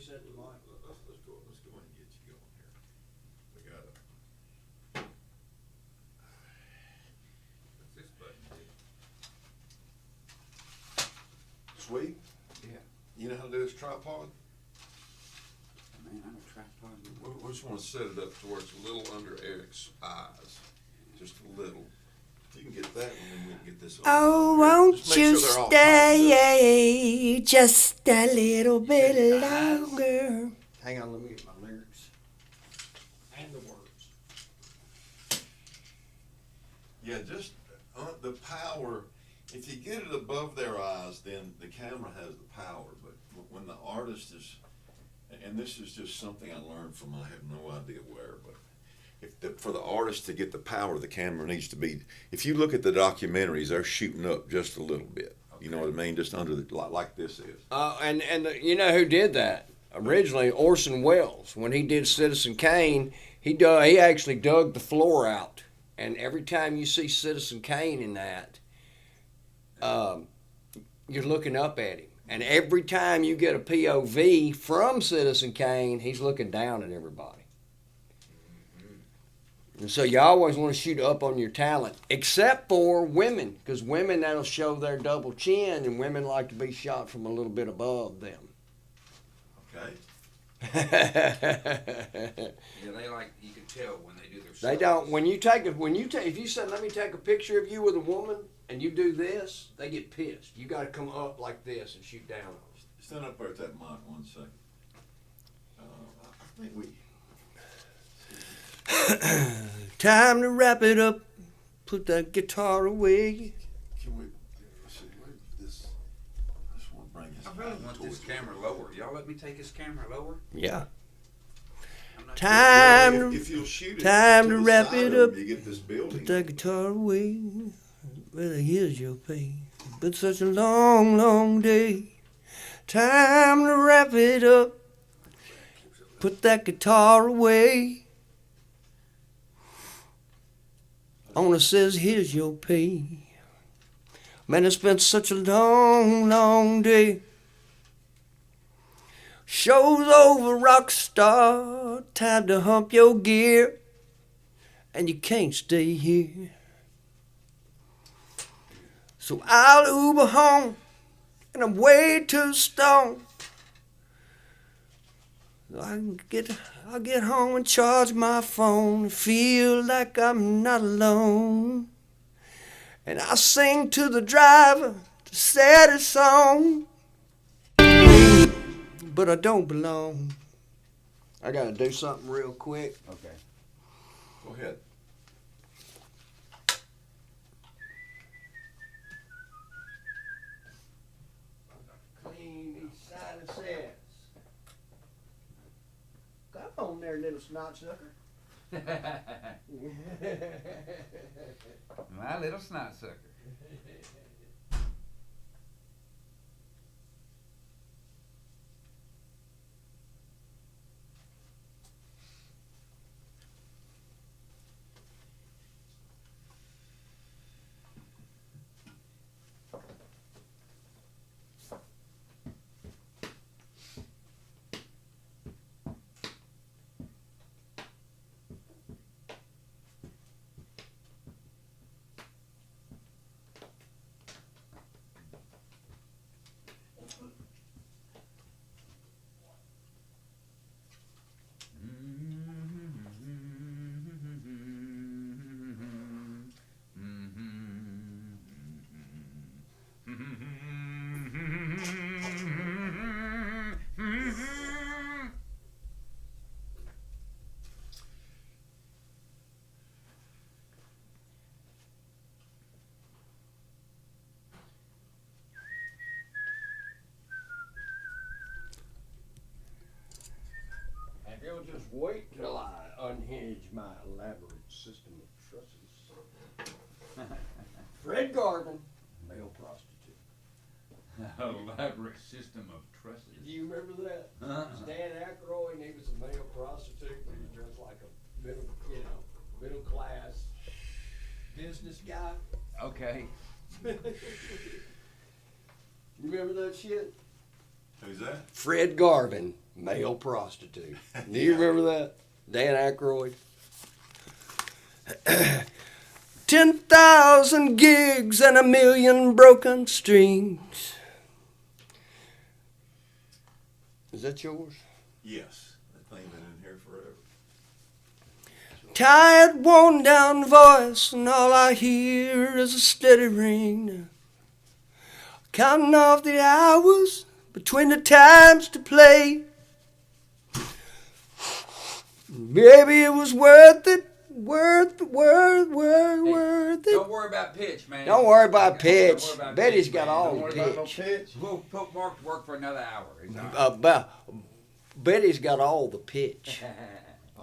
reset the mic. Let's go ahead and get you going here. We got it. What's this button do? Sweet. Yeah. You know how to do this tripod? Man, I'm a tripod. We just want to set it up to where it's a little under Eric's eyes, just a little. If you can get that one, then we can get this. Oh, won't you stay just a little bit longer? Hang on, let me get my lyrics. And the words. Yeah, just the power. If you get it above their eyes, then the camera has the power. But when the artist is, and this is just something I learned from, I have no idea where, but for the artist to get the power, the camera needs to be. If you look at the documentaries, they're shooting up just a little bit. Okay. You know what I mean? Just under the like this is. And you know who did that originally? Orson Welles. When he did Citizen Kane, he actually dug the floor out, and every time you see Citizen Kane in that, you're looking up at him. And every time you get a POV from Citizen Kane, he's looking down at everybody. And so you always want to shoot up on your talent, except for women, because women, that'll show their double chin, and women like to be shot from a little bit above them. Okay. Yeah, they like, you can tell when they do their They don't. If you said, "Let me take a picture of you with a woman," and you do this, they get pissed. You got to come up like this and shoot down on them. Stand up there at that mic 1 second. I think we. Time to wrap it up. Put that guitar away. Can we? Let's see. This. I just want to bring this. I really want this camera lower. Y'all let me take this camera lower? Yeah. I'm not Time. Well, if you'll shoot it Time to the wrap side it of up. You get this building. Put that guitar away. Well, here's your pain. It's been such a long, long day. Time to wrap it up. Put that guitar away. Owner says, here's your pay. Man, it's been such a long, long day. Show's over, rock star. Time to hump your gear. And you can't stay here. So I'll Uber home. And I'm way too stoned. I'll get home and charge my phone, feel like I'm not alone. And I'll sing to the driver the saddest song. But I don't belong. I got to do something real quick. Okay. Go ahead. Clean these sinuses. Come on there, little snot sucker. My little snot sucker. And you'll just wait till I unhinge my elaborate system of trusses. Fred Garvin, male prostitute. Elaborate system of trusses. Do you remember that? It's Dan Aykroyd, and he was a male prostitute. He was dressed like a middle class business guy. Okay. You remember that shit? Who's that? Fred Garvin. Male prostitute. Do you remember that? Dan Aykroyd. 10,000 gigs and a million broken strings. Is that yours? Yes, that thing been in here forever. Tired, worn down voice, and all I hear is a steady ring. Counting off the hours between the times to play. Baby, it was worth it. Worth it. Don't worry about pitch, man. Don't worry about pitch. Don't worry about Betty's pitch, got man. all Don't the worry about no pitch. pitch. We'll put Mark to work for another hour. It's all right. Betty's got all the pitch.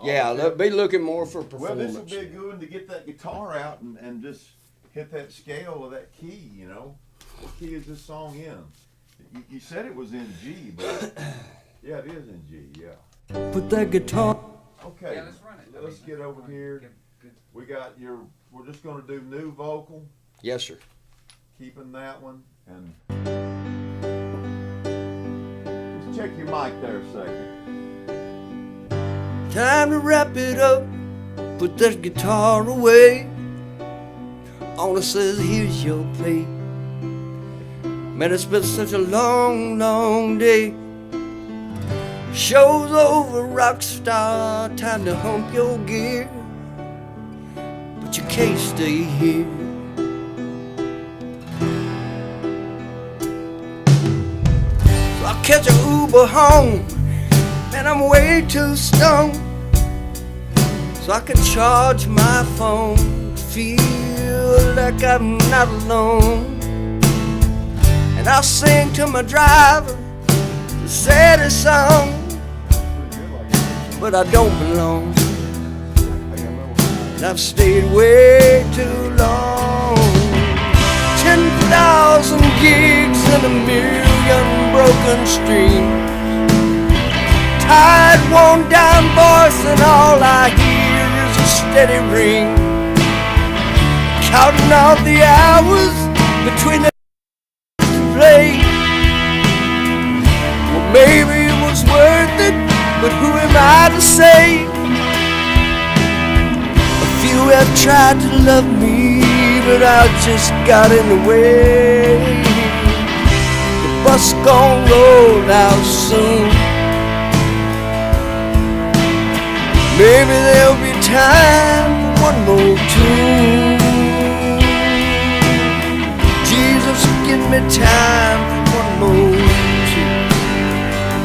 Yeah, they'll be looking more for Well, performance. this will be a good one to get that guitar out and just hit that scale of that key, you know. What key is this song in? You said it was in G, but yeah, it is in G, yeah. Put that guitar. Okay, Yeah, let's run it. let's get over here. Good. We got we're just gonna do new vocal, Yes, sir. keeping that one, and just check your mic there a second. Time to wrap it up. Put that guitar away. Owner says, here's your plate. Man, it's been such a long, long day. Show's over, rock star. Time to hump your gear. But you can't stay here. So I catch a Uber home. And I'm way too stoned, so I can charge my phone, feel like I'm not alone. And I'll sing to my driver the saddest song, but I don't belong. And I've stayed way too long. 10,000 gigs and a million broken strings. Tired, worn down voice, and all I hear is a steady ring. Counting all the hours between the play. Well, maybe it was worth it, but who am I to say? A few have tried to love me, but I just got in the way. The bus gon' roll out soon. Maybe there'll be time for one more tune. Jesus, give me time for one more tune.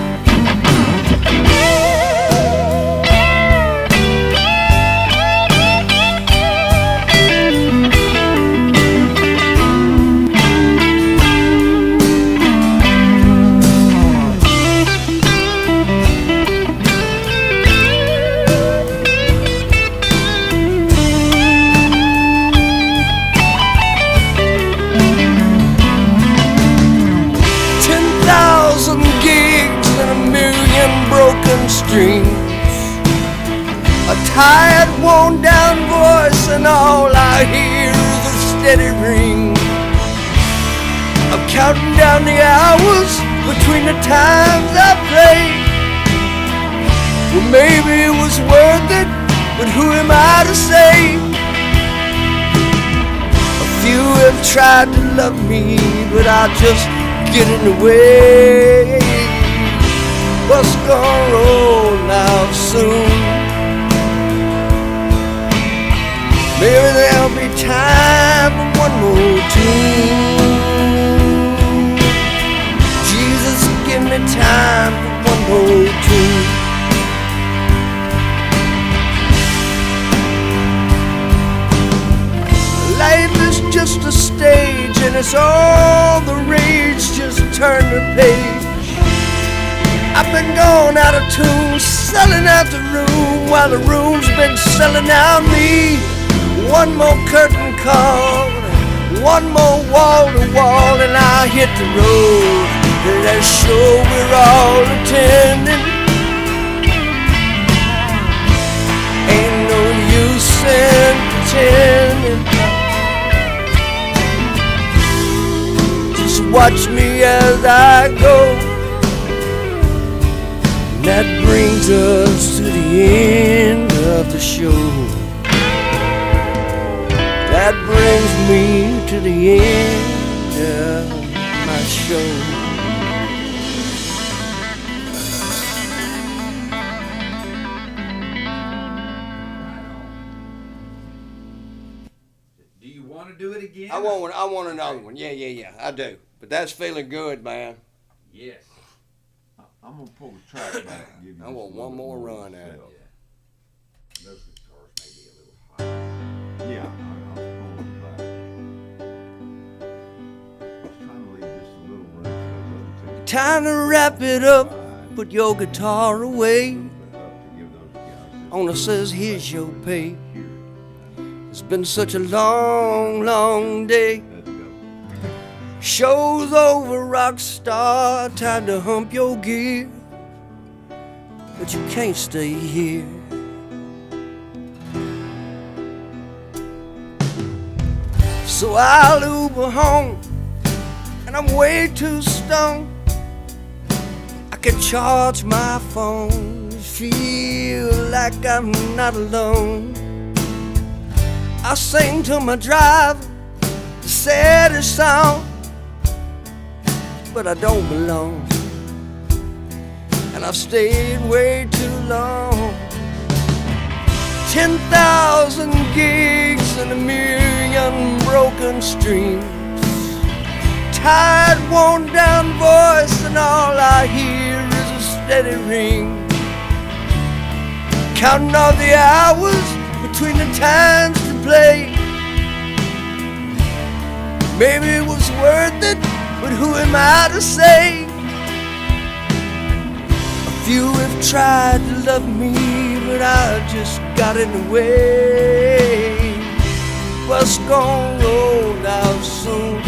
10,000 gigs and a million broken strings. A tired, worn down voice, and all I hear is a steady ring. I'm counting down the hours between the times I play. Well, maybe it was worth it, but who am I to say? A few have tried to love me, but I just get in the way. Bus gonna roll out soon. Maybe there'll be time for one more tune. Jesus, give me time for one more tune. Life is just a stage and it's all the rage, just turn the page. I've been going out of tune, selling out the room while the room's been selling out me. One more curtain call, one more wall to wall, and I hit the road. That show we're all attending. Ain't no use in pretending. Just watch me as I go. And that brings us to the end of the show. That brings me to the end of my show. Do you want to do it again? I want another one. Yeah, I do. But that's feeling good, man. Yes. I'm gonna pull the track back and give you. I want one more run at it. Yeah. Those guitars may be a little high. Yeah, I'll pull it back. I was trying to leave just a little room for those other two. Time to wrap it up. Put your guitar away. To give those guys. Owner says, here's your pay. It's been such a long, long day. Let's go. Show's over, rock star. Time to hump your gear. But you can't stay here. So I'll Uber home, and I'm way too stoned. I can charge my phone, feel like I'm not alone. I sing to my driver the saddest song, but I don't belong, and I've stayed way too long. 10,000 gigs and a million broken streams. Tired, worn down voice, and all I hear is a steady ring. Counting all the hours between the times to play. Maybe it was worth it, but who am I to say? A few have tried to love me, but I just got in the way. Bus gon' roll out soon.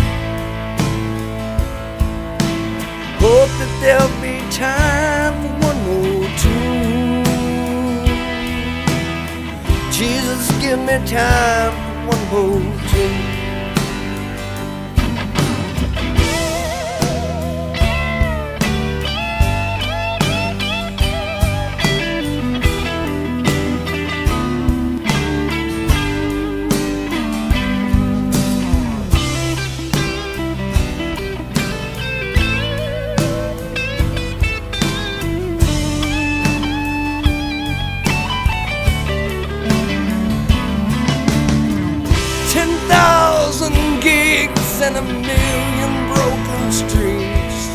Hope that there'll be time for one more tune. Jesus, give me time for one more tune. 10,000 gigs and a million broken streets.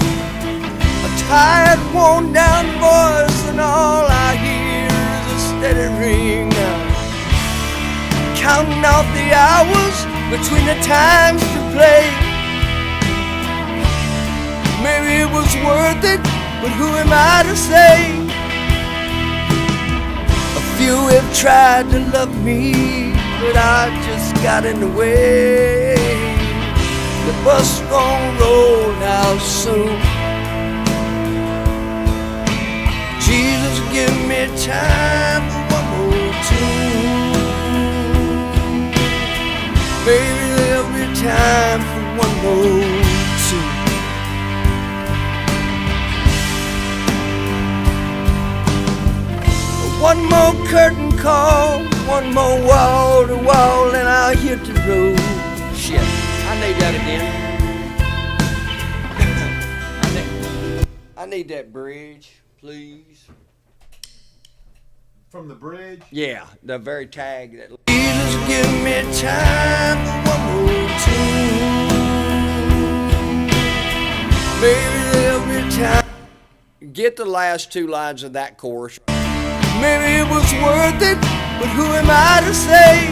A tired, worn down voice, and all I hear is a steady ring. Counting out the hours between the times to play. Maybe it was worth it, but who am I to say? A few have tried to love me, but I just got in the way. The bus gon' roll out soon. Jesus, give me time for one more tune. Baby, there'll be time for one more tune. One more curtain call, one more wall to wall, and I'll hit the road. Shit, I need that again. I need that bridge, please. From the bridge? Yeah, the very tag that. Jesus, give me time for one more tune. Maybe there'll be time. Get the last two lines of that chorus. Maybe it was worth it, but who am I to say?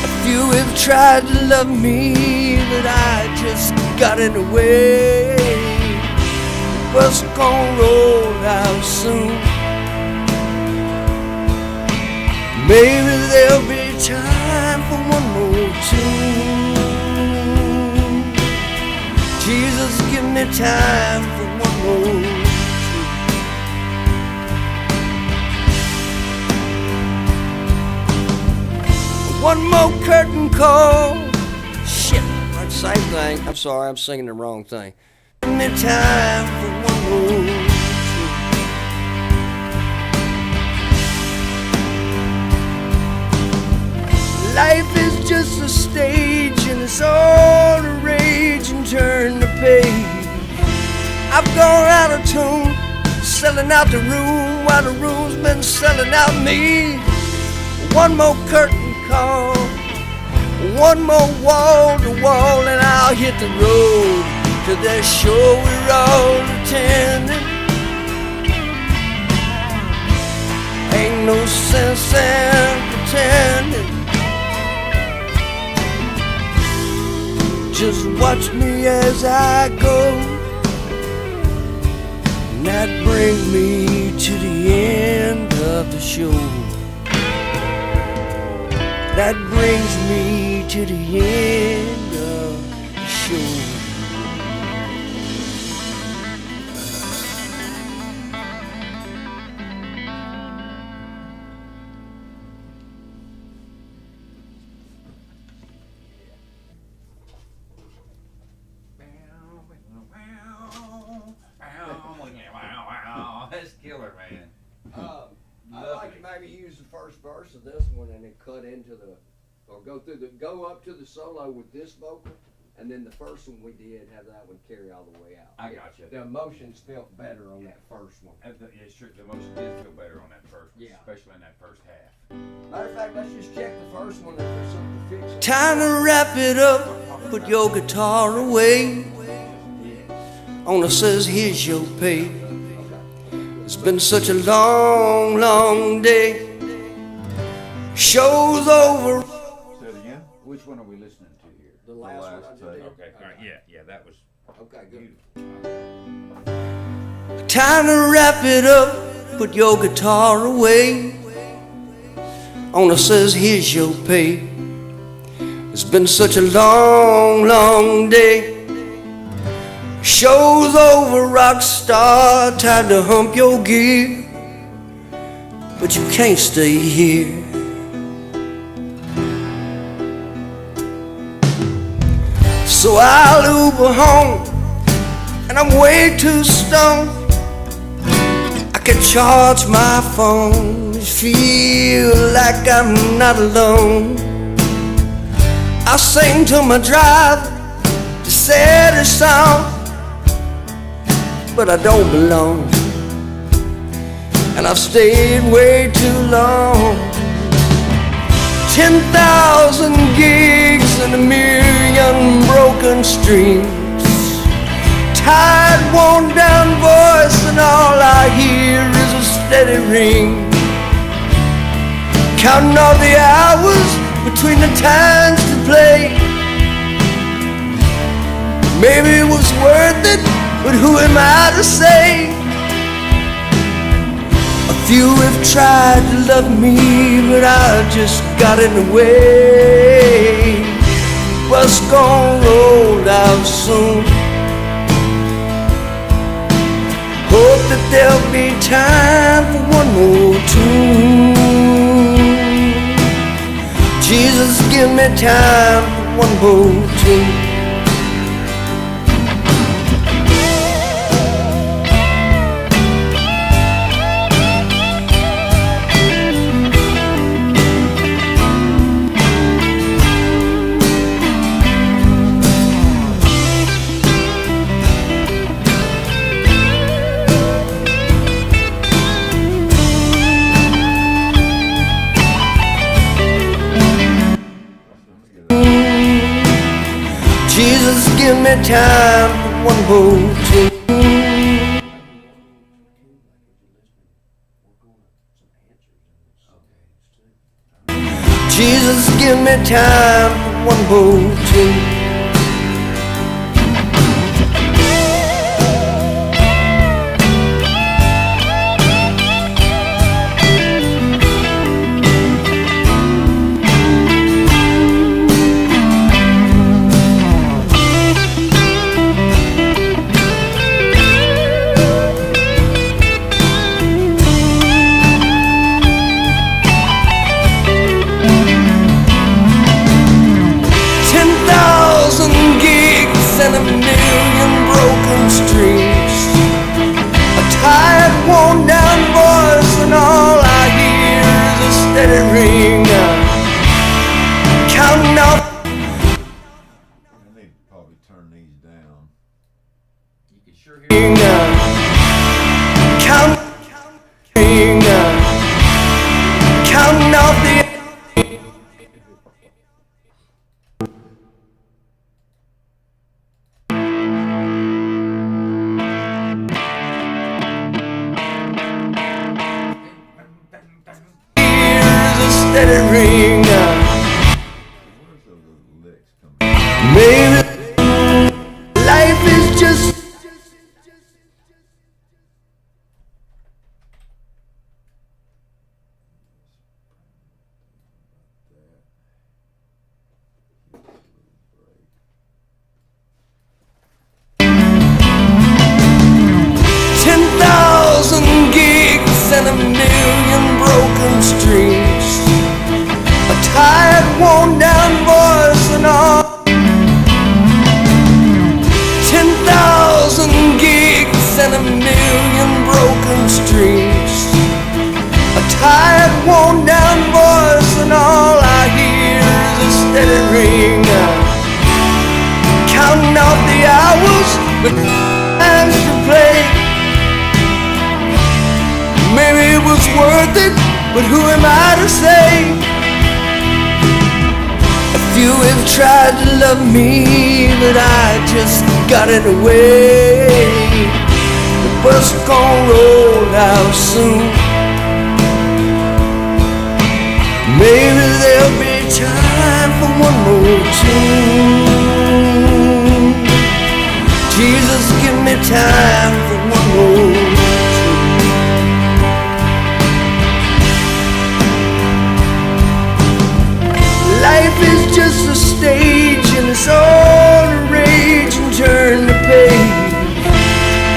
A few have tried to love me, but I just got in the way. The bus gon' roll out soon. Maybe there'll be time for one more tune. Jesus, give me time for one more. One more curtain call. Shit, that's the same thing. I'm sorry, I'm singing the wrong thing. Give me time for one more. I've gone out of tune, selling out the room while the room's been selling out me. One more curtain call, one more wall to wall, and I'll hit the road to that show we're all attending. Ain't no sense in pretending. Just watch me as I go, and that brings me to the end of the show. That brings me to the end of the show. That's killer, man. I'd like to maybe use the first verse of this one and then cut into the, or go up to the solo with this vocal, and then the first one we did, have that one carry all the way out. I got you. The emotions felt better on that first one. Yeah, sure. The emotion did feel better on that first one, Yeah. especially in that first half. Matter of fact, let's just check the first one if there's something to fix it. Time to wrap it up, put your guitar away. Owner says, here's your pay. It's been such a long, long day. Show's over. Say it again. Which one are we listening to here? The last one I last just tape. did. Okay, all right, yeah, that was Okay, good. Time to wrap it up, put your guitar away. Owner says, here's your pay. It's been such a long, long day. Show's over, rock star, time to hump your gear. But you can't stay here. So I'll Uber home, and I'm way too stoned. I can charge my phone, feel like I'm not alone. I sing to my driver to set a song, but I don't belong, and I've stayed way too long. 10,000 gigs and a million broken streams. Tired, worn down voice, and all I hear is a steady ring. Counting all the hours between the times to play. Maybe it was worth it, but who am I to say? A few have tried to love me, but I just got in the way. Bus gonna roll out soon. Hope that there'll be time for one more tune. Jesus, give me time for one more tune. Jesus, give me time for one more tune. Jesus, give me time for one more tune. steady ring. Where's those licks coming? Maybe life is just and a million broken strings, a tired, worn down voice and all. 10,000 gigs and a million broken strings, a tired, worn down voice and all I hear is a steady ring, counting off the hours with hands to play. Maybe it was worth it, but who am I to say? A few have tried to love me, but I just got in the way. The bus gon' roll out soon. Maybe there'll be time for one more tune. Jesus, give me time for one more tune. Life is just a stage and it's all a rage and turn the page.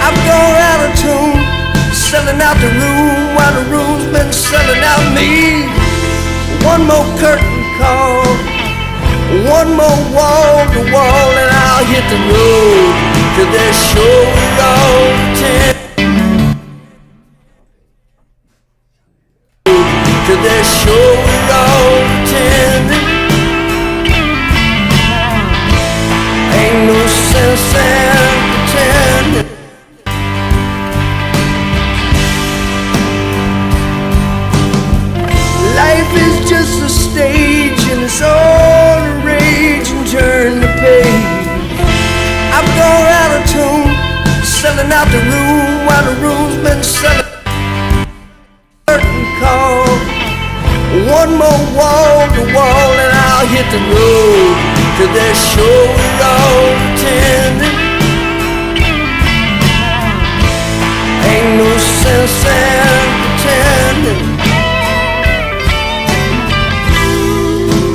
I've gone out of tune, selling out the room while the room's been selling out me. One more curtain call, one more wall to wall, and I'll hit the road till they're sure we're all ten. Till they're sure we're all ten. Ain't no sense in pretending. Life is just a stage and it's all a rage and turn the page. I've gone out of tune, selling out the room while the room's been selling. Curtain call, one more wall to wall, and I'll hit the road till they're sure we're all pretending. Ain't no sense in pretending.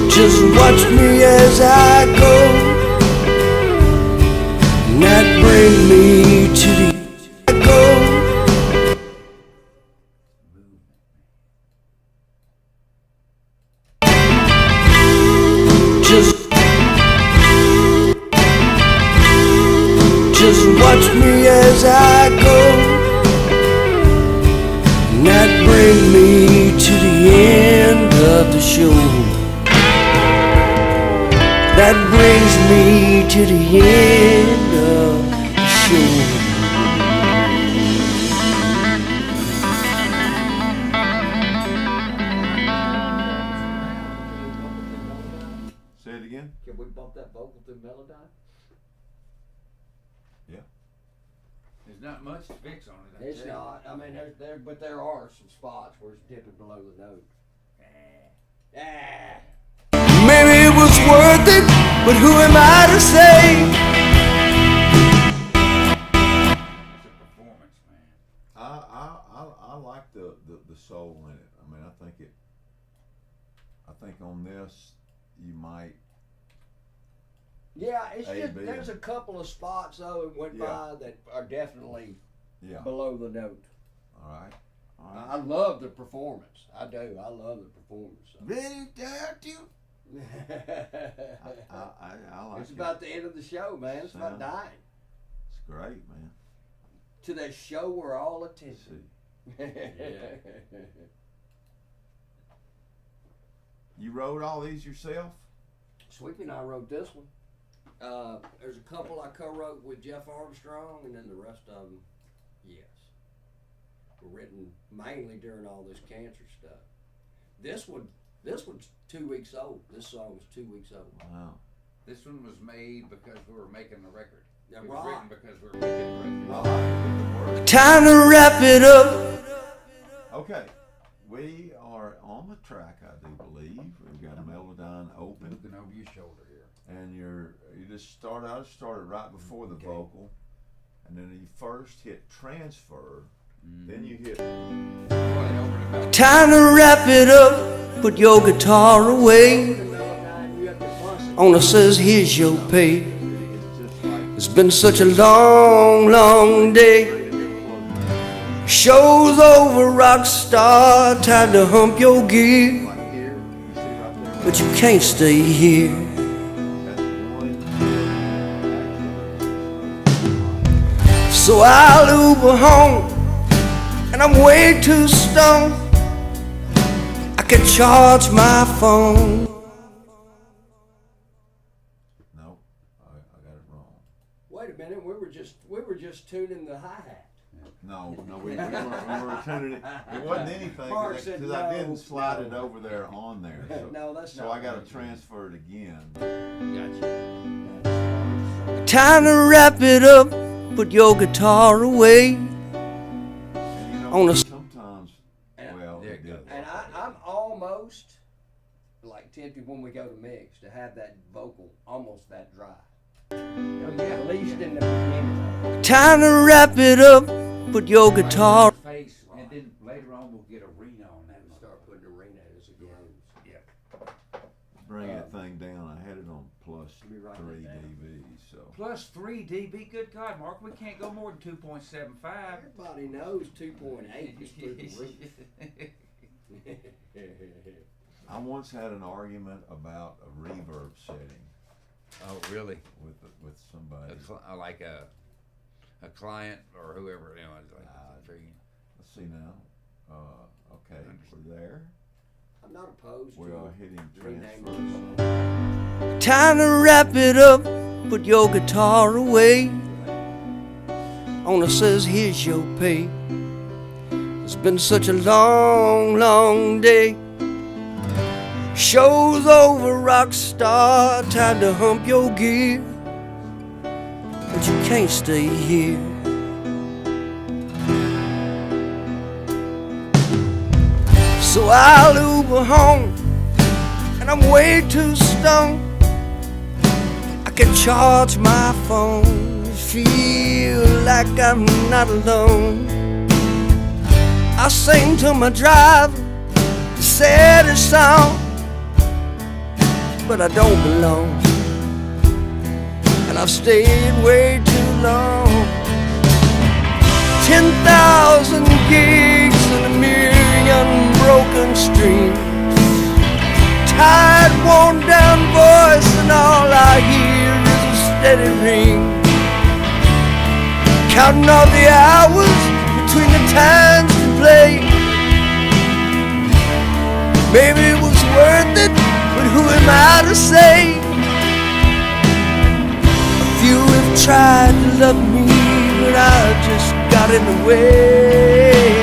Just watch me as I go, and that bring me to the Just watch me as I go, and that bring me to the end of the show. That brings me to the end of the show. Say it again. Can we bump that vocal through Melodyne? Yeah. There's not much to fix on it. I It's tell you. not. I mean, but there are some spots where it's dipping below the note. Maybe it was worth it, but who am I to say? It's a performance, man. I like the soul in it. I mean, I think on this you might. Yeah, it's A, just B. there's a couple of spots though that went by that are definitely Yeah. below the note. All right. I love the performance. I do. I love the performance. Ready to you? I like It's it. about the end of the show, man. It's about Yeah. dying. It's great, man. To that show we're all attending. See, you wrote all these yourself? Sweepy and I wrote this one. There's a couple I co-wrote with Jeff Armstrong, and then the rest of them, yes, were written mainly during all this cancer stuff. This one's 2 weeks old. This song was 2 weeks old. Wow. This one was made because we were making the record. Yeah, It was right. written because we were making the I record. like it. Time to wrap it up. Okay. We are on the track, I do believe. open, looking over your shoulder here. and you just started right before the vocal, and then you first hit transfer, then you hit. Time to wrap it up, put your guitar away. Owner says, here's your pay. It's been such a long, long day. Show's over, rock star, time to hump your gear. But you can't stay here. So I'll Uber home, and I'm way too stoned. I can charge my phone. No, I got it wrong. Wait a minute, we were just tuning the hi-hat. No, we were tuning it. It wasn't anything Mark said because I didn't no, slide it no. over there on there. So, No, that's so not I got right. to transfer it again. Gotcha. Time to wrap it up, put your guitar away. And you know, On a- sometimes, And- well, There it it did. goes. And I'm almost like tempted when we go to mix to have that vocal almost that dry. At least in the beginning. Time to wrap it up, put your guitar. Face, and then later on we'll get arena on that. Start putting arenas again. Yeah. Bring that thing down. I had it on plus Let me write 3 that down. dB. So Plus 3 dB. Good God, Mark, we can't go more than 2.75. Everybody knows 2.8 is through the roof. I once had an argument about a reverb setting Oh, really? with somebody. Like a client or whoever, you know, it's like intriguing. Let's see now. Okay, we're there. I'm not opposed We to are hitting renaming transfer. the song. Time to wrap it up, put your guitar away. Owner says, here's your pay. It's been such a long, long day. Show's over, rock star, time to hump your gear. But you can't stay here. So I'll Uber home, and I'm way too stoned. I can charge my phone, feel like I'm not alone. I sing to my driver the saddest song, but I don't belong, and I've stayed way too long. 10,000 gigs and a million broken streams. Tired, worn down voice, and all I hear is a steady ring. Counting all the hours between the times to play. Maybe it was worth it, but who am I to say? A few have tried to love me, but I just got in the way.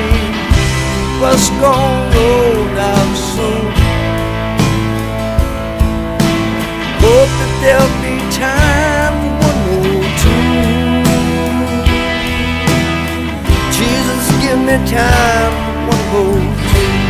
Bus gonna roll out soon. Hope that there'll be time for one more tune. Jesus, give me time for one more tune.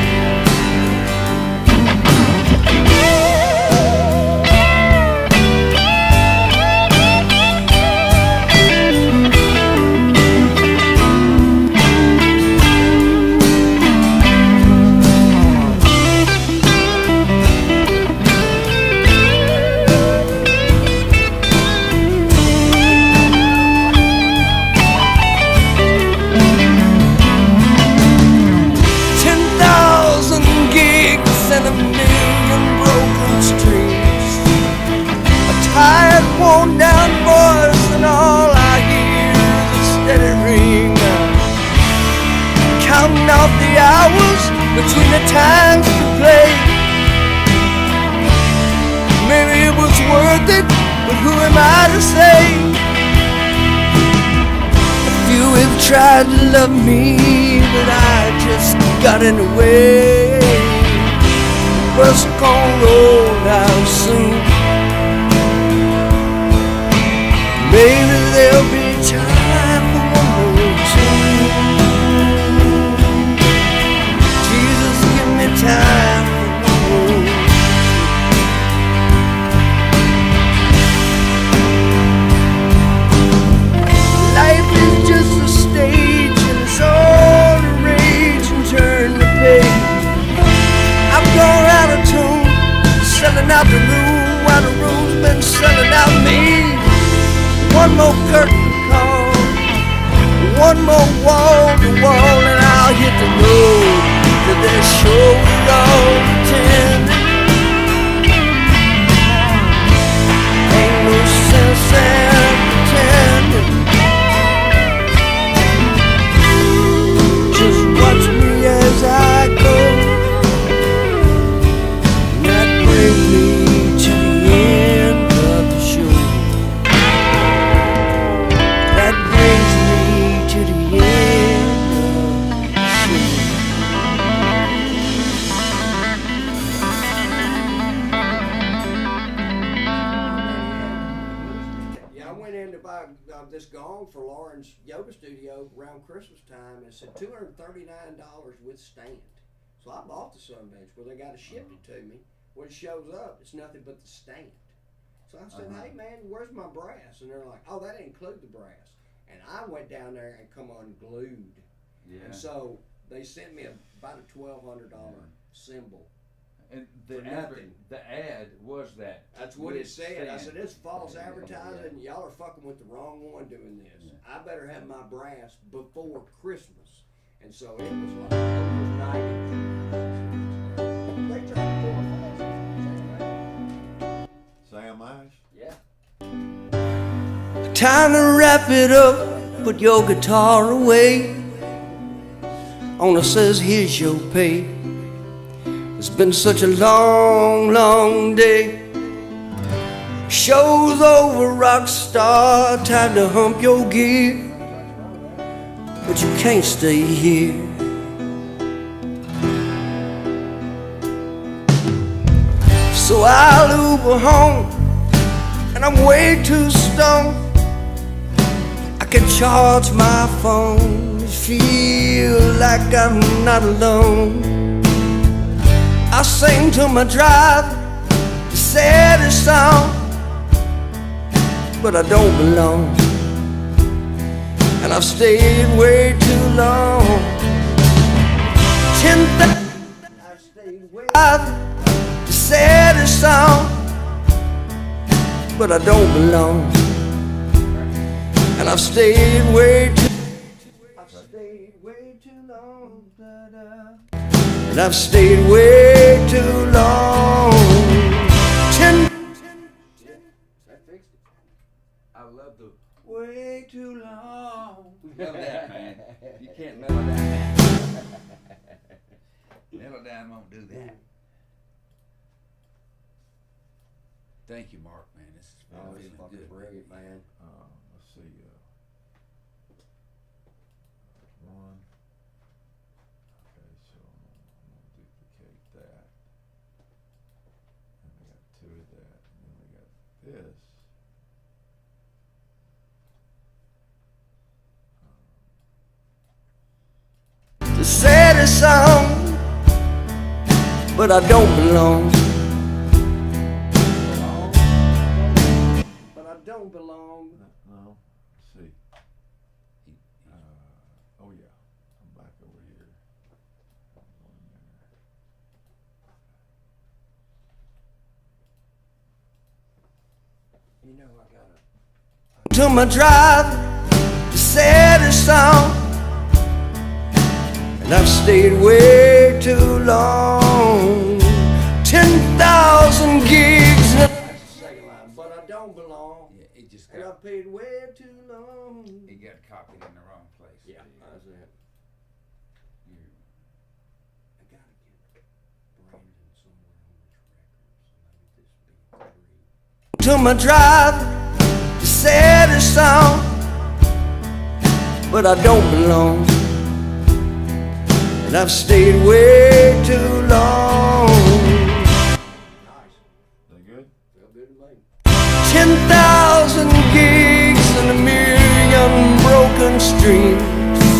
And a million broken streets. A tired, worn down voice, and all I hear is a steady ring. Counting off the hours between the times to play. Maybe it was worth it, but who am I to say? A few have tried to love me, but I just got in the way. Bus gonna roll out soon. Maybe there'll be time for one more tune. Jesus, give me time for one more. this gong for Lauren's yoga studio around Christmas time, and it said $239 with stand. So I bought the sunbench. Well, they got to ship it to me. When it shows up, it's nothing but the stand. So I said, hey man, where's my brass? And they're like, oh, that didn't include the brass. And I went down there and come unglued. Yeah. And so they sent me about a $1,200 symbol. And For nothing. the ad was that. That's what it said. I stand. said, this false advertising. Y'all are fucking with the wrong one doing this. Yeah. I better have my brass before Christmas. And so it was like overnight. They tried to pull a fast. Sam Ash? Yeah. Time to wrap it up, put your guitar away. Owner says, here's your pay. It's been such a long, long day. Show's over, rock star. Time to hump your gear. But you can't stay here. So I'll Uber home, and I'm way too stoned. I can charge my phone, feel like I'm not alone. I sing to my driver the saddest song, but I don't belong, and I've stayed way too long. 10,000 I've stayed way the saddest song, but I don't belong, and I've stayed way too long. And I've stayed way too long. That fixed it. I love the way too long. Love that, man. You can't mellow down. Mellow down won't do that. Thank you, Mark, man. This is Oh, it's feeling fucking good. brilliant, man. Let's see. One. Okay, so I'm gonna duplicate that. And we got two of that. And then we got this. The saddest song, but I don't belong. But I don't belong. No. Let's see. Oh yeah. I'm back over here. I'm going there. You know I got it. To my drive, the saddest song, and I've stayed way too long. 10,000 gigs. That's the second line. But I don't belong. Yeah, it just And I got, paid way too long. it got copied in the wrong place. Yeah, that's it. You- I gotta get Brandon somewhere on this record. So maybe this be 3. To my drive, the saddest song, but I don't belong, and I've stayed way too long. Nice. Is that good? Feel good to me. 10,000 gigs and a million broken streams.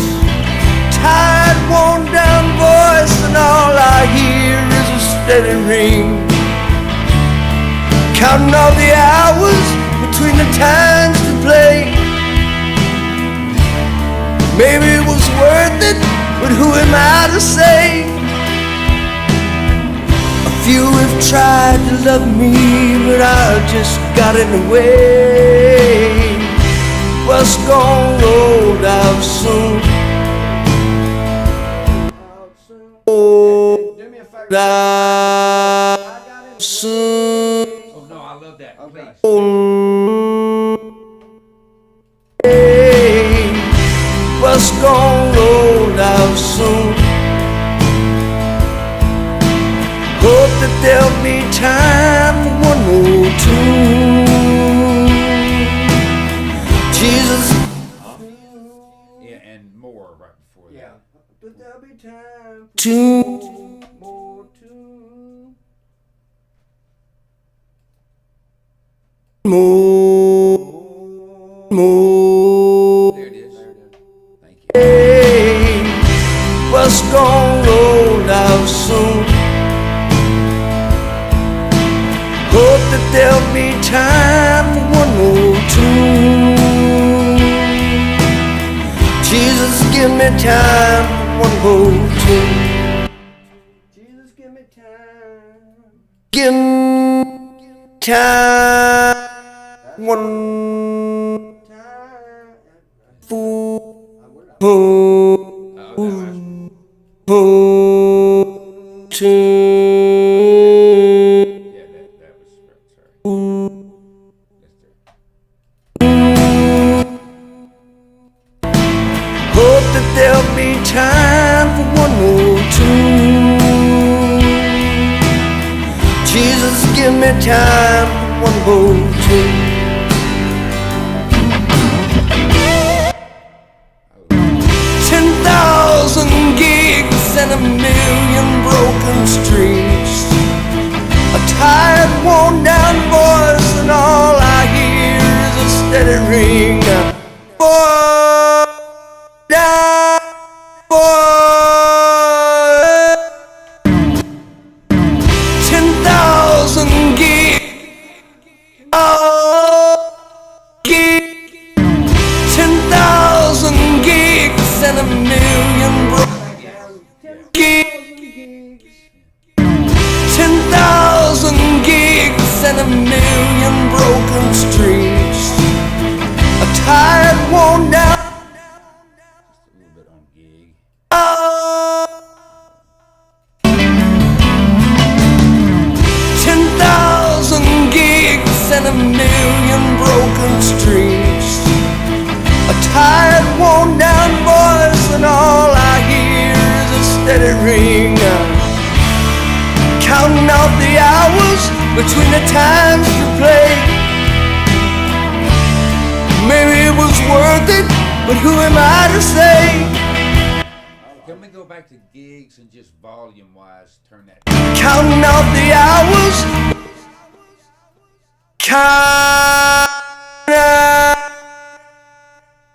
Tired, worn down voice, and all I hear is a steady ring. Counting all the hours between the times to play. Maybe it was worth it, but who am I to say? A few have tried to love me, but I just got in the way. What's gone rolled out soon? Do me a favor. Out soon. Oh no, I love that. Okay. Please. What's gone rolled out soon? Hope that there'll be time for one more tune. Jesus. Yeah, and more right before Yeah. that. But there'll be time for Tune. more tune. More. me time for one more tune. Jesus, give me time. Give me time. One time. For tune. Yeah, that was sorry. Hope that there'll be time for one more tune. Jesus, give me time for one more tune. 10,000 gigs and a million broken streets. A tired, worn down voice, and all I hear is a steady ring. Boy, down, boy. 10,000 gigs. Oh, gigs. 10,000 gigs and a million broken gigs. 10,000 gigs and a million broken streets. A tired, worn down. Just a little bit on gig. 10,000 gigs and a million broken streets. A tired, worn down voice, and all I hear is a steady ring. Counting out the hours between the times to play. Maybe it was worth it, but who am I to say? Can we go back to gigs and just volume wise turn that? Counting out the hours.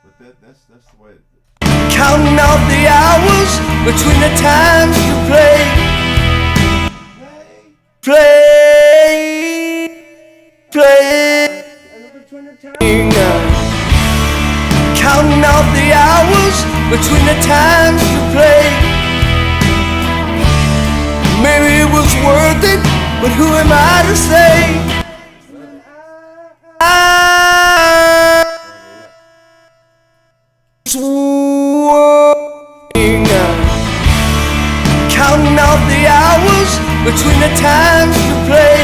But that's the way. Counting out the hours between the times to play. Counting out the hours between the times to play. Maybe it was worth it, but who am I to say? Counting out the hours between the times to play.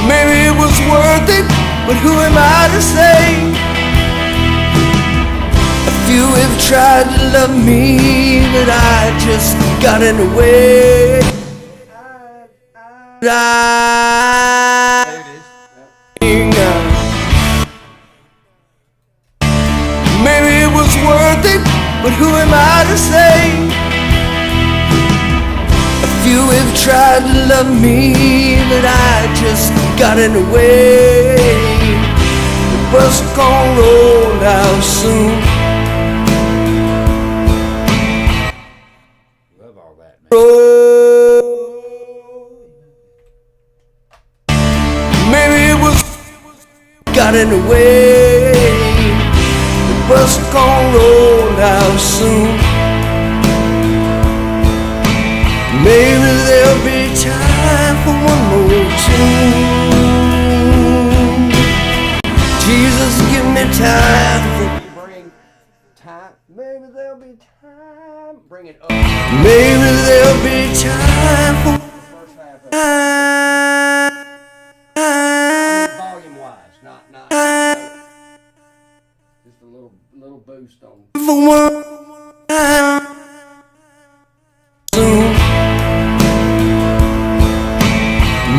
Maybe it was worth it, but who am I to say? A few have tried to love me, but I just got in the way. Maybe it was worth it, but who am I to say? A few have tried to love me, but I just got in the way. The bus gon' roll out soon. Love all that, man. Maybe it was got in the way. The bus gon' roll out soon. Maybe there'll be time for one more tune. Jesus, give me time for. Bring time. Maybe there'll be time. Bring it up. Maybe there'll be time for. First half of it. Time. Volume wise, not just a little boost on. For one time soon.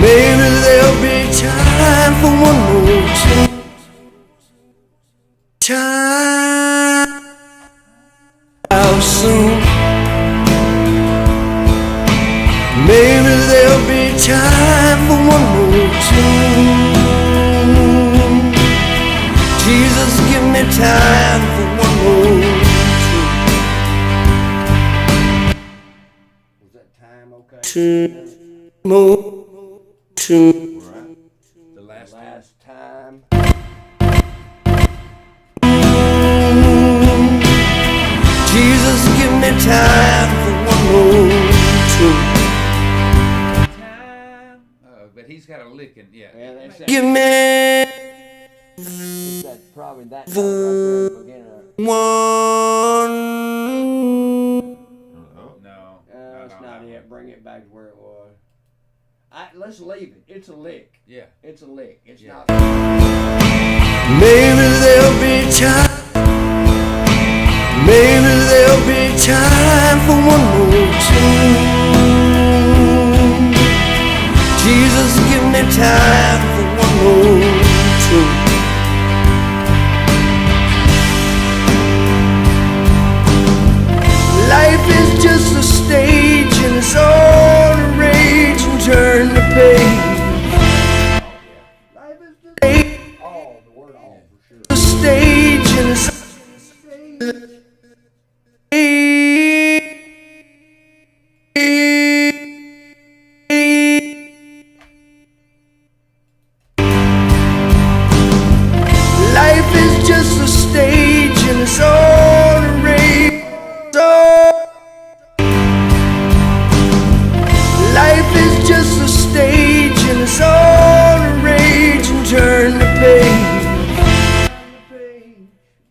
Maybe there'll be time for one more tune. Time how soon. Maybe there'll be time for one more tune. Jesus, give me time for one more tune. Was that time okay? Two more tune. The last Last time. Tune. time for one more tune. But he's got a licking, yeah. Yeah, that's that. Give me It's that probably that note right there at the beginning of it. one. Oh, No, That's not it. Bring it back to where it was. Let's leave it. It's a lick. Yeah. It's a lick. It's Yeah. not. Maybe there'll be time. Maybe there'll be time for one more tune. Jesus, give me time for one more tune. Life is just a stage and it's all a rage and turn the page. Life is just all the word all for sure. The stage and it's life is just a stage and it's all a rage. Life is just a stage and it's all a rage and turn the page.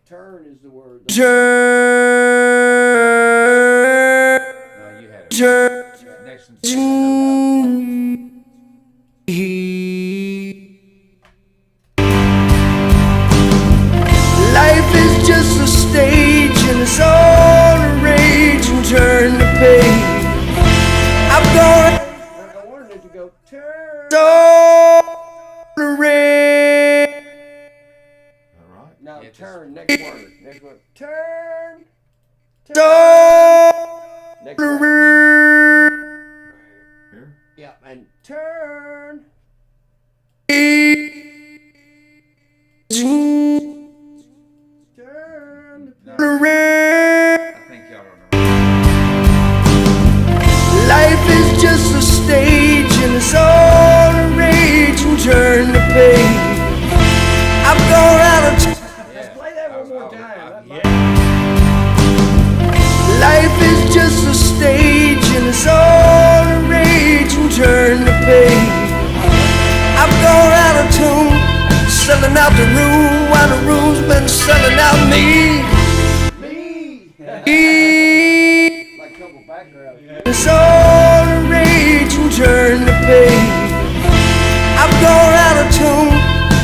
Turn is the word. Turn. No, you had it. Turn. Next one. Life is just a stage and it's all a rage and turn the page. I'm gonna I wanted it to go turn. tolerate. all right. No, Yeah, just- turn. Next word. Next word. Turn. Next word. Here. Yeah, and turn. Turn. No, I think y'all are on the Life is just a stage and it's all a rage and turn the page. I'm going out of yeah. Play that one more time. Yeah. life is just a stage and it's all a rage and turn the page. I'm going out of tune, selling out the room while the room's been selling out me. Me. Like a couple backgrounds. It's all a rage and turn the page. I'm going out of tune,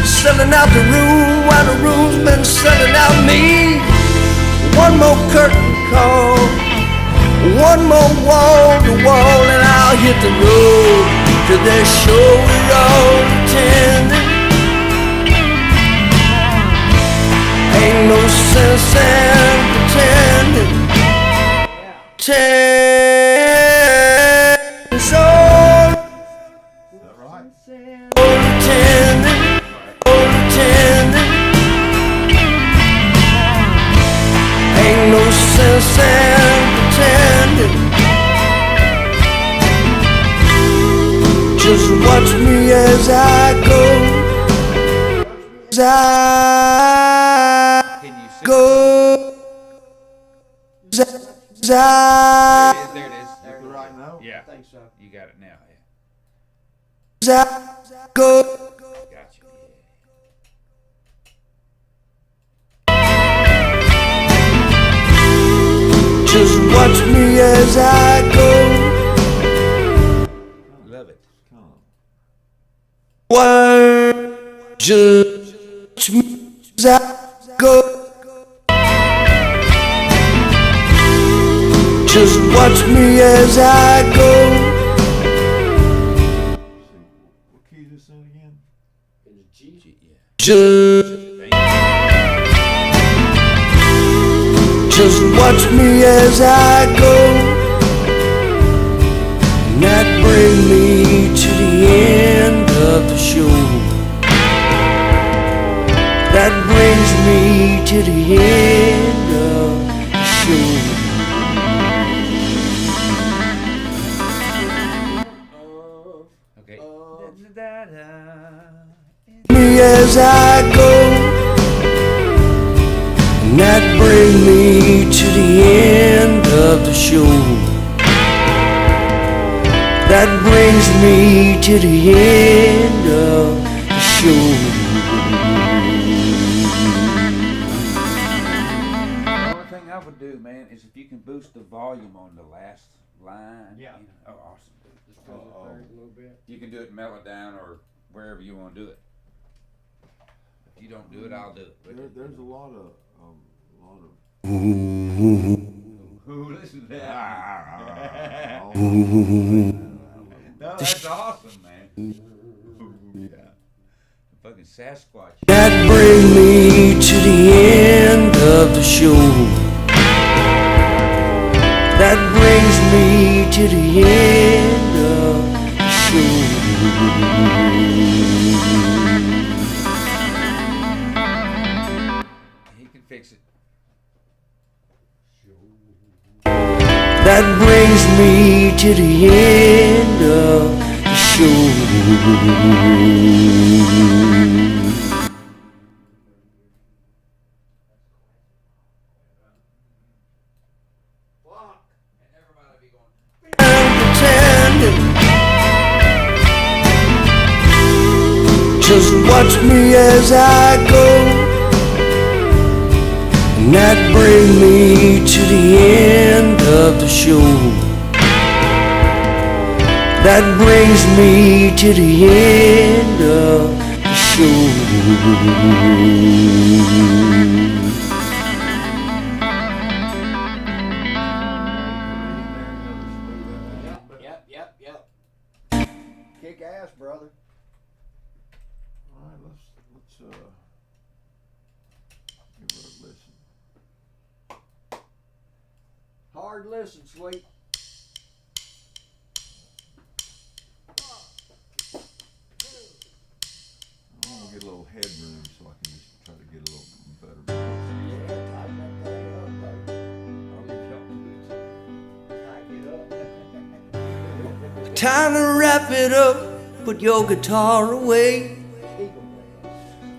selling out the room while the room's been selling out me. One more curtain call, one more wall to wall, and I'll hit the road to that show we all attended. Ain't no sense in pretending. It's all Is that right? pretending, pretending. Ain't no sense in pretending. Just watch me as I go, as I Can you sing? go, as I There it is. The right note. Yeah. I think so. You got it now. Yeah. as I go. Gotcha. Just watch me as I go. Love it. Come on. Watch me as I go. Just watch me as I go. See, what key is this in again? It's G. Yeah. Just watch me as I go. And that bring me to the end of the show. That brings me to the end of the show. Okay. Me as I go. And that bring me to the end end of the show. That brings me to the end of the show. The only thing I would do, man, is if you can boost the volume on the last line. Yeah. You know, oh, awesome, dude. Just goes up there a little bit. You can do it mellow down or wherever you want to do it. If you don't do it, I'll do it. But There's a lot of who listen to that? oh, No, that's awesome, man. Yeah. Fucking Sasquatch. That brings me to the end of the show. That brings me to the end of the show. He can fix it. That brings me to the end of the show. And everybody be going. Pretending. Just watch me as I go. And that brings me to the end of the show. That brings me to the end of the show. Yep. Kick ass, brother. all right, let's give it a listen. Hard listen, sweet. I want to get a little headroom so I can just try to get a little better. Yeah, tighten that thing up, baby. I'll leave y'all to it. Tighten it up. Time to wrap it up. Put your guitar away.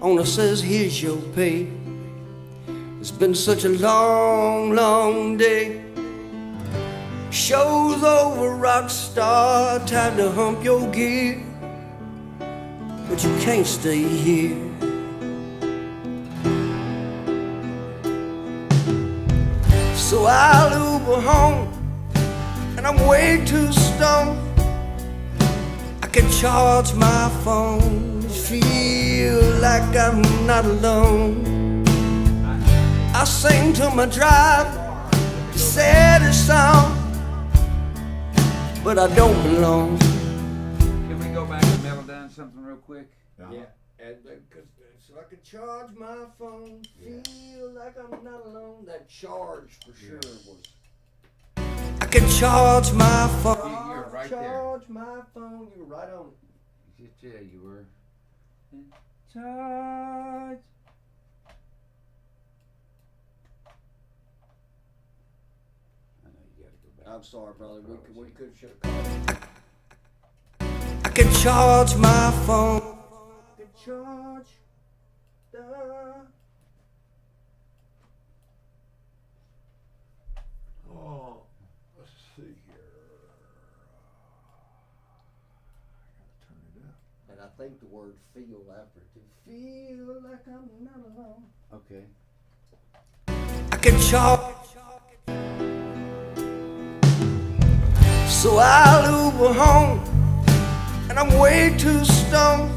Owner says, here's your pay. It's been such a long, long day. Show's over, rock star. Time to hump your gear. But you can't stay here. So I'll Uber home, and I'm way too stoned. I can charge my phone, feel like I'm not alone. I sing to my drive, the saddest song, but I don't belong. Can we go back and mellow down something real quick? Yeah, and So I can charge my phone, feel like I'm not alone. That charge for sure was. I can charge my phone. You're right there. Charge my phone. You were right on it. Yeah, you were. Charge. I know you gotta go back. I'm sorry, brother. We could should have called. I can charge my phone. I can charge the. Oh, let's see here. I gotta turn it up. And I think the word feel after it too. Feel like I'm not alone. Okay. I can charge. So I'll Uber home, and I'm way too stoned.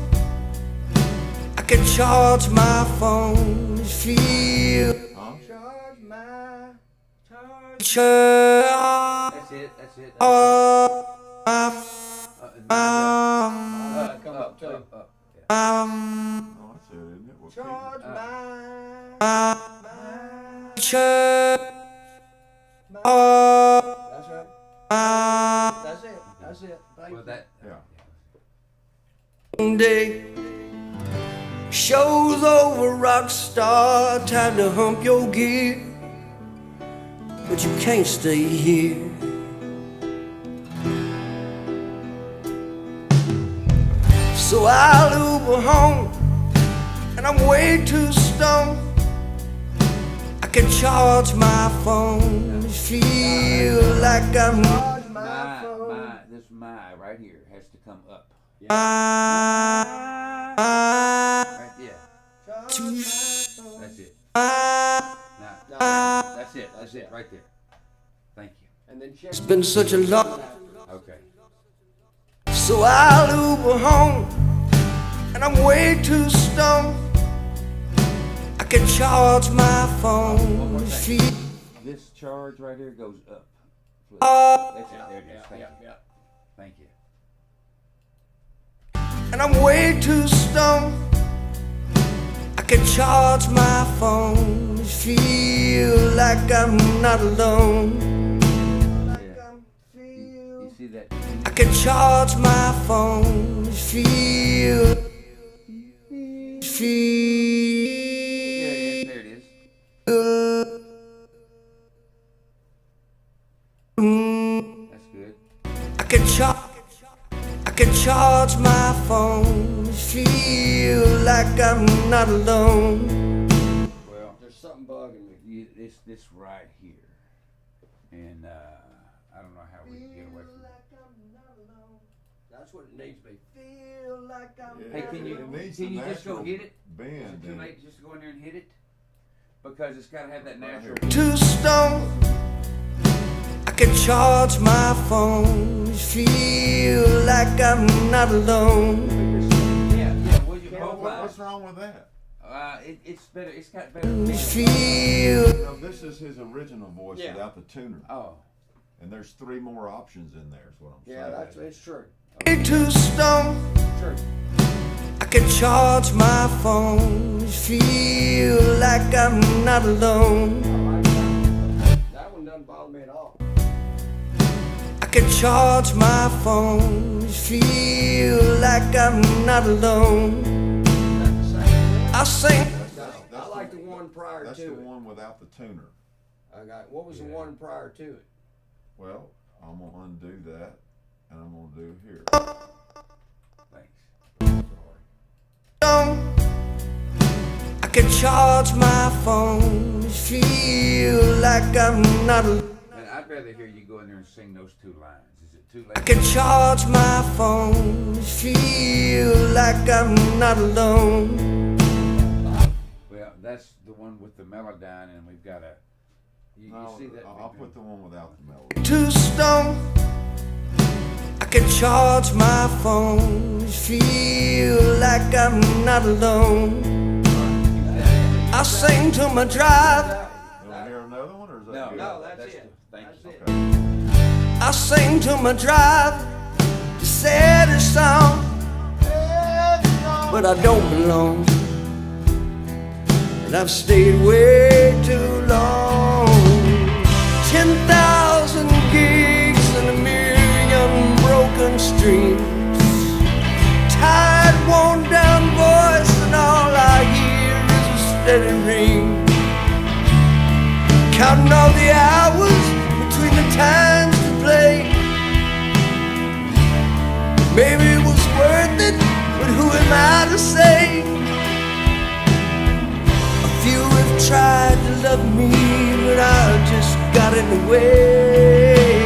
I can charge my phone, feel. Huh? Charge my Charge. That's it. That's it. come up too. Oh, that's it, isn't it? What Charge That's right. That's it. That's it. Thank Well, you. that. Yeah. Day. Show's over, rock star. Time to hump your gear. But you can't stay here. So I'll Uber home, and I'm way too stoned. I can charge my phone, feel like I'm This my right here has to come up. right Right there. That's it. Now, that's it. That's it right there. Thank you. And then check. It's been such a long, Okay. so I'll Uber home, and I'm way too stoned. I can charge my One phone, more thing. feel. This charge right here goes up. Flip. That's it. There it is. Thank you. Thank you. And I'm way too stoned. I can charge my phone, feel like I'm not alone. You see that? I can charge my phone, feel. There it is. That's good. I can charge my phone, feel like I'm not alone. Well, There's something bugging me. this right here, and I don't know how we can get away from that. That's what it needs to be. Feel like I'm Hey, can you It needs can some you just go natural hit it? Is bend it too in late it. just to go in there and hit it? Because it's got to have that natural. too stoned. I can charge my phone, feel like I'm not alone. Yeah. Well, you both What's lines. wrong with that? It's better. It's got better. Feeling. Feel. No, this is his original voice Yeah. without the tuner. Oh. And there's 3 more options in there, is what I'm Yeah, saying. it's true. Too stoned. True. I can charge my phone, feel like I'm not alone. I like that. That one doesn't bother me at all. I can charge my phone, feel like I'm not alone. Is that the same? I sing. I like the one prior That's to the it. one without the tuner. I got. What was the one prior to it? Well, I'm gonna undo that, and I'm gonna do here. Thanks. I can charge my phone, feel like I'm not alone. And I'd rather hear you go in there and sing those 2 lines. Is it too I late? can charge my phone, feel like I'm not alone. Well, that's the one with the melodyne, and we've got a. You No, see that? I'll put the one without the melody. Too stoned. I can charge my phone, feel like I'm not alone. I sing to my drive, You wanna hear another one, or is that No, good? No, that's it. Thank That's you. it. Okay. I sing to my drive, the saddest song, but I don't belong, and I've stayed way too long. 10,000 gigs and a million broken streams, tired, worn down voice, and all I hear is a steady ring. Counting all the hours between the times to play. Maybe it was worth it, but who am I to say? A few have tried to love me, but I just got in the way.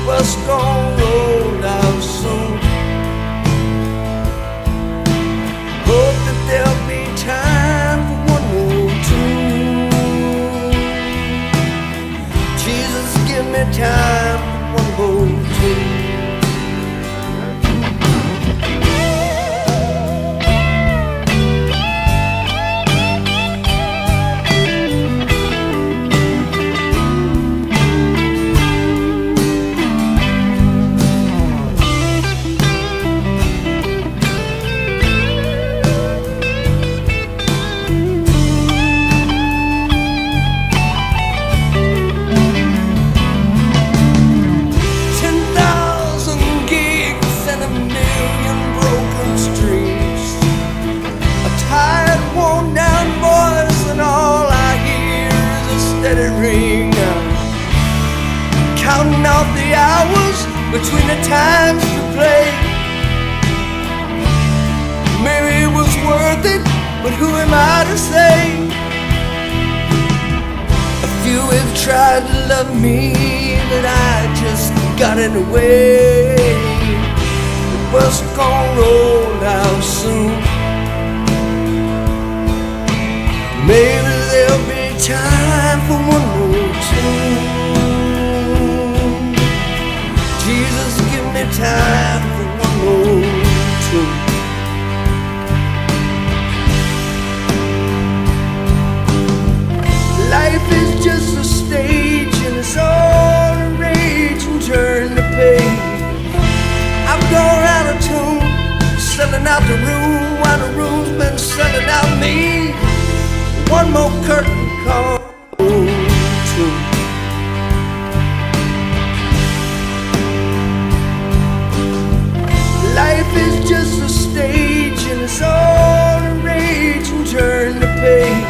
Bus gonna roll out soon. Hope that there'll be time for one more tune. Jesus, give me time for one more tune. Counting out the hours between the times to play. Maybe it was worth it, but who am I to say? You have tried to love me, but I just got in the way. The bus gon' roll out soon. Maybe there'll be time for one more tune. Jesus, give me time for one more tune. Life is just a stage and it's all a rage and turn the page. I've gone out of tune, selling out the room while the room's been selling out me. One more curtain call true. Life is just a stage and it's all a rage and turn the page.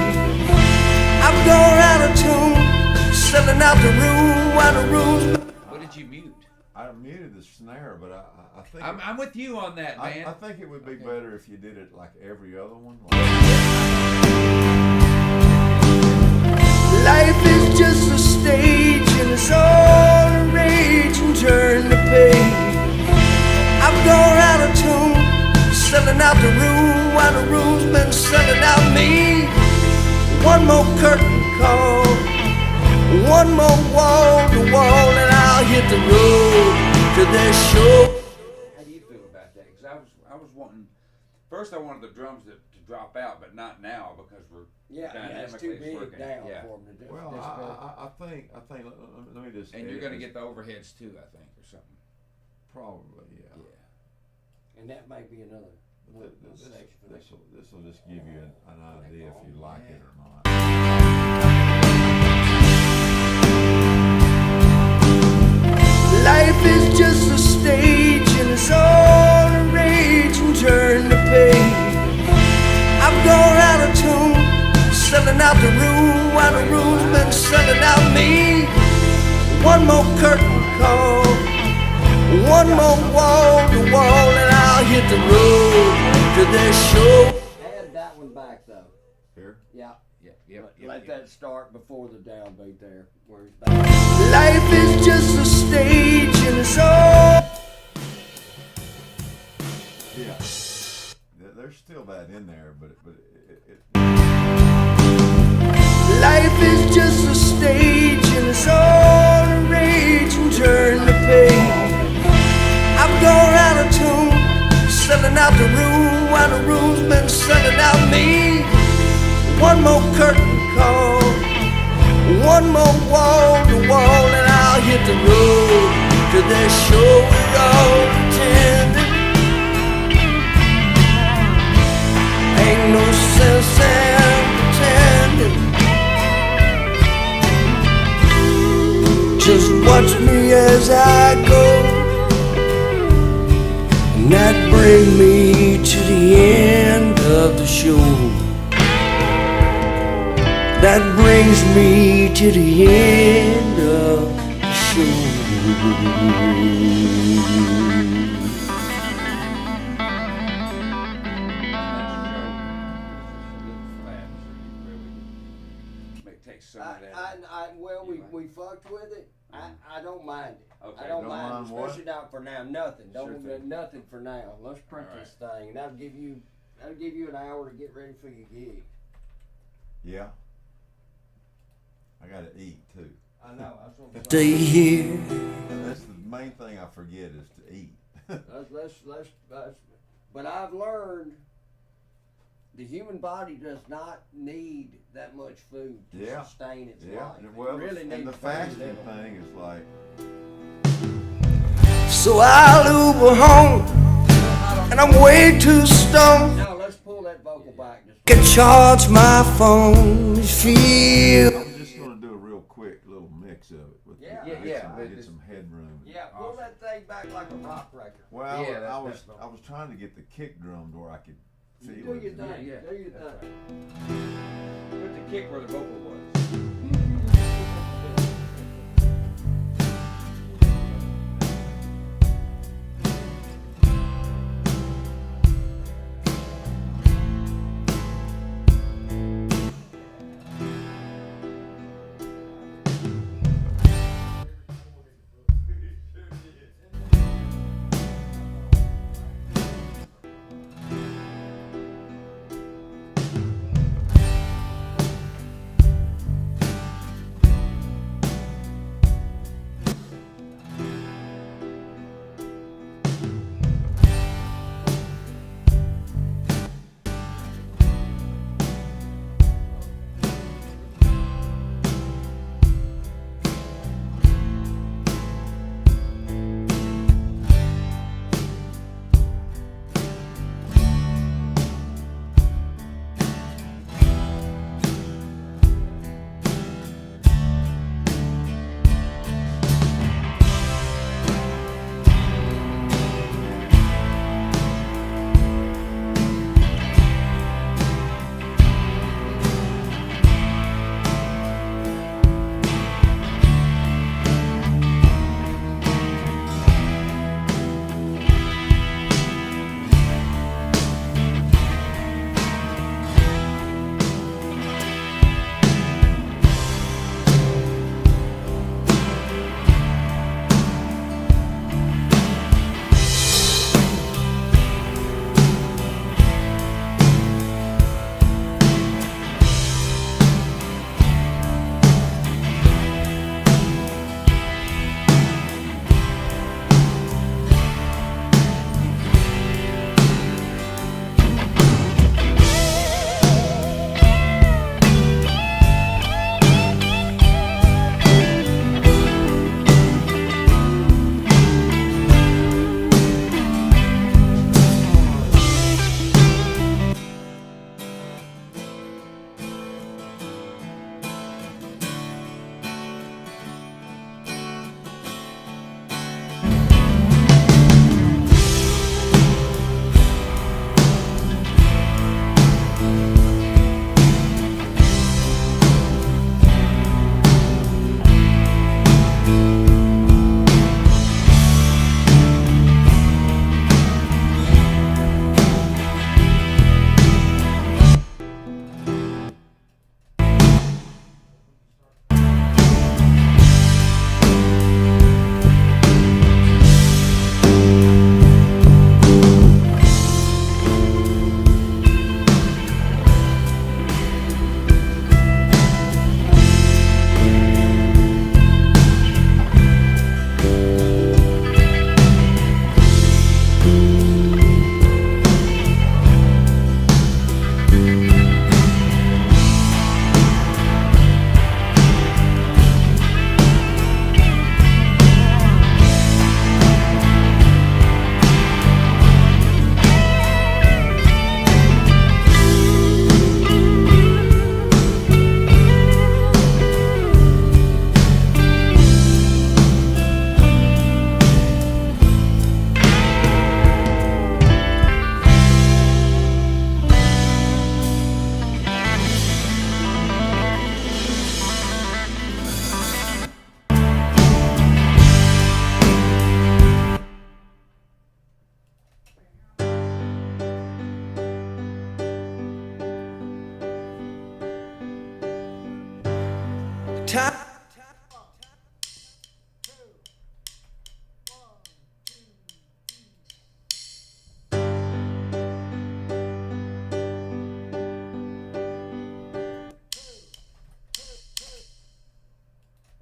I've gone out of tune, selling out the room while the room's. What did you mute? I muted the snare, but I think I'm with you on that, man. I think it would be better if you did it like every other one. Life is just a stage and it's all a rage and turn the page. I've gone out of tune, selling out the room while the room's been selling out me. One more curtain call, one more wall to wall, and I'll hit the road to their show. How do you feel about that? Because I was wanting, first I wanted the drums to drop out, but not now because we're it's too big working. down Yeah. for them to do. Well, I think. Let me just. And you're going to get the overheads too, I think, or something. Probably, yeah. Yeah. And that may be another This section for next. will just give you an idea if you like it or not. Life is just a stage and it's all a rage and turn the page. I've gone out of tune, selling out the room while the room's been selling out me. One more curtain call, one more wall to wall, and I'll hit the road to their show. Add that one back though. Here. Yeah. Yep. Let that start before the downbeat there, where it's back. Life is just a stage and it's all. Yeah. There's still that in there, but it Life is just a stage and it's all a rage and turn the page. I've gone out of tune, selling out the room while the room's been selling out me. One more curtain call, one more wall to wall, and I'll hit the road to their show we're all attending. Ain't no sense in pretending. Just watch me as I go, and that bring me to the end of the show. That brings me to the end of the show. Take some of that. Well, we fucked with it. I don't mind it. Okay, I don't don't mind mind it, what? especially not for now. Nothing. Sure Don't thing. nothing for now. Let's print All this thing, and that'll give you an hour to get ready for your gig. yeah. I gotta eat too. I know. That's what I'm Stay saying. here. That's the main thing I forget is to eat. Let's. But I've learned the human body does not need that much food to Yeah. sustain its Yeah. life. Well, it really and needs the very fasting little. thing is like. So I'll Uber home, and I'm way too stoned. Now let's pull that vocal back. Just Can charge my phone, feel. I'm just gonna do a real quick little mix of it. With Yeah. Get some headroom. yeah, pull that thing back like a rock record. Well, Yeah, I was that's- I was trying to get the kick drum to where I could Do feel your it. thing. Yeah, Do your that's thing. Put the kick where the vocal was.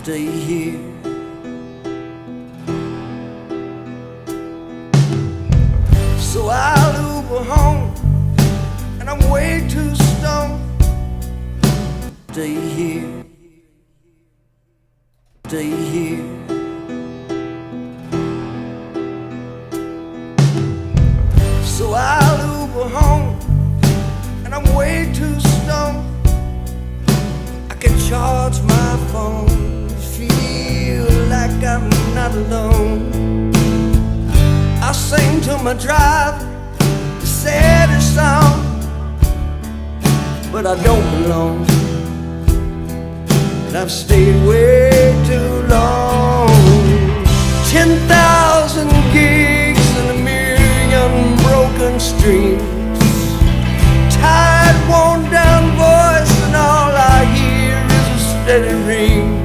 stay here. So I'll Uber home, and I'm way too stoned. Stay here, stay here. So I'll Uber home, and I'm way too stoned. I can charge my phone, feel like I'm not alone. I sing to my driver the saddest song, but I don't belong, and I've stayed way too long. 10,000 gigs and a million broken streams, tired, worn down voice, and all I hear is a steady ring.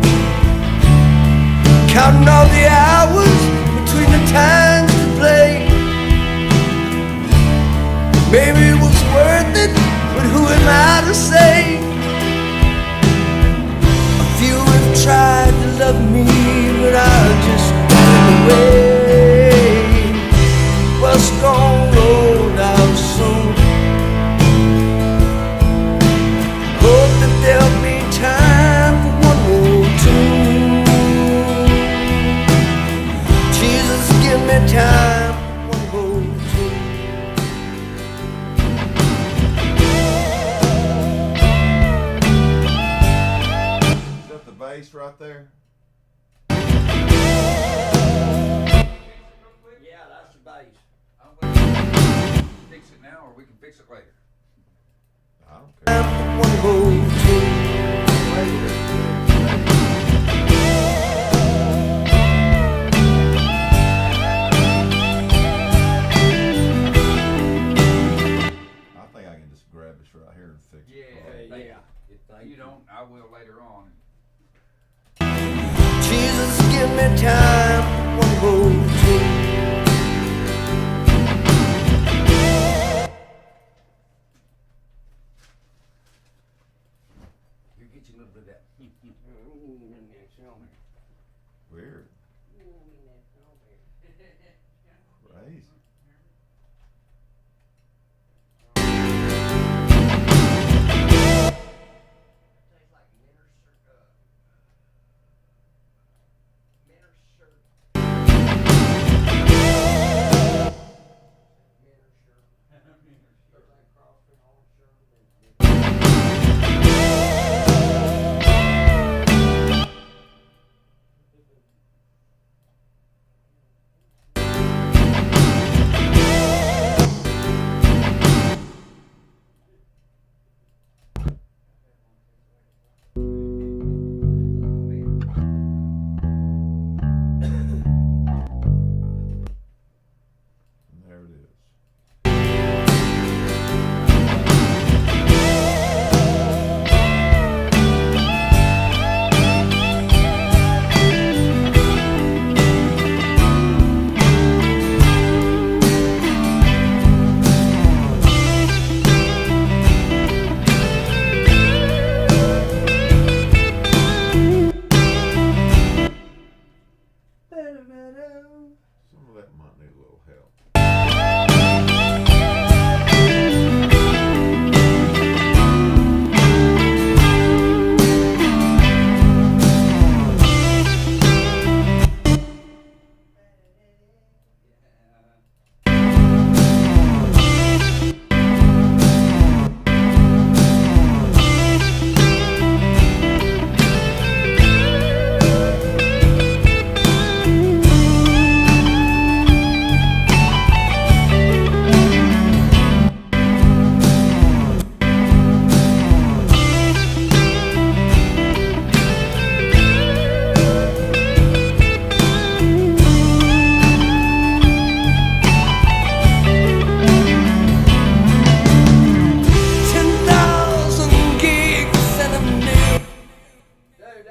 Counting all the hours between the times to play. Maybe it was worth it, but who am I to say? A few have tried to love me, but I just got away. Bus gon' roll out soon. Hope that there'll be time for one more tune. Jesus, give me time for one more tune. Is that the bass right there? Yeah, that's the base. Fix it now, or we can fix it later. I don't care. Time for one more tune. I think I can just grab this right here and fix it. Yeah. If you don't, I will later on. Jesus, give me time for one more tune. You get you a little bit of that. Weird. Crazy. There it is. Some of that might need a little help.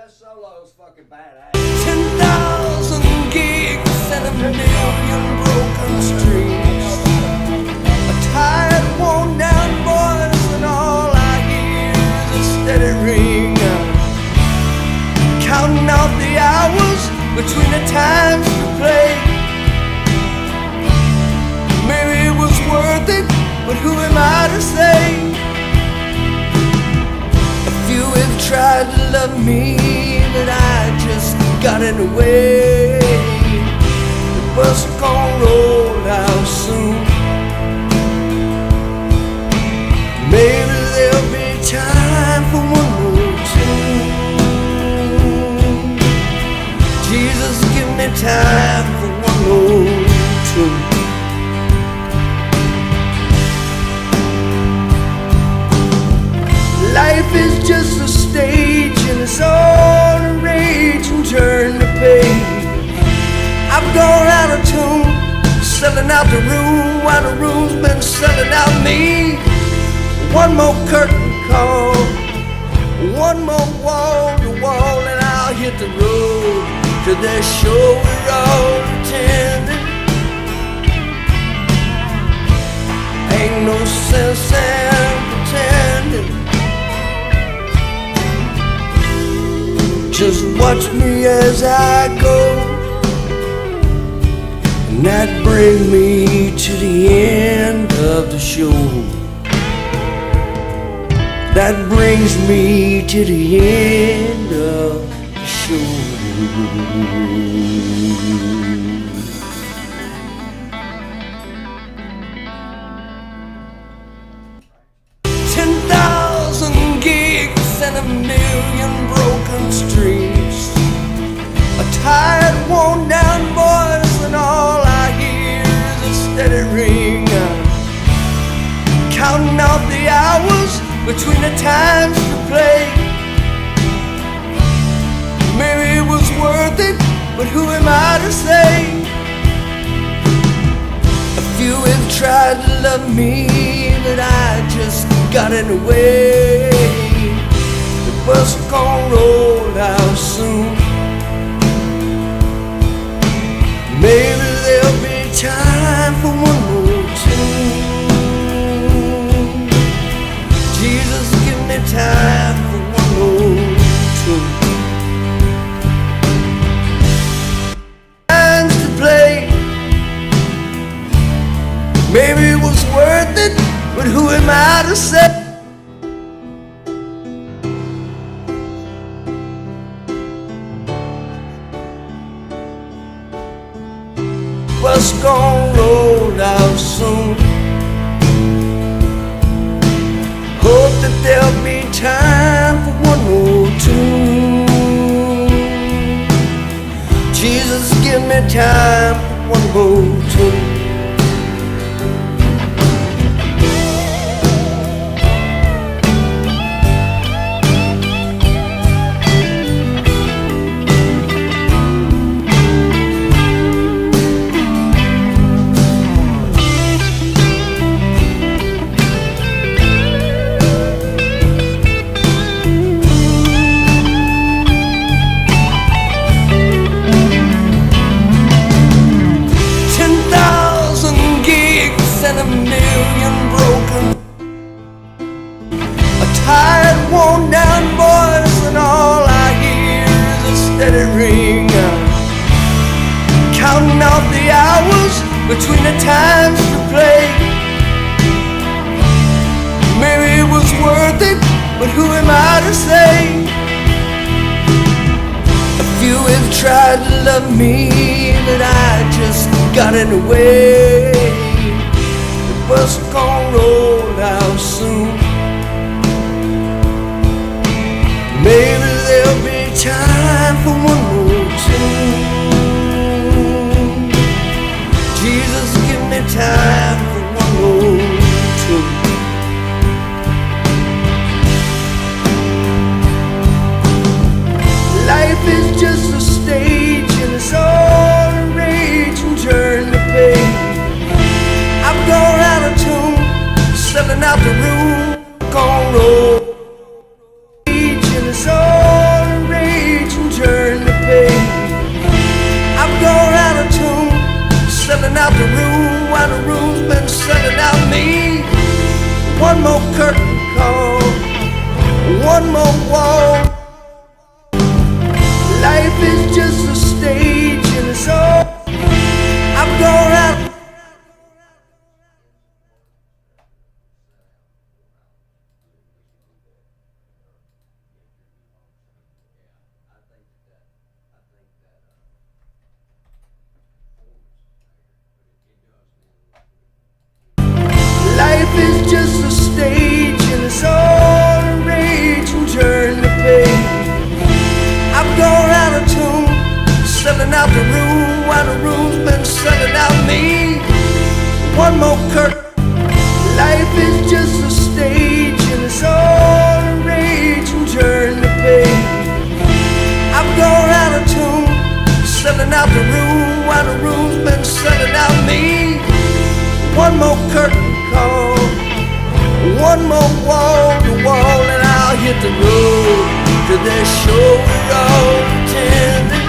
Solo's fucking badass. 10,000 gigs and a million broken strings. A tired, worn down voice, and all I hear is a steady ring. Counting out the between the times to play. Maybe it was worth it, but who am I to say? A few have tried to love me, but I just got in the way. The bus gon' roll out soon. Maybe there'll be time for one more tune. Jesus, give me time for one more tune. Life is just a stage and it's all a rage and turn the page. I've gone out of tune, selling out the room while the room's been selling out me. One more curtain call, one more wall to wall, and I'll hit the road to that show we're all attending. Ain't no sense in pretending. Just watch me as I go, and that brings me to the end of the show. That brings me to the end of the show. 10,000 gigs and a million broken streets. A tired, worn down voice, and all I hear is a steady ring. Counting out the hours between the times to play. Maybe it was worth it, but who am I to say? A few have tried to love me, but I just got in the way. The bus gon' roll out soon. Maybe there'll be time for one more tune. Jesus, give me time for one more tune. Times to play. Maybe it was worth it, but who am I to say? Bus gon' roll out soon. Hope that there'll be time for one more tune. Jesus, give me time for one more tune. 10,000 gigs and a million broken. A tired, worn down voice, and all I hear is a steady ring. Counting out the hours between the times to play. Maybe it was worth it, but who am I to say? A few have tried to love me, but I just got in the way. The bus gon' roll out soon. Maybe there'll be time for one more tune. Jesus, give me time for one more tune. Life is just a stage and it's all a rage and turn the page. I'm gone out of tune, selling out the room, gon' roll. And it's all a rage and turn the page. I'm gone out of tune, selling out the room while the room's been selling out me. One more curtain call, one more wall. Life is just a stage. room while the room's been selling out me. One more curtain. Life is just a stage and it's all a rage and turn the page. I'm going out of tune, selling out the room while the room's been selling out me. One more curtain call, one more wall to wall, and I'll hit the road to that show we're all attending.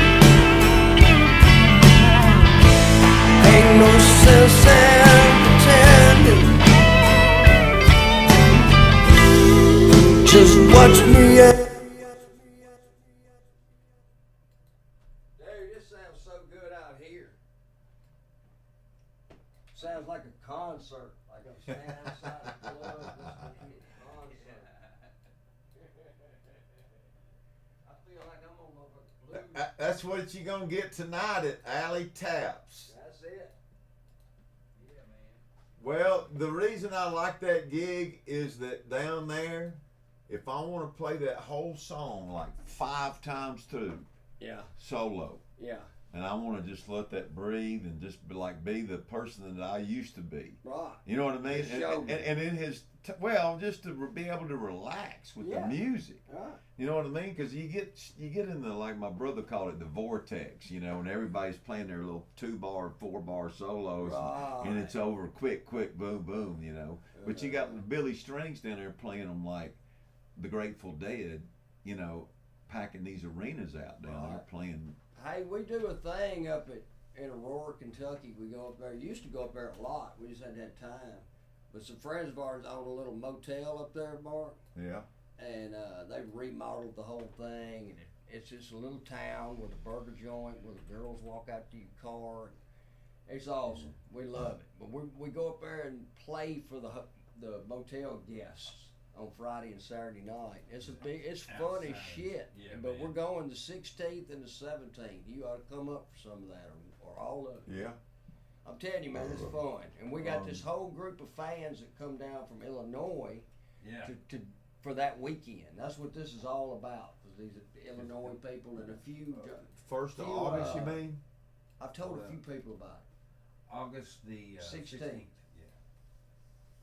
Ain't no sense in pretending. Just watch me out. Dude, this sounds so good out here. Sounds like a concert. Like I'm standing outside the club listening to a concert. I feel like I'm on my blue. That's what you're gonna get tonight at Alley Taps. That's it. Yeah, man. Well, the reason I like that gig is that down there, if I want to play that whole song like 5 times through, Yeah, solo, yeah. and I want to just let that breathe and just be the person that I used to be. Right. You know what I mean? Just show me. And in his, just to be able to relax with Yeah. the music. Right. You know what I mean? Because you get in the, like my brother called it, the vortex. You know, and everybody's playing their little 2-bar, 4-bar solos, Right. and it's over quick, boom, boom. You know, but you got Billy Strings down there playing them like the Grateful Dead. You know, packing these arenas out down there Right. playing. Hey, we do a thing up in Aurora, Kentucky. We go up there. Used to go up there a lot. We just hadn't had time. But some friends of ours own a little motel up there, Mark. Yeah. And they've remodeled the whole thing. And it's just a little town with a burger joint where the girls walk out to your car. It's awesome. We love it. But we go up there and play for the motel guests on Friday and Saturday night. It's fun as shit. Yeah, but man. we're going the 16th and the 17th. You ought to come up for some of that or all of it. Yeah. I'm telling you, man, it's fun. And we got this whole group of fans that come down from Illinois Yeah. to for that weekend. That's what this is all about. These Illinois people and a few. First of Few, August, you mean? I've told a few people about August the 16th. 16th. Yeah.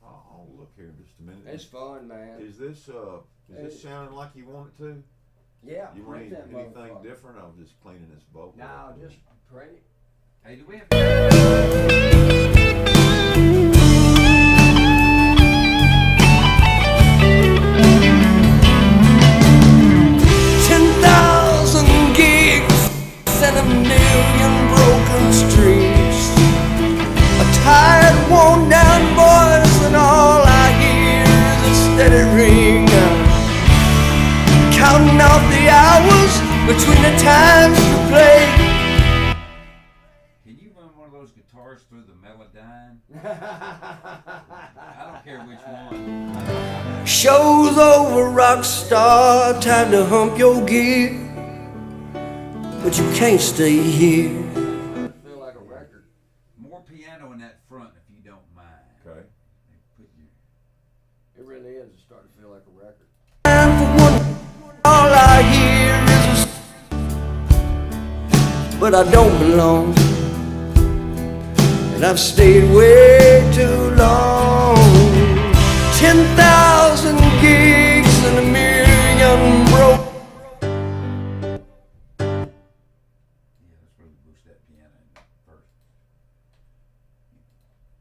I'll look here just a minute. it. It's fun, man. Is this sounding like you want it to? Yeah, You want print that anything motherfucker. different? I'm just cleaning this vocal. No, up. just print it. Hey, do we have? 10,000 gigs and a million broken streets. A tired, worn down voice, and all I hear is a steady ring. Counting off the hours between the times to play. Can you run one of those guitars through the Melodyne? I don't care which one. Show's over, rock star, time to hump your gear. But you can't stay here. I feel like a record. More piano in that front if you don't mind. Okay. Put your, It really is. It's starting to feel like a record. Time for one, all I hear is a but I don't belong. And I've stayed way too long. 10,000 gigs and a million broke. yeah, let's really boost that piano in first.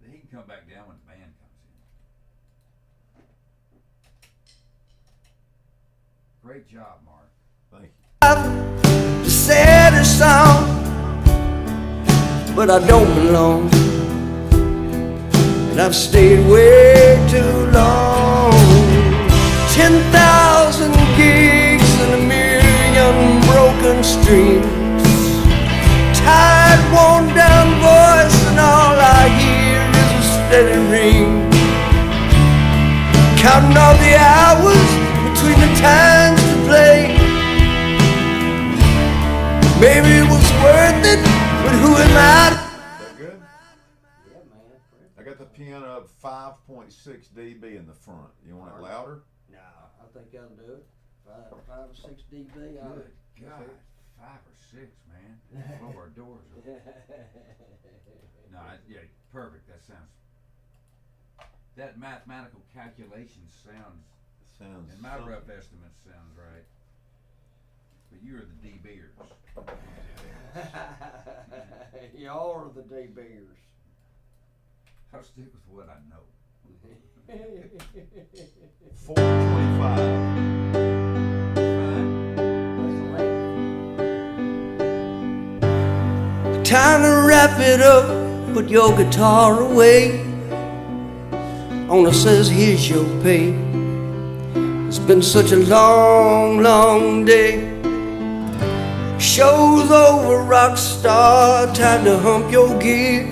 Then he can come back down when the band comes in. Great job, Mark. Thank you. The saddest song, but I don't belong. And I've stayed way too long. 10,000 gigs and a million broken streams. Tired, worn down voice, and all I hear is a steady ring. Counting all the hours between the times to play. Maybe it was worth it, but who am I? Is that good? Yeah, man. I got the piano up 5.6 dB in the front. You want it louder? No, I think that'll do it. 5 or 6 dB. Good God. 5 or 6, man. Blow our doors up. No, yeah, perfect. That mathematical calculation sounds, in my something. rough estimates, sounds right. But you're the D Beers. Y'all are the day bears. I'll stick with what I know. 425. Time to wrap it up, put your guitar away. Owner says, here's your pay. It's been such a long, long day. Show's over, rock star, time to hump your gear.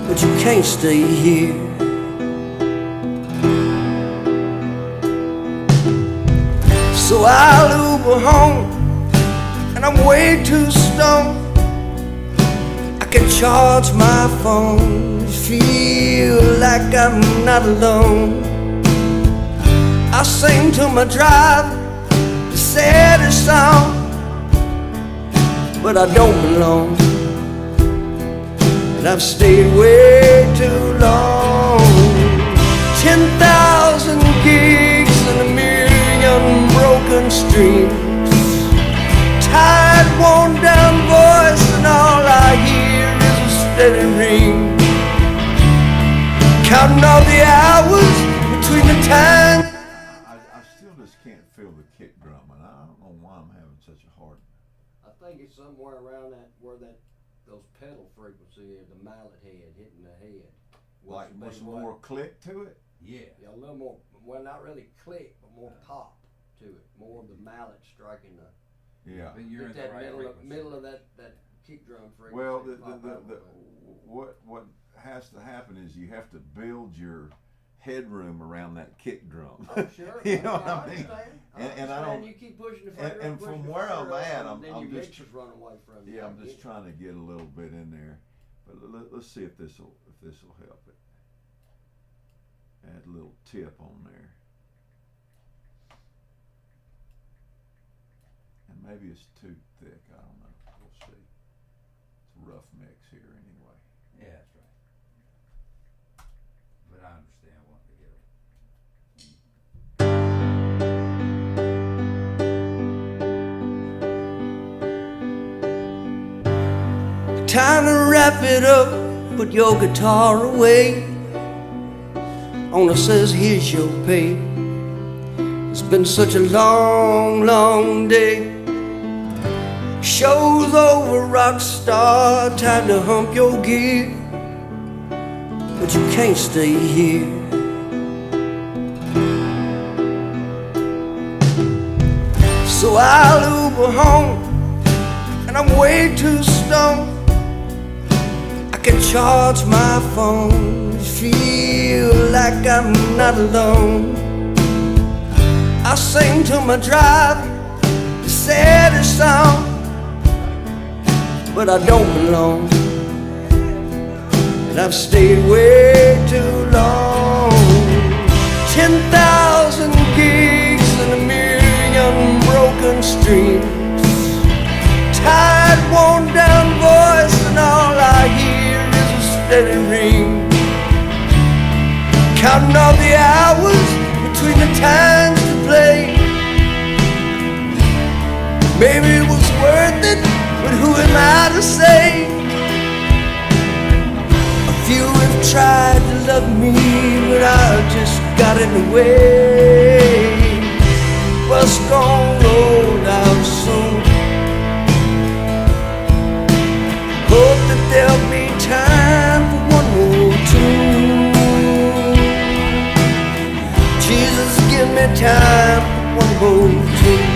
But you can't stay here. So I'll Uber home, and I'm way too stoned. I can charge my phone, feel like I'm not alone. I sing to my driver the saddest song, but I don't belong, and I've stayed way too long. 10,000 gigs and a million broken streams, tired, worn down voice, and all I hear is a steady ring. Counting all the hours between the time. I still just can't feel the kick drum, and I don't know why I'm having such a hard. I think it's somewhere around those pedal frequency of the mallet head hitting the head. Like there's more click to it. Yeah. Yeah, a little more. Well, not really click, but more pop to it. More of the mallet striking the. Yeah. But you're in Get the that right frequency. middle of that kick drum frequency. Well, to pop out a little bit. what has to happen is you have to build your headroom around that kick drum. Oh, sure. You know Yeah, what I mean? And I don't. You keep pushing the and- finger. and pushing from the where I'm finger up, at, and I'm then your just mixers run away from you. Yeah, I'm just trying to get a little bit in there, but let's see if this will help it. Add a little tip on there, and maybe it's too thick. I don't know. We'll see. It's a rough mix here anyway. Yeah, that's right. But I understand wanting to get Time to wrap it up, put your guitar away. Owner says, here's your pay. It's been such a long, long day. Show's over, rock star, time to hump your gear. But you can't stay here. So I'll Uber home, and I'm way too stoned. I can charge my phone, feel like I'm not alone. I sing to my driver the saddest song, but I don't belong, and I've stayed way too long. 10,000 gigs and a million broken streams, tired, worn down voice, and all I hear is a steady ring. Counting all the hours between the times to play. Maybe it was worth it, but who am I to say? A few have tried to love me, but I just got in the way. Bus gon' roll out soon. Hope that there'll be time for one more tune. Jesus, give me time for one more tune.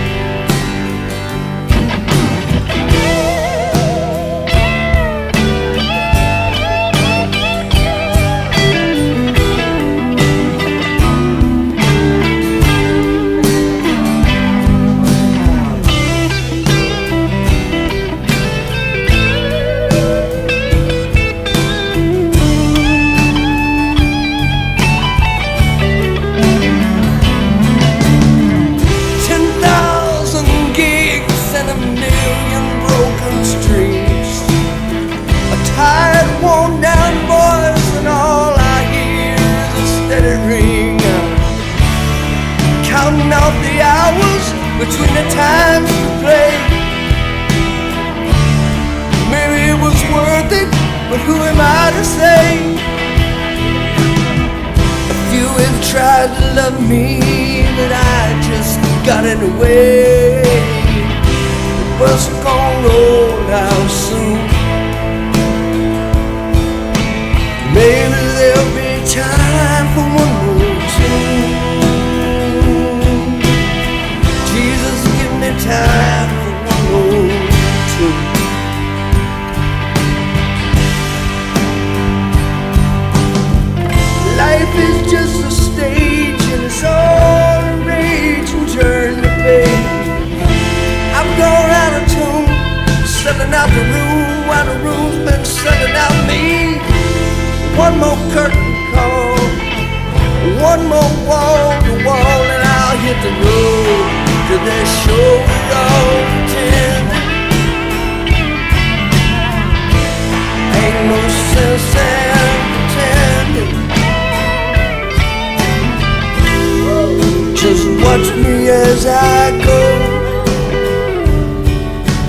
but who am I to say? A few have tried to love me, but I just got in the way. The bus gon' roll out soon. Maybe there'll be time for one more tune. Jesus, give me time for one more tune. Life is just a stage and it's all a rage and turn the page. I've gone out of tune, selling out the room while the room's been selling out me. One more curtain call, one more wall to wall, and I'll hit the road to that show we all attended. Ain't no sense in pretending. Just watch me as I go,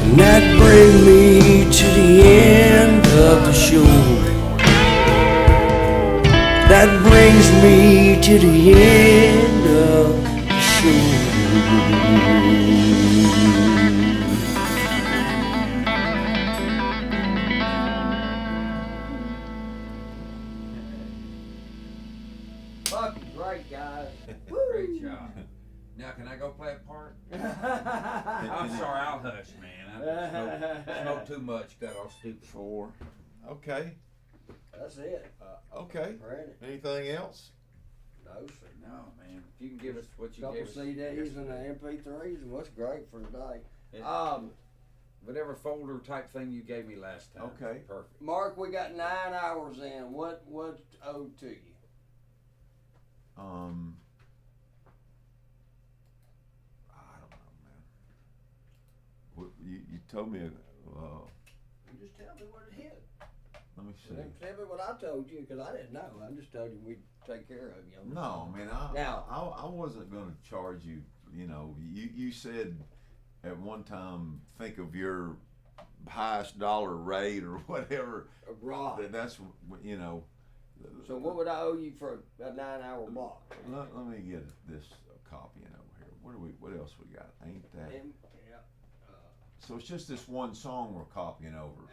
and that bring me to the end of the show. That brings me to the end of the show. Fucking great, guys. Great job. Now, can I go play a part? I'm sorry, I'll hush, man. I smoked too much, got all stupid. 4. Okay. That's it. Okay. Granted. Anything else? No, sir. No, man. If you can give us what you Couple gave us. CDs and the MP3s, and what's great for today. Yeah. Whatever folder type thing you gave me last time. Okay. Perfect. Mark, we got 9 hours in. What's owed to you? I don't know, man. What, you told me. You just tell me what it is. Let me see. Tell me what I told you, because I didn't know. I just told you we'd take care of you. No, man. I wasn't going to charge you. You know, you said at one time, think of your highest dollar rate or whatever. Right. That's, you know. So what would I owe you for a 9-hour block? Let me get this copying over here. What else we got? Ain't that? Yeah. So it's just this one song we're copying over.